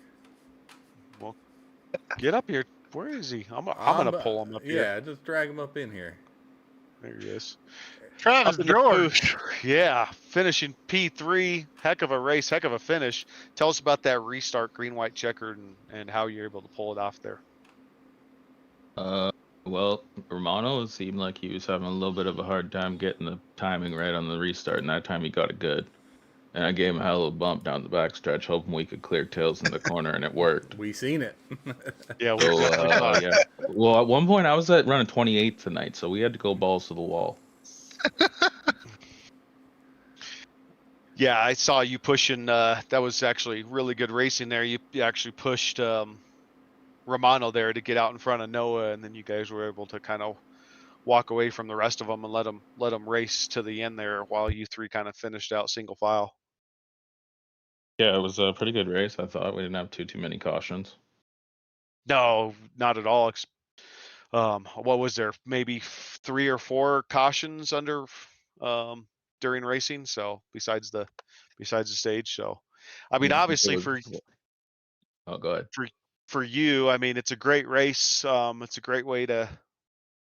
Well, get up here. Where is he? I'm gonna pull him up here. Yeah, just drag him up in here. There he is. Travis Up in the George. booth. Yeah, finishing P3. Heck of a race. Heck of a finish. Tell us about that restart green white checkered and how you're able to pull it off there. Well, Romano seemed like he was having a little bit of a hard time getting the timing right on the restart, and that time he got it good. And I gave him a hell of a bump down the backstretch, hoping we could clear tails in the corner, and it worked. We seen it. Yeah, we So, definitely saw it. yeah. Well, at one point I was at running 28th tonight, so we had to go balls to the wall. Yeah, I saw you pushing. That was actually really good racing there. You actually pushed Romano there to get out in front of Noah, and then you guys were able to kind of walk away from the rest of them and let them race to the end there while you three kind of finished out single file. Yeah, it was a pretty good race. I thought we didn't have too many cautions. No, not at all. What was there? Maybe 3 or 4 cautions under during racing. So besides the stage. So, I mean, obviously Oh, go ahead. for you, I mean, it's a great race. It's a great way to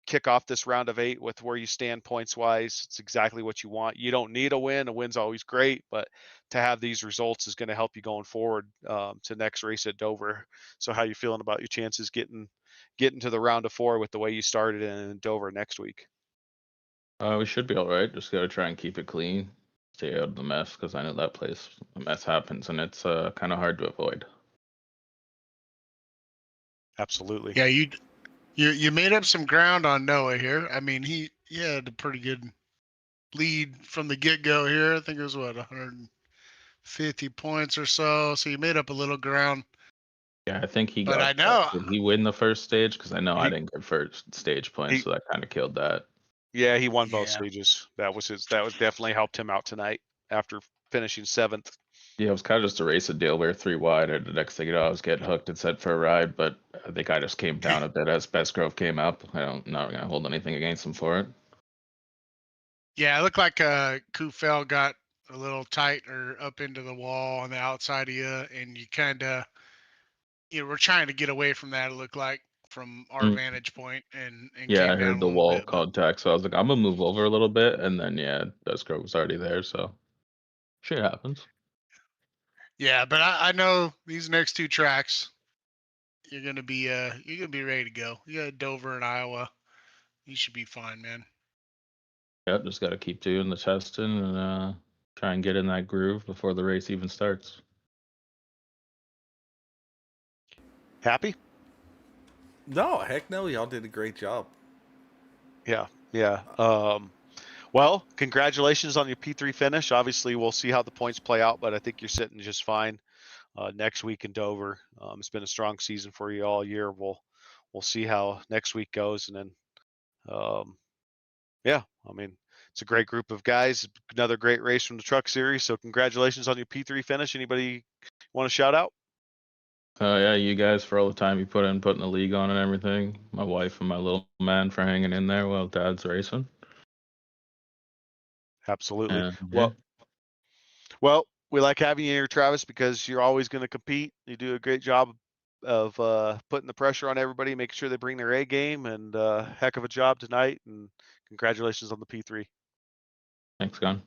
kick off this round of 8 with where you stand points wise. It's exactly what you want. You don't need a win. A win's always great, but to have these results is going to help you going forward to next race at Dover. So how you feeling about your chances getting to the round of 4 with the way you started in Dover next week? We should be all right. Just got to try and keep it clean, stay out of the mess, because I know that place, a mess happens, and it's kind of hard to avoid. Absolutely. Yeah, you made up some ground on Noah here. I mean, he had a pretty good lead from the get-go here. I think it was, 150 points or so. So you made up a little ground. Yeah, I think he But got I know. Did he win the first stage? Because I know I He- didn't get first stage points, he- so that kind of killed that. Yeah, he won both Yeah. stages. That was definitely helped him out tonight after finishing 7th. Yeah, it was kind of just a race of deal. We were 3 wide, and the next thing you know, I was getting hooked and set for a ride. But I think I just came down a bit as Bestgrove came up. Not gonna hold anything against him for it. Yeah, it looked like Kufel got a little tight or up into the wall on the outside of you, and you kind of were trying to get away from that. It looked like from our vantage point, and Yeah, I came down heard a the little wall bit. But contact, so I was like, I'm gonna move over a little bit, and then yeah, Bestgrove was already there, so shit happens. yeah, but I know these next 2 tracks, you're gonna be ready to go. You got Dover and Iowa. You should be fine, man. Yep, just got to keep doing the testing and try and get in that groove before the race even starts. Happy? No, heck no. Y'all did a great job. Yeah. Well, congratulations on your P3 finish. Obviously, we'll see how the points play out, but I think you're sitting just fine next week in Dover. It's been a strong season for you all year. We'll see how next week goes, and then yeah, I mean, it's a great group of guys. Another great race from the Truck Series. So congratulations on your P3 finish. Anybody want to shout out? Yeah, you guys for all the time you put in putting the league on and everything. My wife and my little man for hanging in there while Dad's racing. Absolutely. And yeah, Well, we like having you here, Travis, because you're always going to compete. You do a great job of putting the pressure on everybody, making sure they bring their A game, and heck of a job tonight. And congratulations on the P3. thanks, Gun.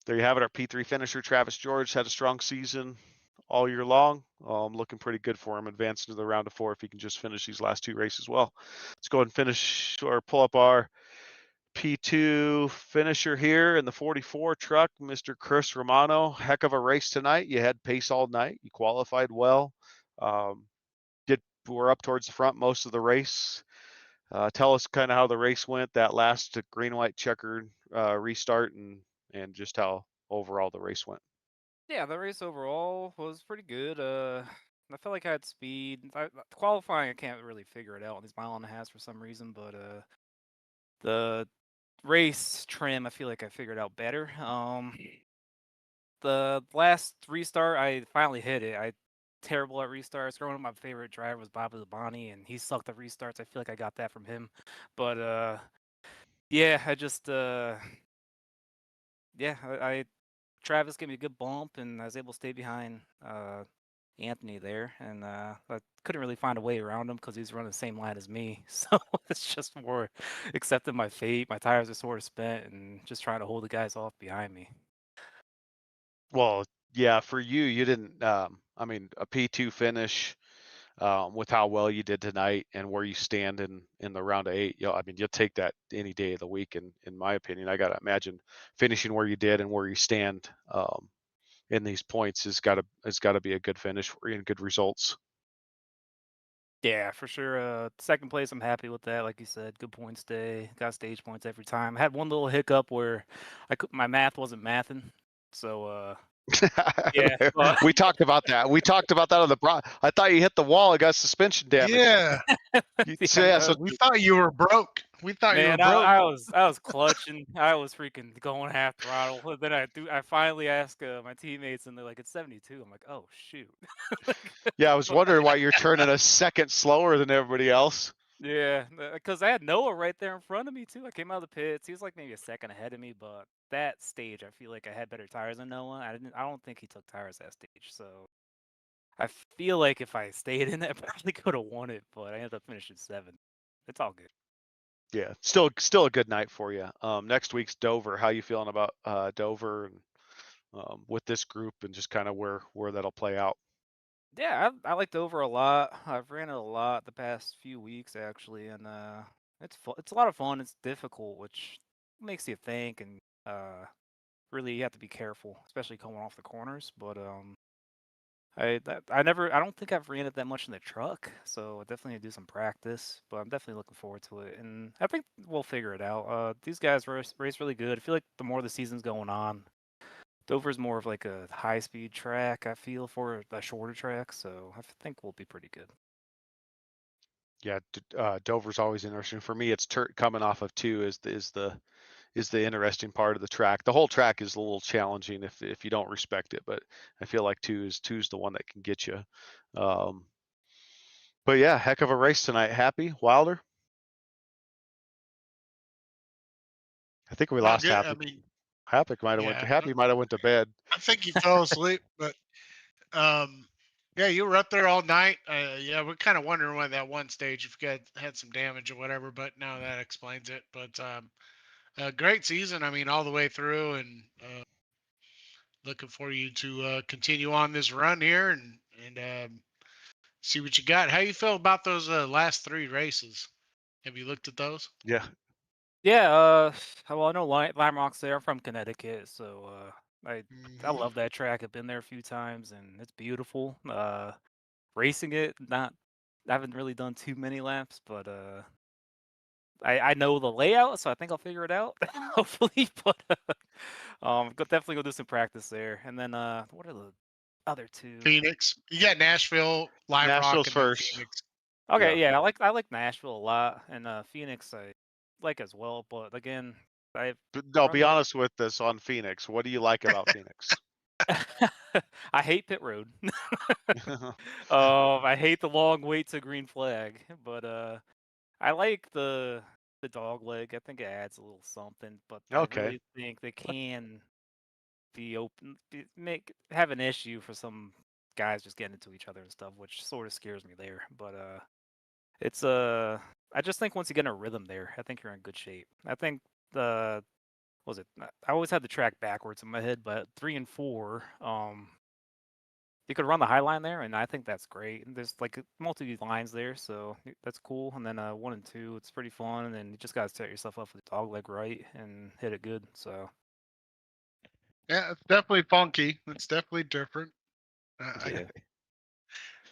There you have it. Our P3 finisher, Travis George, had a strong season all year long. Looking pretty good for him advancing to the round of 4 if he can just finish these last 2 races well. Let's go ahead and finish or pull up our P2 finisher here in the 44 truck, Mr. Chris Romano. Heck of a race tonight. You had pace all night. You qualified well. We're up towards the front most of the race. Tell us kind of how the race went, that last green white checkered restart, and just how overall the race went. Yeah, the race overall was pretty good. I felt like I had speed. Qualifying, I can't really figure it out on these mile and a half for some reason, but the race trim, I feel like I figured out better. The last restart, I finally hit it. I terrible at restarts. Growing up, my favorite driver was Bobby Labonte, and he sucked at restarts. I feel like I got that from him. But yeah, I Travis gave me a good bump, and I was able to stay behind Anthony there, and I couldn't really find a way around him because he was running the same line as me. So it's just more accepting my fate. My tires are sort of spent, and just trying to hold the guys off behind me. Well, yeah, for you, you didn't. I mean, a P2 finish with how well you did tonight and where you stand in the round of 8. I mean, you'll take that any day of the week. In my opinion, I gotta imagine finishing where you did and where you stand in these points has gotta be a good finish for you and good results. Yeah, for sure. Second place, I'm happy with that. Like you said, good points day. Got stage points every time. I had one little hiccup where my math wasn't mathing. So yeah. We talked about that. We talked about that on the I thought you hit the wall and got suspension damage. Yeah, So, yeah, so we thought you were broke. We thought you were Man, broke. I was clutching. I was freaking going half throttle. And then I finally asked my teammates, and they're like, "It's 72." I'm like, "Oh shoot." yeah, I was wondering why you're turning a second slower than everybody else. Yeah, because I had Noah right there in front of me too. I came out of the pits. He was like maybe a second ahead of me, but that stage, I feel like I had better tires than Noah. I don't think he took tires that stage, so I feel like if I stayed in it, I probably could have won it. But I ended up finishing 7th. It's all good. Yeah, still a good night for you. Next week's Dover. How you feeling about Dover and with this group and just kind of where that'll play out? Yeah, I liked Over a lot. I've ran it a lot the past few weeks actually, and it's a lot of fun. It's difficult, which makes you think, and really you have to be careful, especially coming off the corners. But I don't think I've ran it that much in the truck, so I definitely need to do some practice. But I'm definitely looking forward to it, and I think we'll figure it out. These guys race really good. I feel like the more the season's going on, Dover's more of like a high-speed track, I feel, for a shorter track, so I think we'll be pretty good. Yeah, Dover's always interesting for me. It's coming off of 2 is the interesting part of the track. The whole track is a little challenging if you don't respect it, but I feel like two's the one that can get you. But yeah, heck of a race tonight. Happy Wilder? I think we lost Good. Happy. I mean, Happy might have went to bed. I think he fell asleep, but yeah, you were up there all night. Yeah, we're kind of wondering why that one stage if you had some damage or whatever, but now that explains it. But great season. I mean, all the way through, and looking for you to continue on this run here and see what you got. How you feel about those last 3 races? Have you looked at those? Yeah. Yeah, well, I know Lime Rock's there. I'm from Connecticut, so I Mhm. love that track. I've been there a few times, and it's beautiful. Racing it, not I haven't really done too many laps, but I know the layout, so I think I'll figure it out, hopefully. But definitely go do some practice there. And then what are the other 2? Phoenix. You got Nashville, Lime Rock, Nashville's and then first. Phoenix. Yeah. Okay, yeah, I like Nashville a lot, and Phoenix I like as well. But again, I've But no, run be the honest with us on Phoenix. What do you like about Phoenix? I hate pit road. I hate the long wait to green flag, but I like the dog leg. I think it adds a little something, but I Okay. really think they can have an issue for some guys just getting into each other and stuff, which sort of scares me there. But it's I just think once you get in a rhythm there, I think you're in good shape. I think the what was it? I always had the track backwards in my head, but 3 and 4, you could run the high line there, and I think that's great. And there's like multi lines there, so that's cool. And then 1 and 2, it's pretty fun. And then you just gotta set yourself up for the dog leg right and hit it good. So Yeah, it's definitely funky. It's definitely different. yeah.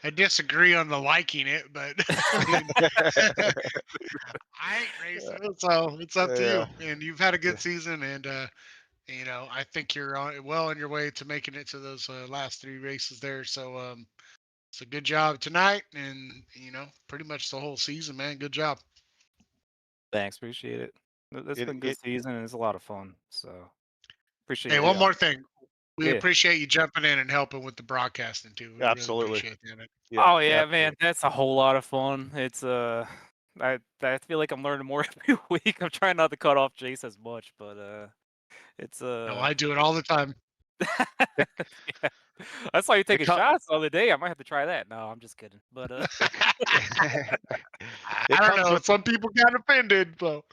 I disagree on the liking it, but I mean, I ain't racing it, so it's up to Yeah. you. And you've had a good season, and I think you're well on your way to making it to those last 3 races there. So it's a good job tonight, and pretty much the whole season, man. Good job. Thanks, appreciate it. It's It, been a good it, season and it's a lot of fun. So appreciate Hey, you one having yeah. me. more thing. We Yeah. appreciate you jumping in and helping with the broadcasting too. We Absolutely. really appreciate that. Yeah, Oh yeah, absolutely. man, that's a whole lot of fun. It's I feel like I'm learning more every week. I'm trying not to cut off Jace as much, but it's No, I do it all the time. yeah. I saw you It taking co- shots the other day. I might have to try that. No, I'm just kidding. But I It don't comes know. with Some people got offended, so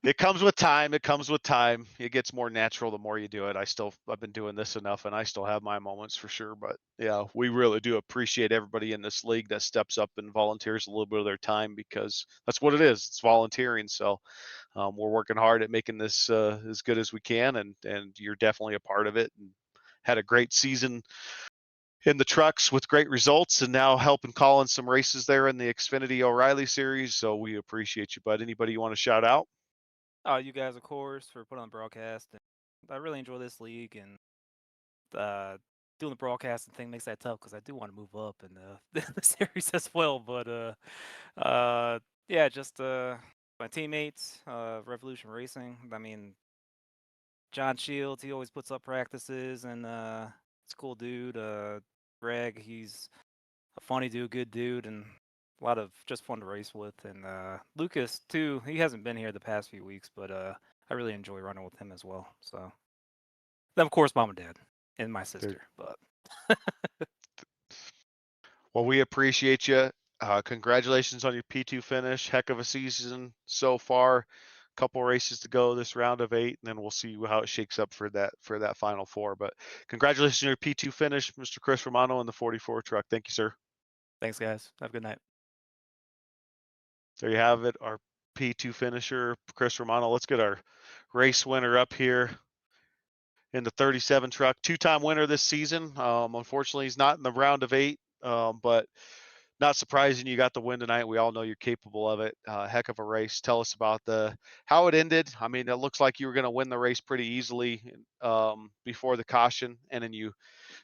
It comes with time. It comes with time. It gets more natural the more you do it. I've been doing this enough and I still have my moments for sure. But yeah, we really do appreciate everybody in this league that steps up and volunteers a little bit of their time because that's what it is. It's volunteering. So we're working hard at making this as good as we can. And you're definitely a part of it. And had a great season in the trucks with great results and now helping call in some races there in the Xfinity O'Reilly series. So we appreciate you, bud. Anybody you want to shout out? oh, you guys, of course, for putting on the broadcast. And I really enjoy this league, and doing the broadcasting thing makes that tough because I do want to move up in the series as well. But yeah, just my teammates, Revolution Racing. I mean, John Shields, he always puts up practices, and he's a cool dude. Greg, he's a funny dude, good dude, and a lot of just fun to race with. And Lucas too, he hasn't been here the past few weeks, but I really enjoy running with him as well. So then, of course, mom and dad and my sister. But Well, we appreciate you. Congratulations on your P2 finish. Heck of a season so far. Couple races to go this round of 8, and then we'll see how it shakes up for that final 4. But congratulations on your P2 finish, Mr. Chris Romano in the 44 truck. Thank you, sir. thanks, guys. Have a good night. There you have it, our P2 finisher, Chris Romano. Let's get our race winner up here in the 37 truck. 2-time winner this season. Unfortunately, he's not in the round of 8, but not surprising you got the win tonight. We all know you're capable of it. Heck of a race. Tell us about how it ended. I mean, it looks like you were going to win the race pretty easily before the caution, and then you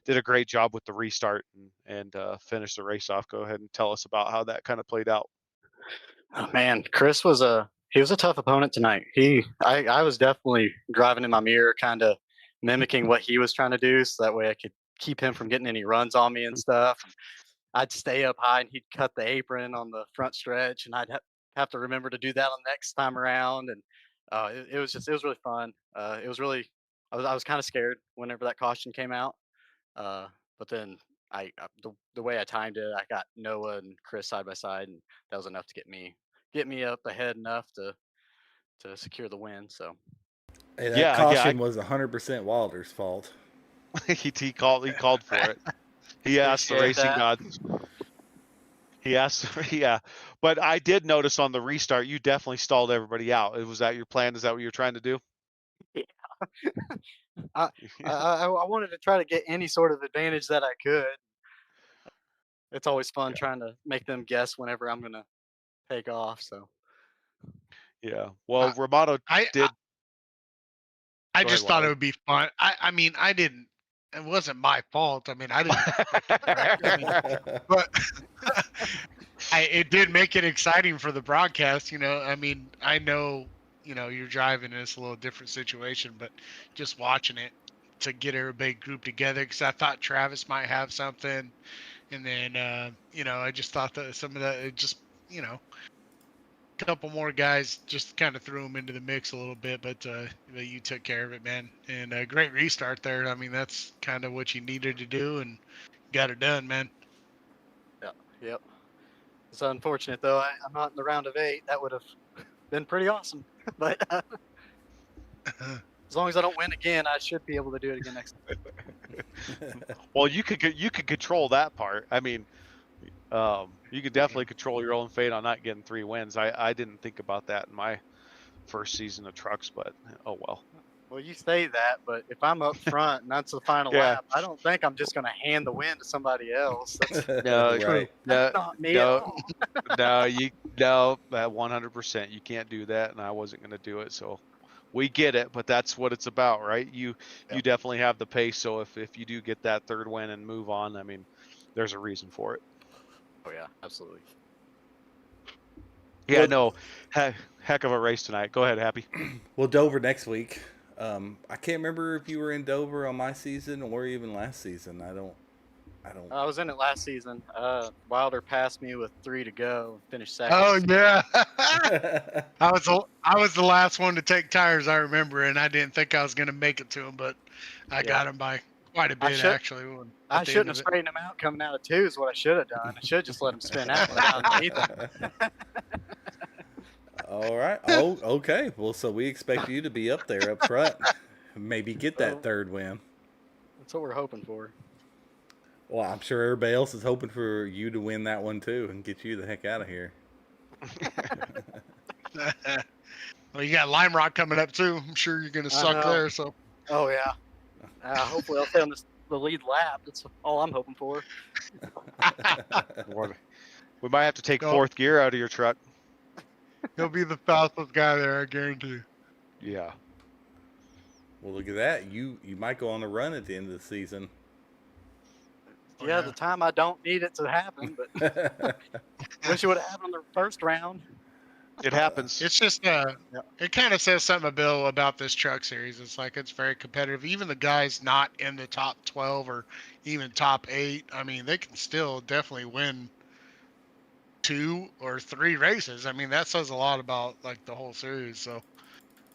did a great job with the restart and finished the race off. Go ahead and tell us about how that kind of played out. Oh man, Chris was a tough opponent tonight. I was definitely driving in my mirror, kind of mimicking what he was trying to do, so that way I could keep him from getting any runs on me and stuff. I'd stay up high, and he'd cut the apron on the front stretch, and I'd have to remember to do that on the next time around. And it was really fun. It was really I was kind of scared whenever that caution came out, but then the way I timed it, I got Noah and Chris side by side, and that was enough to get me up ahead enough to secure the win. So Hey, that Yeah, caution was 100% Wilder's fault. he called for it. He asked the Appreciate racing that. gods. He asked, yeah. But I did notice on the restart, you definitely stalled everybody out. Was that your plan? Is that what you're trying to do? I wanted to try to get any sort of advantage that I could. It's always fun trying to make them guess whenever I'm gonna take off. So Yeah. Well, Uh, Romano I did. I Go just ahead, thought it Wilder. would be fun. I mean, I didn't. It wasn't my fault. I mean, I didn't freaking wreck. I mean, but it did make it exciting for the broadcast. I mean, I know you're driving and it's a little different situation, but just watching it to get everybody grouped together because I thought Travis might have something, and then I just thought that some of that it just a couple more guys just kind of threw them into the mix a little bit, but you took care of it, man, and a great restart there. I mean, that's kind of what you needed to do and got it done, man. yep. It's unfortunate though. I'm not in the round of 8. That would have been pretty awesome. But as long as I don't win again, I should be able to do it again next time. Well, you could control that part. I mean, you could definitely control your own fate on not getting 3 wins. I didn't think about that in my first season of trucks, but oh well. Well, you say that, but if I'm up front and that's the final Yeah. lap, I don't think I'm just going to hand the win to somebody else. No, Right. That's not me at all. No, 100%. You can't do that, and I wasn't going to do it. So we get it, but that's what it's about, right? You definitely have the pace. So if you do get that 3rd win and move on, I mean, there's a reason for it. Oh yeah, absolutely. Yeah, Well- no, heck of a race tonight. Go ahead, Happy. Well, Dover next week. I can't remember if you were in Dover on my season or even last season. I don't. I was in it last season. Wilder passed me with 3 to go, finished second. Oh yeah. I was the last one to take tires, I remember, and I didn't think I was going to make it to him, but I got him by quite a bit actually. I shouldn't have sprayed him out coming out of 2 is what I should have done. I should have just let him spin out when I got underneath him. All right. Oh, okay. Well, so we expect you to be up there up front. Maybe get that third win. That's what we're hoping for. Well, I'm sure everybody else is hoping for you to win that one too and get you the heck out of here. Well, you got Lime Rock coming up too. I'm sure you're going to suck there. So. Oh yeah. Hopefully I'll stay on the lead lap. That's all I'm hoping for. We might have to take fourth gear out of your truck. He'll be the fastest guy there, I guarantee. Yeah. Well, look at that. You might go on a run at the end of the season. Yeah, the time I don't need it to happen, but wish it would have happened in the first round. It happens. It's just it kind of says something, Bill, about this truck series. It's like it's very competitive. Even the guys not in the top 12 or even top 8, I mean, they can still definitely win 2 or 3 races. I mean, that says a lot about like the whole series. So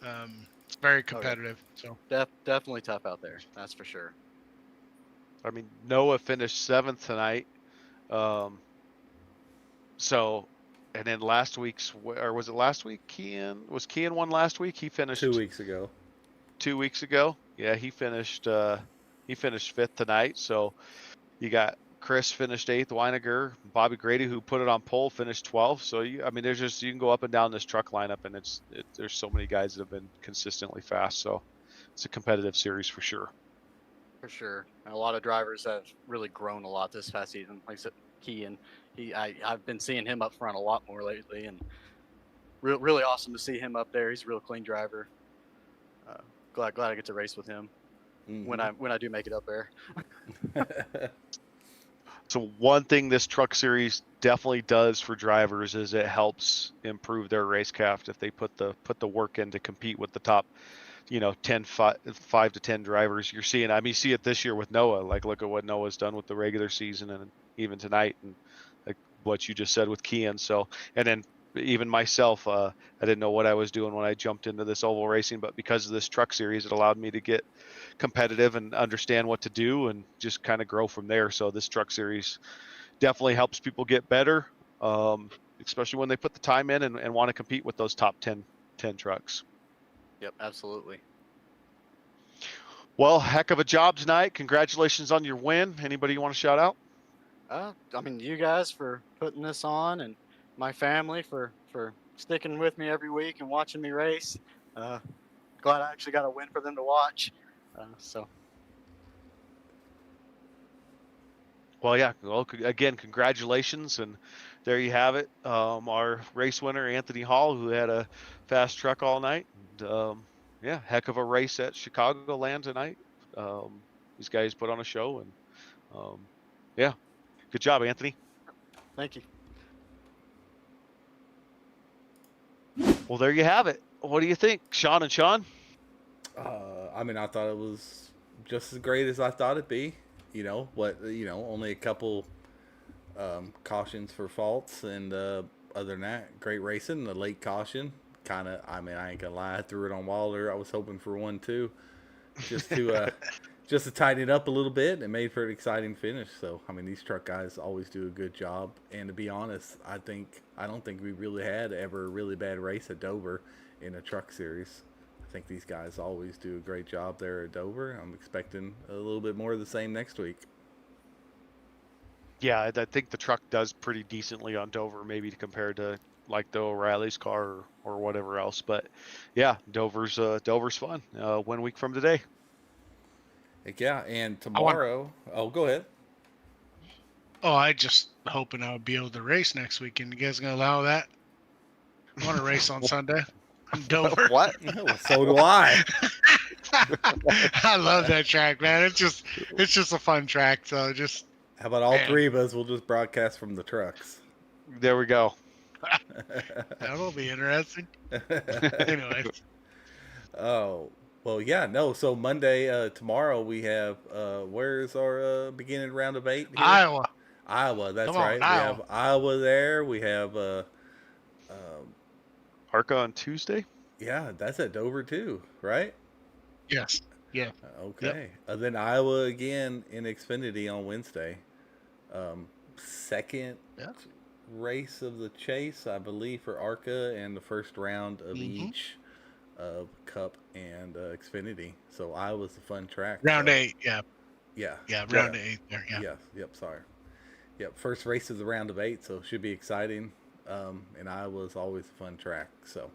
it's very competitive. So definitely tough out there. That's for sure. I mean, Noah finished 7th tonight. So, and then last week's, or was it last week? Was Kean won last week? He finished 2 weeks ago. 2 weeks ago. Yeah, he finished 5th tonight. So you got Chris finished 8th, Weiniger, Bobby Grady, who put it on pole, finished 12th. So I mean, there's just, you can go up and down this truck lineup, and there's so many guys that have been consistently fast. So it's a competitive series for sure. For sure. And a lot of drivers have really grown a lot this past season. Like I said, Kean, I've been seeing him up front a lot more lately, and really awesome to see him up there. He's a real clean driver. Glad I get to race with him when I do make it up there. So one thing this truck series definitely does for drivers is it helps improve their racecraft if they put the work in to compete with the top, 5 to 10 drivers. You're seeing, I mean, you see it this year with Noah. Like, look at what Noah's done with the regular season and even tonight, and like what you just said with Kean. So, and then even myself, I didn't know what I was doing when I jumped into this oval racing, but because of this truck series, it allowed me to get competitive and understand what to do and just kind of grow from there. So this truck series definitely helps people get better, especially when they put the time in and want to compete with those top 10 trucks. Yep, absolutely. Well, heck of a job tonight. Congratulations on your win. Anybody you want to shout out? I mean, you guys for putting this on, and my family for sticking with me every week and watching me race. Glad I actually got a win for them to watch. Well, yeah. Well, again, congratulations, and there you have it. Our race winner, Anthony Hall, who had a fast truck all night. And, yeah, heck of a race at Chicagoland tonight. These guys put on a show, and yeah, good job, Anthony. Thank you. Well, there you have it. What do you think, Sean and Sean? I mean, I thought it was just as great as I thought it'd be. Only a couple cautions for faults, and other than that, great racing. The late caution, I ain't gonna lie, I threw it on Wilder. I was hoping for one too, just to tighten it up a little bit and made for an exciting finish. So, I mean, these truck guys always do a good job. And to be honest, I don't think we really had ever a really bad race at Dover in a truck series. I think these guys always do a great job there at Dover. I'm expecting a little bit more of the same next week. Yeah, I think the truck does pretty decently on Dover, maybe compared to like the O'Reilly's car or whatever else. But yeah, Dover's fun. 1 week from today. Heck yeah, and tomorrow. Go ahead. Oh, I just hoping I would be able to race next weekend. You guys gonna allow that? I want to race on Sunday. I'm Dover. What? Well, so do I. I love that track, man. It's just a fun track. So just. How about all three of us? We'll just broadcast from the trucks. There we go. That'll be interesting. Anyway. Oh, Well, yeah, no. So Monday, tomorrow we have where's our beginning round of 8 here? Iowa. Iowa. That's Come on, right. We Iowa. have Iowa there. We have ARCA on Tuesday. yeah, that's at Dover too, right? Yes. Yeah. Okay. Then Iowa again in Xfinity on Wednesday. Second Yeah. race of the chase, I believe, for ARCA, and the first round of Mhm. each of Cup and Xfinity. So Iowa's a fun track. Round so, 8. Yeah. Yeah. Yeah. Round 8 there. Yeah. Yes. Yep. Sorry. Yep. First race of the round of 8, so it should be exciting. And Iowa's always a fun track. So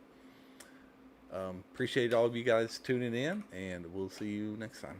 appreciate all of you guys tuning in, and we'll see you next time.